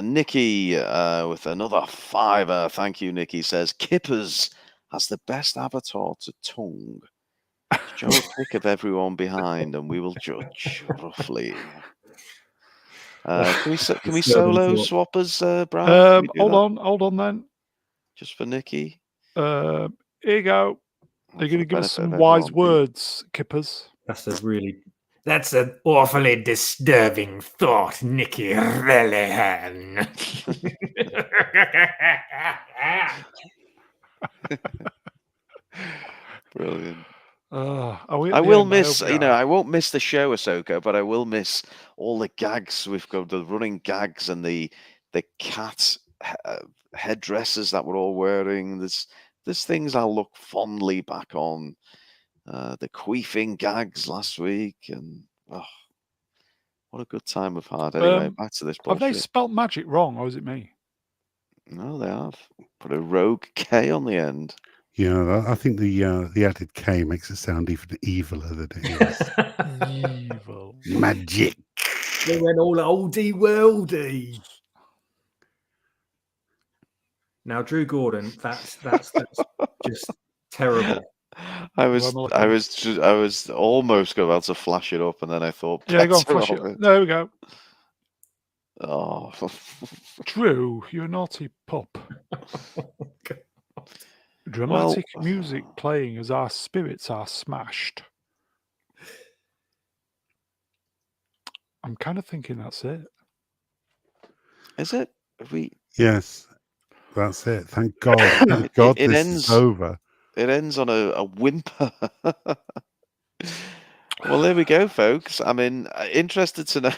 Nikki with another fiver. Thank you, Nikki. Says Kippers has the best avatar to tongue. Show a pic of everyone behind, and we will judge roughly. Can we Disturbing solo thought. swappers, Brown? Can we do that? Hold on then. Just for Nikki. Here you go. Are you For going to the give us benefit some of wise everyone. words, Kippers? That's an awfully disturbing thought, Nicky Relihan. Brilliant. Are we at I the will end? I miss, hope we you know, are. I won't miss the show, Ahsoka, but I will miss all the gags we've got, the running gags and the cat headdresses that we're all wearing. There's things I'll look fondly back on. The queefing gags last week, and what a good time we've had. Anyway, back to this Have they bullshit. spelt magic wrong, or is it me? No, they have. Put a rogue K on the end. Yeah, I think the added K makes it sound even eviler than it is. Evil. Magic. They went all oldie worldy. Now, Drew Gordon, that's just terrible. I was almost about to flash it up, and then I thought, Yeah, go on, better flash it. of it. There we go. Oh, Drew, you naughty pup. Dramatic music playing as our spirits are smashed. I'm kind of thinking that's it. is it? Have we? Yes, that's it. Thank God. Thank God it this ends. is over. It ends on a whimper. Well, there we go, folks. I mean, interested to know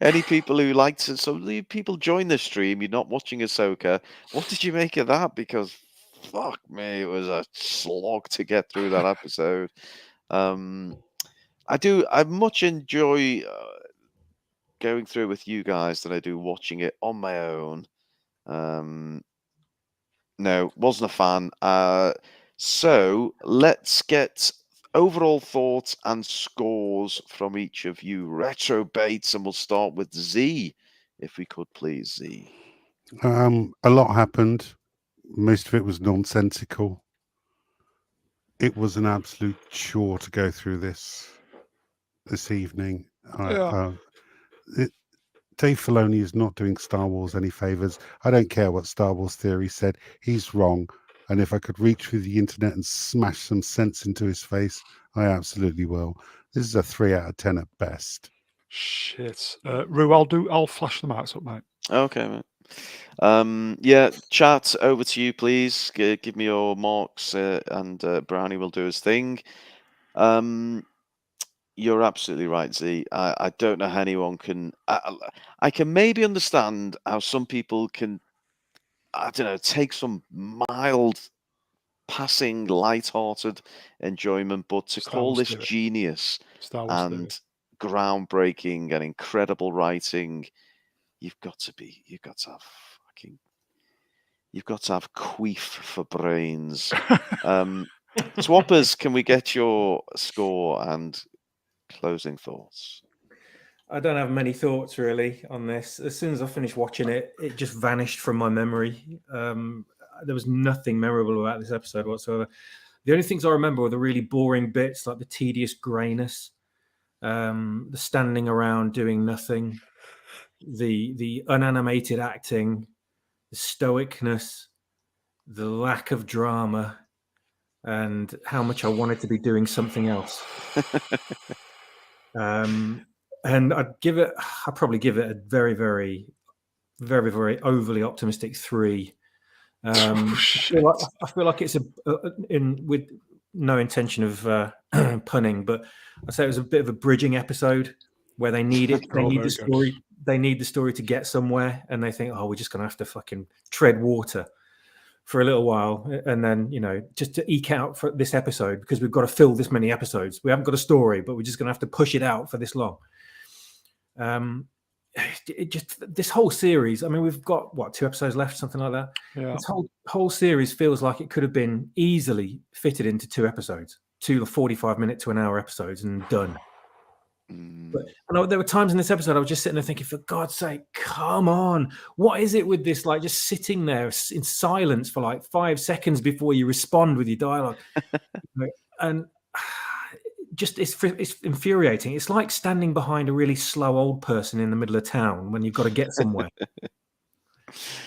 any people who like to. So the people join the stream. You're not watching Ahsoka. What did you make of that? Because fuck me, it was a slog to get through that episode. I much enjoy going through with you guys than I do watching it on my own. No, wasn't a fan. So let's get overall thoughts and scores from each of you retrobates, and we'll start with Z, if we could please, Z. A lot happened. Most of it was nonsensical. It was an absolute chore to go through this evening. Dave Filoni is not doing Star Wars any favors. I don't care what Star Wars Theory said. He's wrong. And if I could reach through the internet and smash some sense into his face, I absolutely will. This is a 3 out of 10 at best. Shit. Rue, I'll flash them out, mate. Okay, mate. Yeah, chat, over to you, please. Give me your marks, and Brownie will do his thing. You're absolutely right, Z. I don't know how anyone can. I can maybe understand how some people can, I don't know, take some mild, passing, light-hearted enjoyment, but to Star call Wars this Theory. genius Star Wars and groundbreaking and incredible writing, you've got to have queef for brains. Swappers, can we get your score and closing thoughts? I don't have many thoughts really on this. As soon as I finished watching it, it just vanished from my memory. There was nothing memorable about this episode whatsoever. The only things I remember were the really boring bits, like the tedious greyness, the standing around doing nothing, the unanimated acting, the stoicness, the lack of drama, and how much I wanted to be doing something else. And I'd probably give it a very, very, very, very overly optimistic 3. I feel like it's with no intention of punning, but I'd say it was a bit of a bridging episode where they need it. They need the story. They need the story to get somewhere, and they think, oh, we're just going to have to fucking tread water for a little while, and then, you know, just to eke out for this episode, because we've got to fill this many episodes. We haven't got a story, but we're just going to have to push it out for this long. It just this whole series. I mean, we've got what 2 episodes left, something like that. Yeah. This whole series feels like it could have been easily fitted into 2 episodes, 2 45-minute to an hour episodes, and done. But I know there were times in this episode I was just sitting there thinking, for God's sake, come on! What is it with this? Like just sitting there in silence for like 5 seconds before you respond with your dialogue, and just it's infuriating. It's like standing behind a really slow old person in the middle of town when you've got to get somewhere.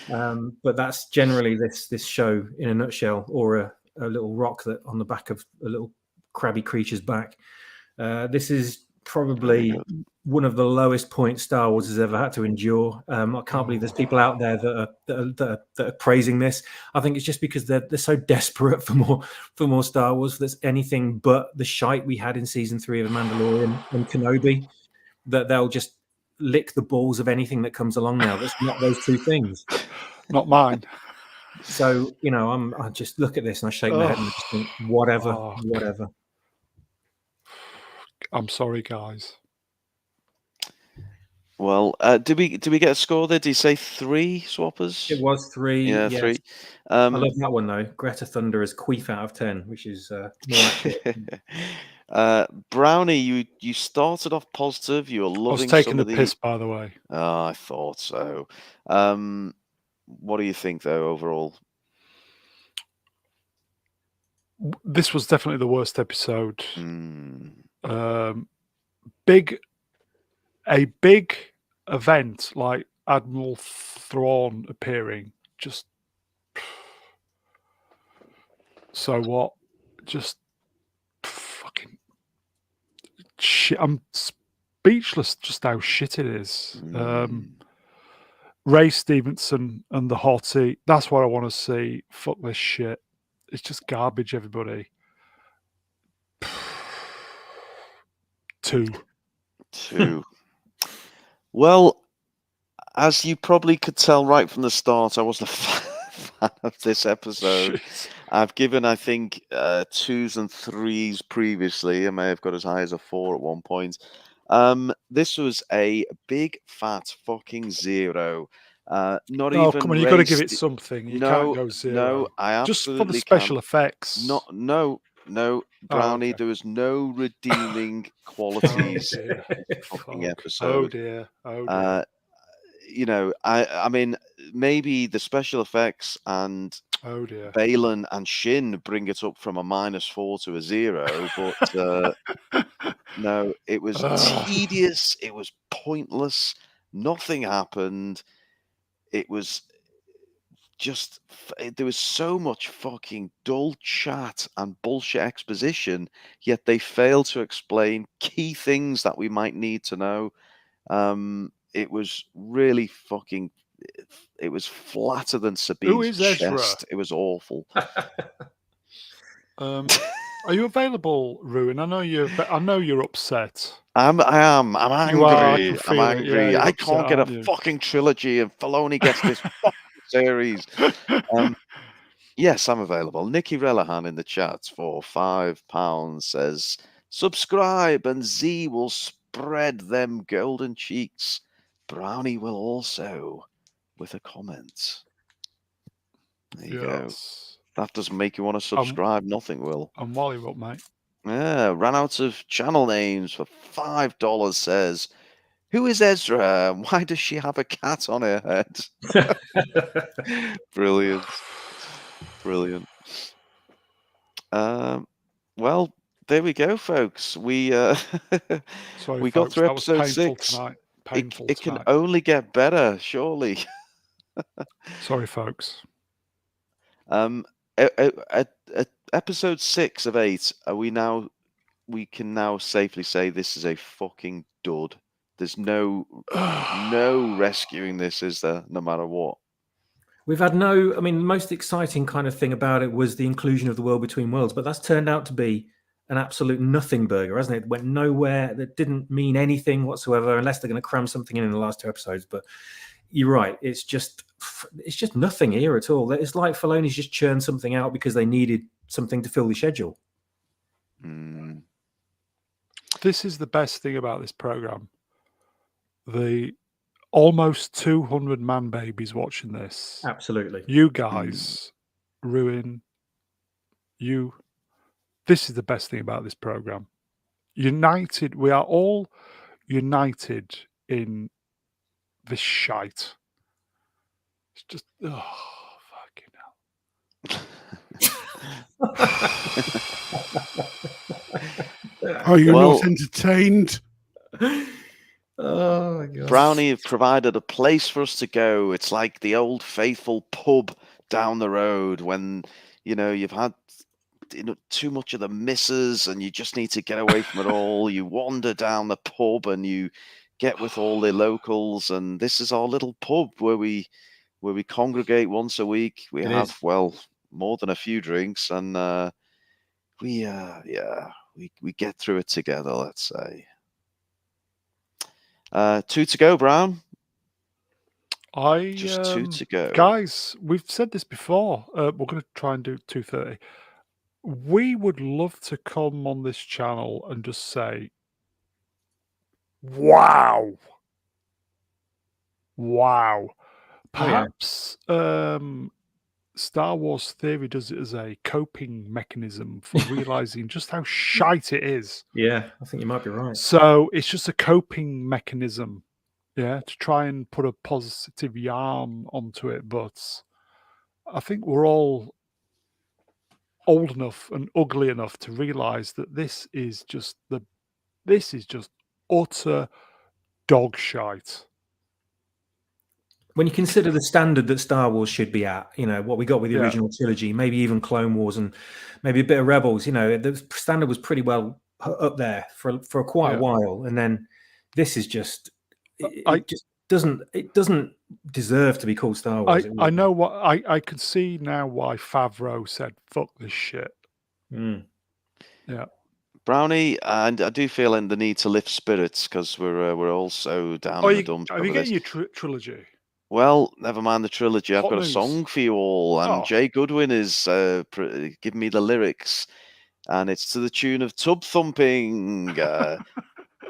But that's generally this show in a nutshell, or a little rock that on the back of a little crabby creature's back. This is probably one of the lowest points Star Wars has ever had to endure. I can't believe there's people out there that are praising this. I think it's just because they're so desperate for more Star Wars. That's anything but the shite we had in season 3 of Mandalorian and Kenobi, that they'll just lick the balls of anything that comes along now. That's not those 2 things. Not mine. So I just look at this and I shake my head and just think, whatever. I'm sorry, guys. Well, did we get a score there? Did you say 3 swappers? It was 3. Yeah, yes. 3. I love that one though. Greta Thunder is queef out of 10, which is more accurate. Brownie, you started off positive. You were loving. I was taking some the of the piss, by the way. Oh, I thought so. What do you think, though, overall? This was definitely the worst episode. A big event like Admiral Thrawn appearing, just so what? Just fucking shit. I'm speechless just how shit it is. Ray Stevenson and the hottie, that's what I want to see. Fuck this shit. It's just garbage, everybody. 2. Well, as you probably could tell right from the start, I wasn't a fan of this episode. Shit. I've given, I think, 2s and 3s previously. I may have got as high as a 4 at one point. This was a big fat fucking 0. Not even. Come on, you've got to give it something. You can't go 0. No, I absolutely just for the special effects. No, Brownie. Okay. There was no redeeming qualities. Fucking episode. Oh dear. I mean, maybe the special effects and Balin and Shin bring it up from a -4 to a 0, but no, it was tedious. It was pointless. Nothing happened. It was just, there was so much fucking dull chat and bullshit exposition, yet they failed to explain key things that we might need to know. It was really fucking, it was flatter than Sabine's chest. It was awful. Are you available, Ruin? I know you're upset. I am. I'm angry. You are, I'm angry. Yeah, I can't get a fucking trilogy, and Filoni gets this fucking series. Yes, I'm available. Nikki Relihan in the chat for £5 says, subscribe and Z will spread them golden cheeks. Brownie will also, with a comment. There you go. That doesn't make you want to subscribe. Nothing will. And while you're up, mate. Yeah, ran out of channel names for $5 says, who is Ezra? Why does she have a cat on her head? Brilliant. Brilliant. Well, there we go, folks. We Sorry, we folks, got through that was episode painful 6. tonight. It can only get better, surely. Sorry, folks. Episode 6 of 8, we can now safely say this is a fucking dud. There's no rescuing this, is there? No matter what. We've had the most exciting kind of thing about it was the inclusion of the world between worlds, but that's turned out to be an absolute nothing burger, hasn't it? It went nowhere. That didn't mean anything whatsoever, unless they're going to cram something in the last 2 episodes. But you're right. It's just nothing here at all. It's like Filoni's just churned something out because they needed something to fill the schedule. This is the best thing about this program. the almost 200 man babies watching this. Absolutely. You guys ruin you. This is the best thing about this program. United, we are all united in this shite. It's just, oh, fucking hell. Are you Well- not entertained? Oh my god. Brownie have provided a place for us to go. It's like the old faithful pub down the road when, you've had too much of the misses and you just need to get away from it all. You wander down the pub and you get with all the locals, and this is our little pub where we congregate once a week. We It have is. more than a few drinks, and we get through it together, let's say. 2 to go, Brown. Just 2 to go. Guys, we've said this before. We're going to try and do 2:30. We would love to come on this channel and just say, wow. Wow. Oh, yeah. Perhaps Star Wars Theory does it as a coping mechanism for realizing just how shite it is. Yeah, I think you might be right. So it's just a coping mechanism, yeah, to try and put a positive yarn onto it. But I think we're all old enough and ugly enough to realize that this is just utter dog shite. When you consider the standard that Star Wars should be at, what we got with the Yeah. original trilogy, maybe even Clone Wars and maybe a bit of Rebels, the standard was pretty well up there for quite a Yeah. while. And then this is just, I- it just doesn't deserve to be called Star Wars. I know what I could see now why Favreau said, fuck this shit. Mm. Yeah. Brownie, and I do feel the need to lift spirits because we're all so down in the dumps. Are you over this. getting your trilogy? Well, never mind the trilogy. I've Hot got news. a song for you all, and Oh. Jay Goodwin is giving me the lyrics, and it's to the tune of Tub Thumping.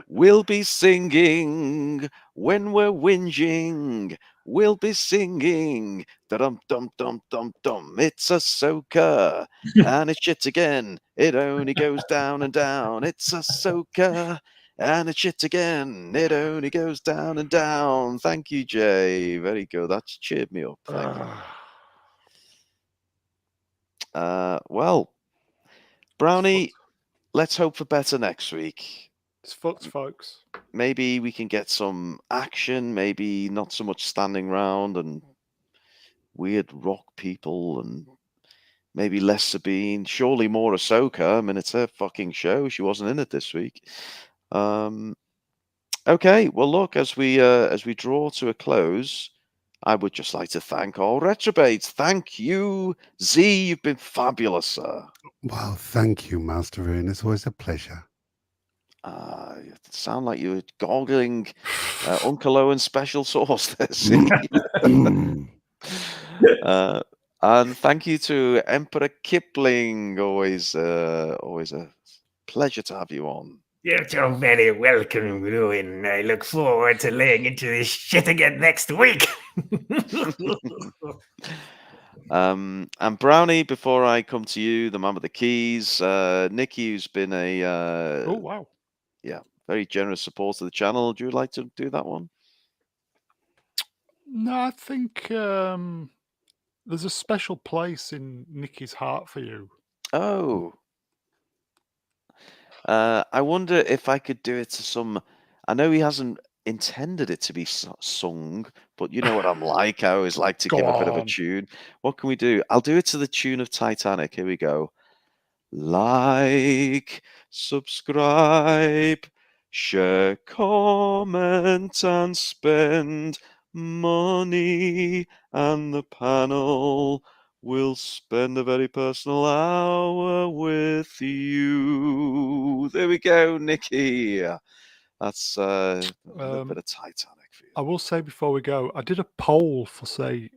We'll be singing when we're whinging. We'll be singing. Da-dum dum dum dum dum. It's Ahsoka, and it's shit again. It only goes down and down. It's Ahsoka. And it's shit again. It only goes down and down. Thank you, Jay. Very good. That's cheered me up. Thank you. Well, Brownie, let's hope for better next week. It's fucked, folks. Maybe we can get some action. Maybe not so much standing around and weird rock people, and maybe less Sabine. Surely more Ahsoka. I mean, it's her fucking show. She wasn't in it this week. Okay, well, look, as we draw to a close, I would just like to thank all retrobates. Thank you, Z. You've been fabulous, sir. Well, thank you, Master Ian. It's always a pleasure. You sound like you were goggling Uncle Owen's special sauce there, Z. And thank you to Emperor Kipling. Always a pleasure to have you on. You're so very welcome, Ruin. I look forward to laying into this shit again next week. And Brownie, before I come to you, the man with the keys, Nikki, who's been a Oh, wow. very generous supporter of the channel. Would you like to do that one? No, I think there's a special place in Nikki's heart for you. Oh. I wonder if I could do it to some. I know he hasn't intended it to be sung, but you know what I'm like. I always like to Go give a bit of a on. tune. What can we do? I'll do it to the tune of Titanic. Here we go. Like, subscribe, share, comment, and spend money, and the panel will spend a very personal hour with you. There we go, Nikki. That's a little bit of Titanic for you. I will say before we go, I did a poll for say,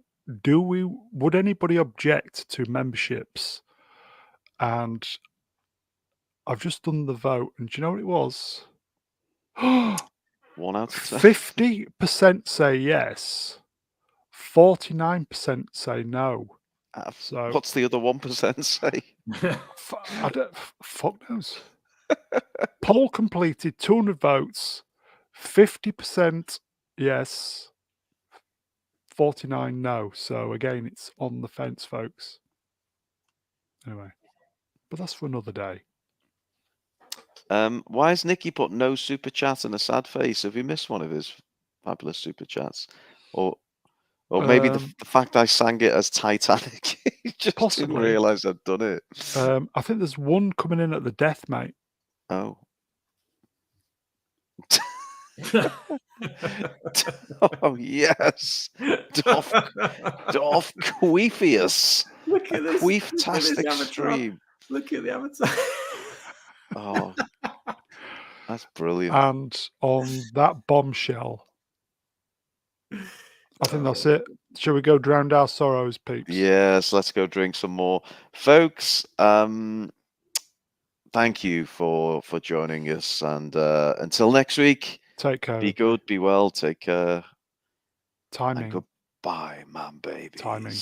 would anybody object to memberships? And I've just done the vote, and do you know what it was? 1 out of 10. 50% say yes. 49% say no. So What's the other 1% say? fuck knows. Poll completed, 200 votes, 50% yes, 49 no. So again, it's on the fence, folks. Anyway, but that's for another day. Why has Nicky put no super chat and a sad face? Have you missed one of his fabulous super chats? Or maybe the fact I sang it as Titanic. He just Possibly. didn't realise I'd done it. I think there's one coming in at the death, mate. Oh. Oh, yes. Doff Queefius. Look at this. Queeftastic stream. Look at the avatar. Oh, that's brilliant. And on that bombshell, I think that's it. Shall we go drown our sorrows, peeps? Yes, let's go drink some more. Folks, thank you for joining us. And until next week, Take care. be good, be well, take care. Timing. And goodbye, man, babies. Timing.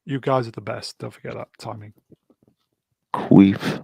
You guys are the best. Don't forget that. Timing. Queef.